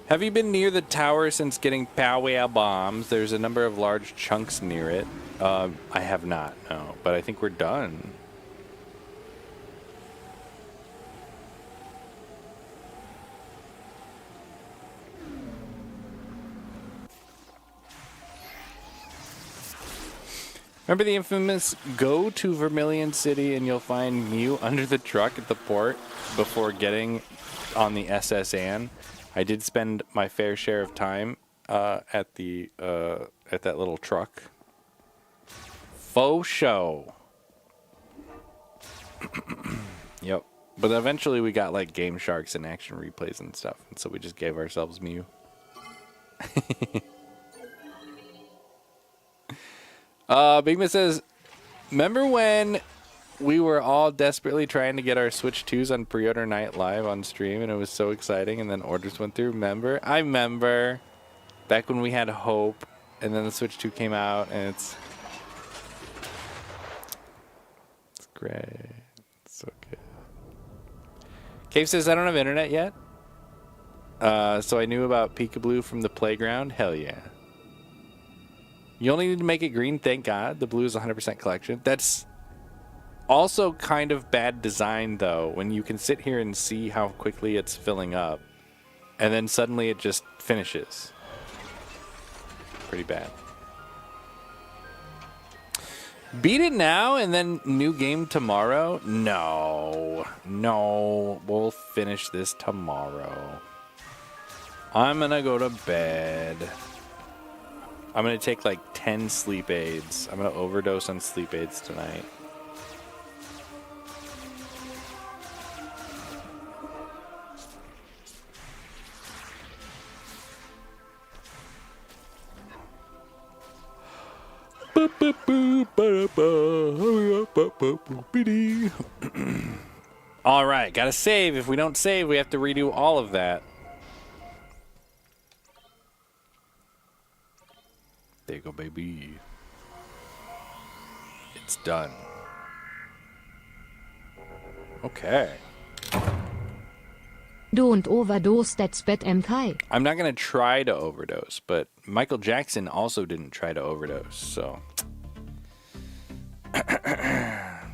Have you been near the tower since getting Pow bombs? There's a number of large chunks near it. I have not, no. But I think we're done. Remember the infamous go to Vermilion City and you'll find Mew under the truck at the port before getting on the SS Anne? I did spend my fair share of time at that little truck. Faux show. Yep. But eventually we got like Game Sharks and action replays and stuff, and so we just gave ourselves Mew. Bigma says, remember when we were all desperately trying to get our Switch 2s on pre-order night live on stream and it was so exciting and then orders went through? Remember? I remember. Back when we had hope and then the Switch 2 came out and it's great. It's so good. Cave says, I don't have internet yet. So I knew about Peekaboo from the playground. Hell yeah. You only need to make it green, thank God. The blue is 100% collection. That's also kind of bad design, though, when you can sit here and see how quickly it's filling up. And then suddenly it just finishes. Pretty bad. Beat it now and then new game tomorrow? No. No. We'll finish this tomorrow. I'm gonna go to bed. I'm gonna take like 10 sleep aids. I'm gonna overdose on sleep aids tonight. All right, gotta save. If we don't save, we have to redo all of that. There you go, baby. It's done. Okay. Don't overdose, that's bad, MK. I'm not gonna try to overdose, but Michael Jackson also didn't try to overdose, so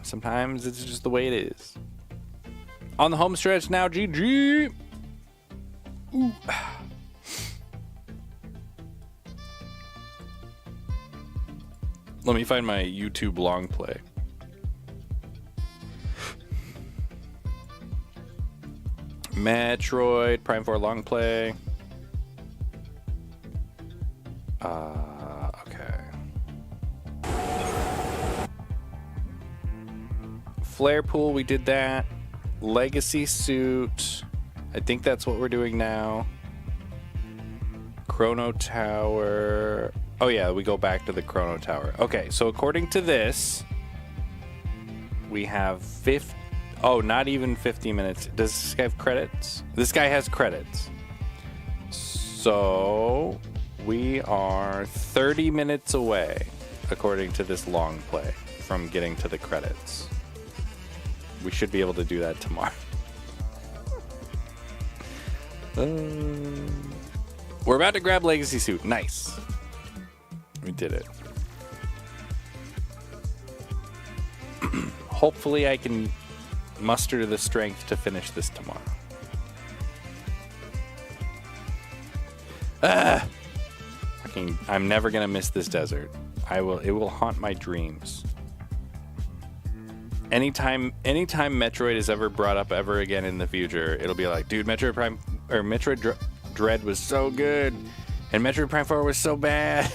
sometimes it's just the way it is. On the home stretch now, GG. Ooh. Let me find my YouTube long play. Metroid Prime 4 long play. Okay. Flare pool, we did that. Legacy suit. I think that's what we're doing now. Chrono Tower. Oh yeah, we go back to the Chrono Tower. Okay, so according to this, we have 50. Oh, not even 50 minutes. Does this guy have credits? This guy has credits. So we are 30 minutes away, according to this long play, from getting to the credits. We should be able to do that tomorrow. We're about to grab Legacy Suit. Nice. We did it. Hopefully I can muster the strength to finish this tomorrow. I'm never gonna miss this desert. It will haunt my dreams. Anytime Metroid is ever brought up ever again in the future, it'll be like, dude, Metroid Prime or Metroid Dread was so good, and Metroid Prime 4 was so bad.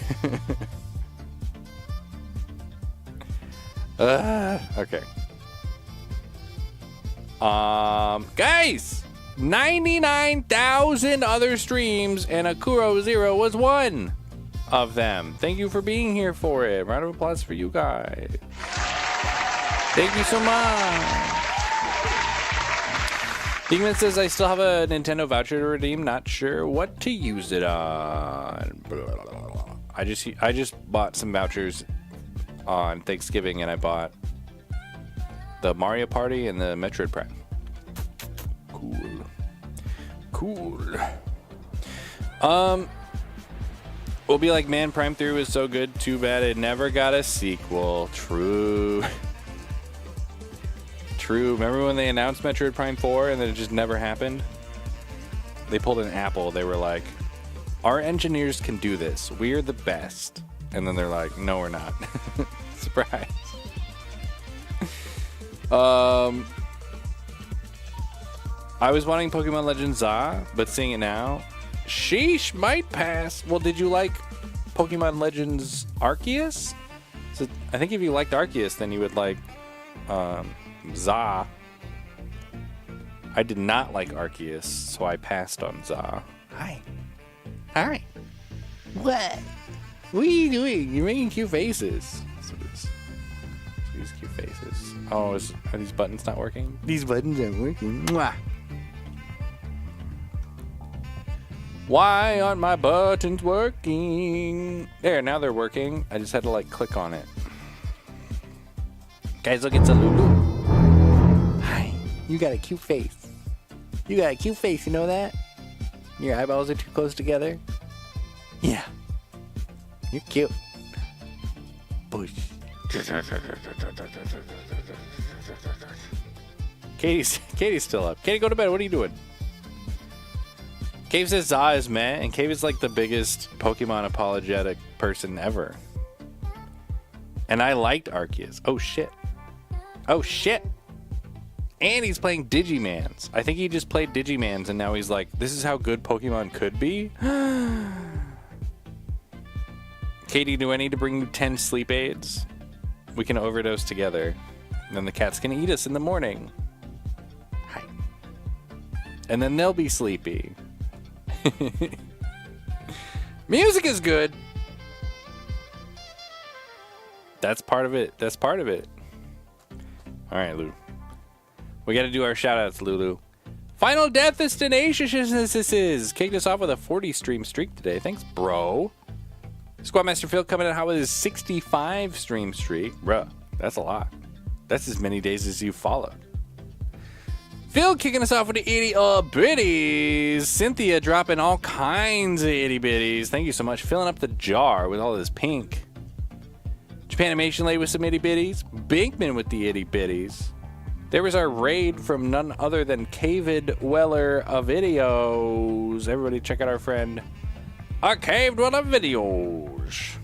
Okay. Guys, 99,000 other streams, and Akuro Zero was one of them. Thank you for being here for it. Round of applause for you guys. Thank you so much. Dingman says, I still have a Nintendo voucher to redeem. Not sure what to use it on. I just bought some vouchers on Thanksgiving, and I bought the Mario Party and the Metroid Prime. Cool. We'll be like, man, Prime 3 was so good. Too bad it never got a sequel. True. Remember when they announced Metroid Prime 4 and then it just never happened? They pulled an Apple. They were like, our engineers can do this. We're the best. And then they're like, no, we're not. Surprise. I was wanting Pokemon Legends ZA, but seeing it now, sheesh, might pass. Well, did you like Pokemon Legends Arceus? So I think if you liked Arceus, then you would like ZA. I did not like Arceus, so I passed on ZA. Hi. What? What are you doing? You're making cute faces. These cute faces. Oh, are these buttons not working? These buttons aren't working. Mwah. Why aren't my buttons working? There, now they're working. I just had to like click on it. Guys, look, it's a Lulu. Hi. You got a cute face. You got a cute face, you know that? Your eyeballs are too close together. Yeah. You're cute. Push. Katie's still up. Katie, go to bed. What are you doing? Cave says Za is meh, and Cave is like the biggest Pokemon apologetic person ever. And I liked Arceus. Oh shit. Oh shit. And he's playing Digimans. I think he just played Digimans and now he's like, this is how good Pokemon could be? Katie, do I need to bring you 10 sleep aids? We can overdose together. And then the cat's gonna eat us in the morning. Hi. And then they'll be sleepy. Music is good. That's part of it. That's part of it. All right, Lou. We got to do our shout outs, Lulu. Final Death Destination kicked us off with a 40 stream streak today. Thanks, bro. Squadmaster Phil coming in hot with his 65 stream streak. Bruh, that's a lot. That's as many days as you followed. Phil kicking us off with the itty bitties. Cynthia dropping all kinds of itty bitties. Thank you so much. Filling up the jar with all this pink. Japanimation Lady with some itty bitties. Binkman with the itty bitties. There was our raid from none other than Cavid Weller of Videos. Everybody check out our friend, our Caved Weller Videos.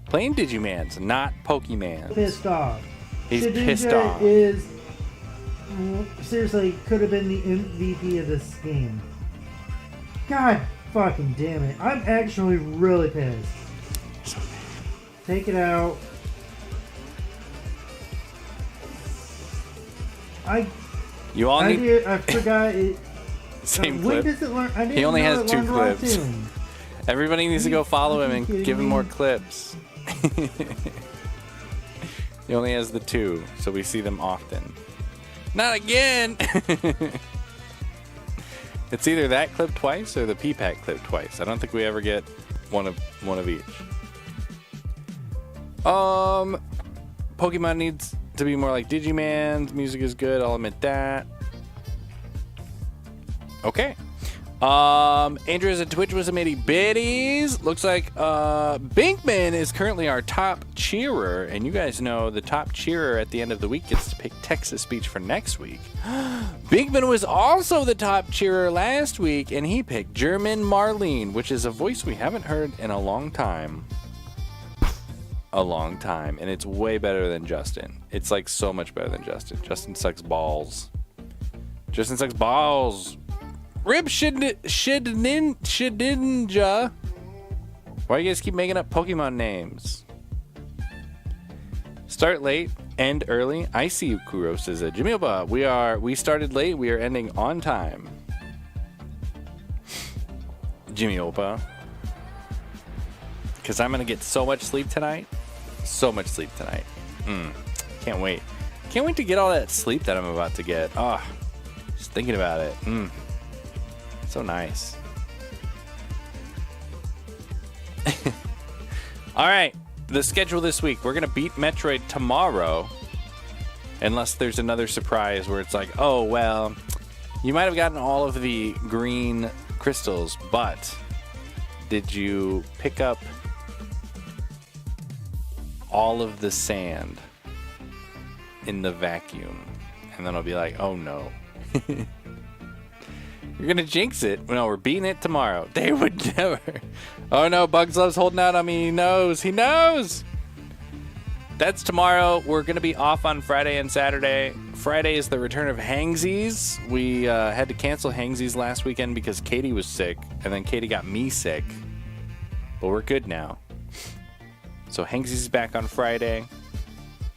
Playing Digimans, not Pokemans. Pissed off. He's Shedinja pissed off. Is seriously could have been the MVP of this game. God fucking damn it! I'm actually really pissed. Take it out. You all need. I forgot it. Same when clip. does it learn? I didn't He only know has it 2 learned Rock clips. Tomb. Everybody needs to go follow him and give him more clips. He only has the 2, so we see them often. Not again! It's either that clip twice or the P-Pack clip twice. I don't think we ever get one of each. Pokemon needs to be more like Digimans. Music is good, I'll admit that. Okay. Andrews at Twitch was a itty bitties. Looks like Binkman is currently our top cheerer, and you guys know the top cheerer at the end of the week gets to pick Texas speech for next week. Binkman was also the top cheerer last week, and he picked German Marlene, which is a voice we haven't heard in a long time. And it's way better than Justin. It's like so much better than Justin. Justin sucks balls. Rib Shedinja. Why do you guys keep making up Pokemon names? Start late, end early. I see you, Kuro says it. Jamilba, we started late, we are ending on time. Jamilba. Because I'm going to get so much sleep tonight. Can't wait. Can't wait to get all that sleep that I'm about to get. Just thinking about it. So nice. All right, the schedule this week. We're gonna beat Metroid tomorrow, unless there's another surprise where it's like, oh well, you might have gotten all of the green crystals, but did you pick up all of the sand in the vacuum? And then I'll be like, oh no. You're gonna jinx it. No, we're beating it tomorrow. They would never. Oh no, Bugs Love's holding out on me. He knows. That's tomorrow. We're gonna be off on Friday and Saturday. Friday is the return of Hangsies. We had to cancel Hangsies last weekend because Katie was sick, and then Katie got me sick. But we're good now. So Hangsies is back on Friday.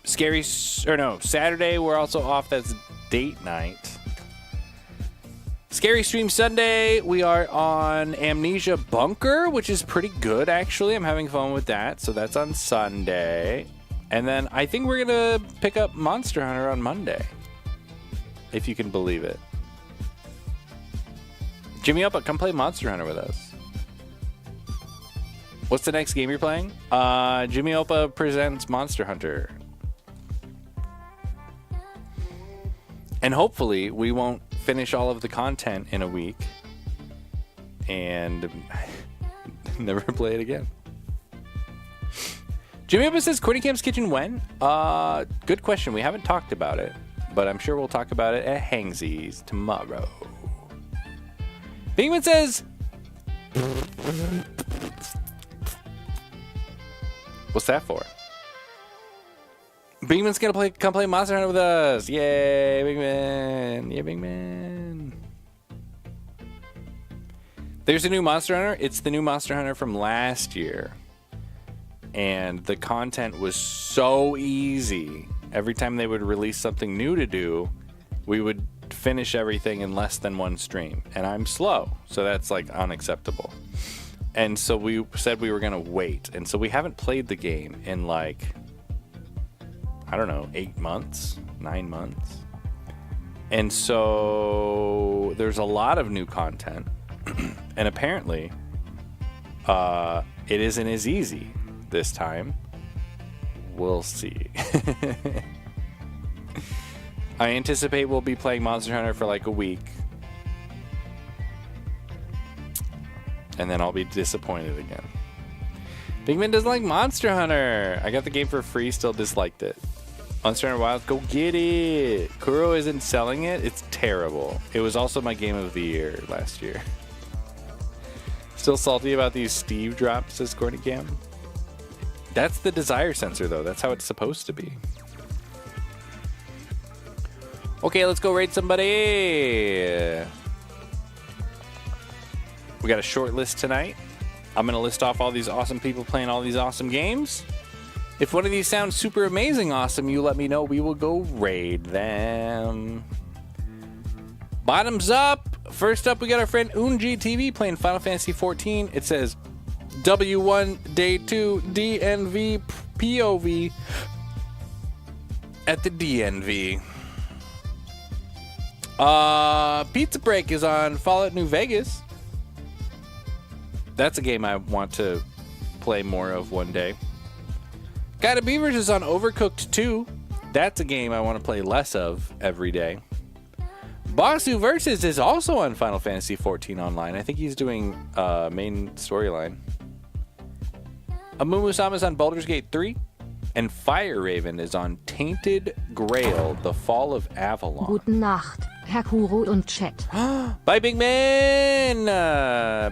Saturday we're also off. That's date night. Scary Stream Sunday, we are on Amnesia Bunker, which is pretty good, actually. I'm having fun with that, so that's on Sunday. And then I think we're going to pick up Monster Hunter on Monday, if you can believe it. Jimmy Uppa, come play Monster Hunter with us. What's the next game you're playing? Jimmy Uppa presents Monster Hunter. And hopefully we won't finish all of the content in a week and never play it again. Jimmy Upper says, Courtney Camp's Kitchen when? Good question. We haven't talked about it, but I'm sure we'll talk about it at Hangsy's tomorrow. Bingman says, what's that for? Bingman's gonna come play Monster Hunter with us. Yay, Bingman. Yeah, Bingman. There's a new Monster Hunter. It's the new Monster Hunter from last year. And the content was so easy. Every time they would release something new to do, we would finish everything in less than one stream. And I'm slow, so that's like unacceptable. And so we said we were gonna wait. And so we haven't played the game in like, I don't know, 8 months, 9 months. And so there's a lot of new content. And apparently, it isn't as easy this time. We'll see. I anticipate we'll be playing Monster Hunter for like a week. And then I'll be disappointed again. Bigman doesn't like Monster Hunter. I got the game for free, still disliked it. Monster Hunter Wilds, go get it. Kuro isn't selling it. It's terrible. It was also my game of the year last year. Still salty about these Steve drops, says Courtney Cam. That's the desire sensor, though. That's how it's supposed to be. Okay, let's go raid somebody. We got a short list tonight. I'm going to list off all these awesome people playing all these awesome games. If one of these sounds super amazing awesome, you let me know. We will go raid them. Bottoms up. First up, we got our friend Unji TV playing Final Fantasy 14. It says W1 Day 2 DNV POV at the DNV. Pizza Break is on Fallout New Vegas. That's a game I want to play more of one day. Guy to Beavers is on Overcooked 2. That's a game I want to play less of every day. Bosu Versus is also on Final Fantasy 14 Online. I think he's doing main storyline. Amumu-sama's on Baldur's Gate 3. And Fire Raven is on Tainted Grail, The Fall of Avalon. Guten Nacht, Herr Kuro und Chat. Bye, Big Man!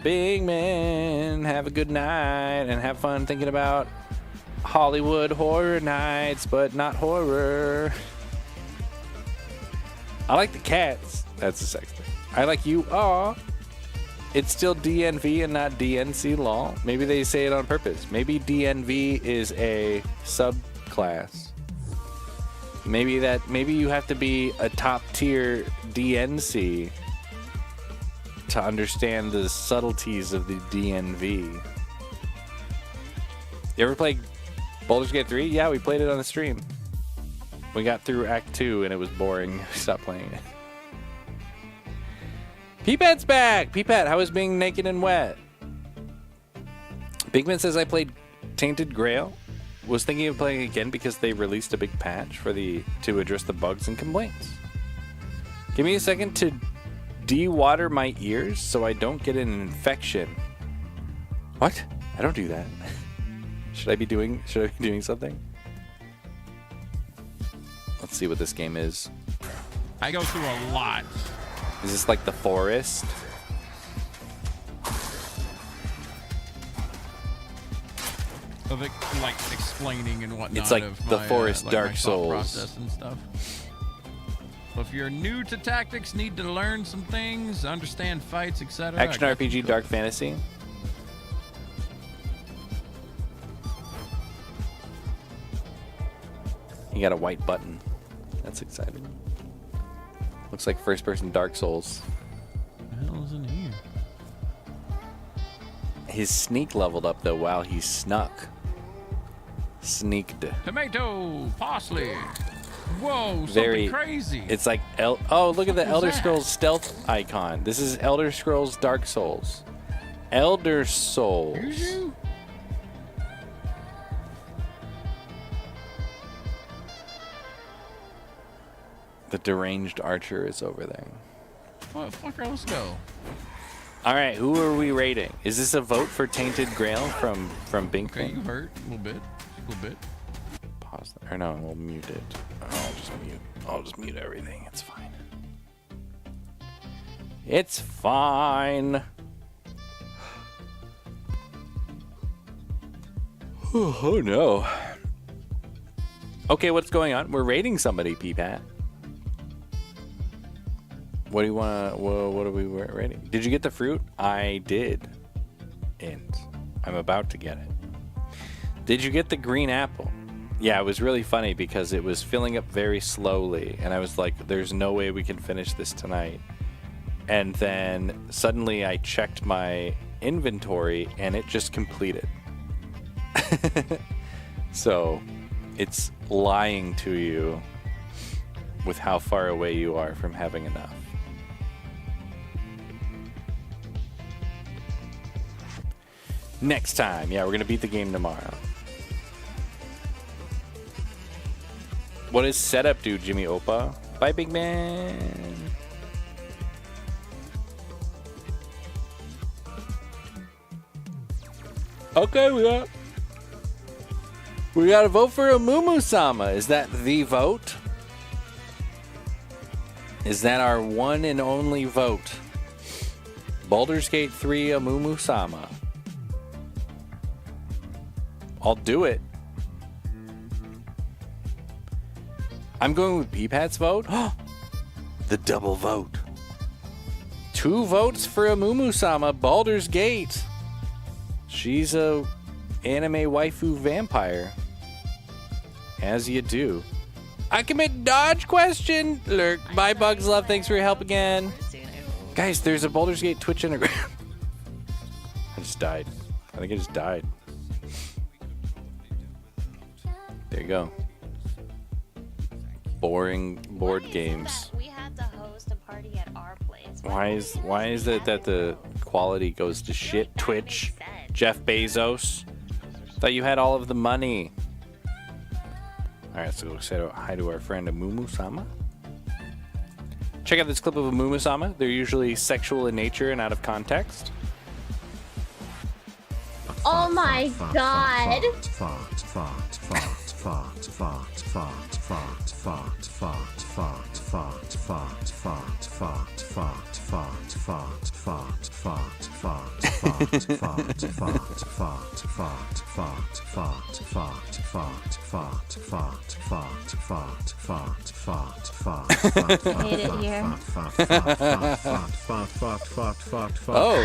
Big Man, have a good night and have fun thinking about Hollywood Horror Nights, but not horror. I like the cats. That's the sex thing. I like you. Aw. It's still DNV and not DNC law. Maybe they say it on purpose. Maybe DNV is a subclass. Maybe you have to be a top tier DNC to understand the subtleties of the DNV. You ever play Baldur's Gate 3? Yeah, we played it on the stream. We got through Act 2 and it was boring. We stopped playing it. Peepat's back! Peepat, how is being naked and wet? Bigman says I played Tainted Grail. Was thinking of playing again because they released a big patch to address the bugs and complaints. Give me a second to de-water my ears so I don't get an infection. What? I don't do that. Should I be doing something? Let's see what this game is. I go through a lot. Is this like the forest? Of it, like explaining and whatnot. It's like of the my, Forest like Dark my thought Souls process and stuff. So if you're new to tactics, need to learn some things, understand fights, etc. Action RPG, Dark Fantasy. You got a white button. That's exciting. Looks like first-person Dark Souls. What the hell is in here? His sneak leveled up though while he snuck. Sneaked. Tomato, parsley. Whoa, Very something crazy. It's like oh, look at the What was Elder that? Scrolls stealth icon. This is Elder Scrolls Dark Souls. Elder Souls. Yuzu? The deranged archer is over there. Fucker, let's go. All right, who are we rating? Is this a vote for Tainted Grail from Bink? Okay, you hurt a little bit. A little bit. Pause that. Or no, we'll mute it. I'll just mute everything. It's fine. It's fine. Oh no. Okay, what's going on? We're rating somebody, P-Pat. What do you want to... What are we rating? Did you get the fruit? I did. And I'm about to get it. Did you get the green apple? Yeah, it was really funny because it was filling up very slowly. And I was like, there's no way we can finish this tonight. And then suddenly I checked my inventory and it just completed. So it's lying to you with how far away you are from having enough. Next time. Yeah, we're going to beat the game tomorrow. What does setup do, Jimmy Opa? Bye, big man. Okay, we got to vote for a Mumu-sama. Is that the vote? Is that our one and only vote? Baldur's Gate 3 a Mumu-sama. I'll do it. I'm going with P-Pat's vote. The double vote. 2 votes for a Mumu-sama, Baldur's Gate. She's a anime waifu vampire. As you do. I commit dodge question. Lurk. Bye, Bugs Love. Thanks for your help again. Guys, there's a Baldur's Gate Twitch Instagram. I just died. I think I just died. There you go. Boring board games. We had to host a party at our place. Why is it that the quality goes to shit? Twitch, Jeff Bezos. Thought you had all of the money. All right, so we'll say hi to our friend Mumu-sama. Check out this clip of a Mumu-sama. They're usually sexual in nature and out of context. Oh my god. I hate it here. Oh.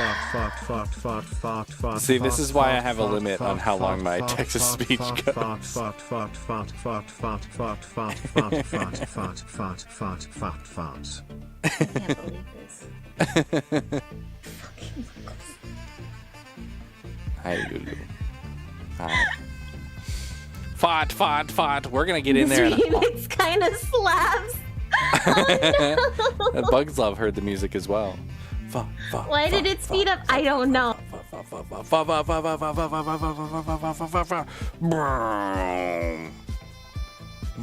See, this is why I have a limit on how long my text-to-speech goes. I can't believe this. Hi, Lulu. Hi. Fought. We're gonna get in there. This remix kind of slaps. Oh, no. Bugs Love heard the music as well. Why did it speed up? I don't know.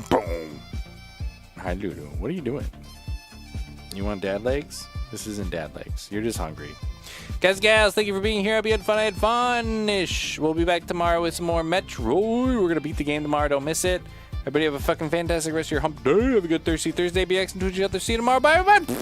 Boom. Hi, Lulu. What are you doing? You want dad legs? This isn't dad legs. You're just hungry. Guys, gals, thank you for being here. Hope you had fun. I had fun-ish. We'll be back tomorrow with some more Metroid. We're going to beat the game tomorrow. Don't miss it. Everybody have a fucking fantastic rest of your hump day. Have a good Thirsty Thursday. BX and Twitch out there. See you tomorrow. Bye, everybody.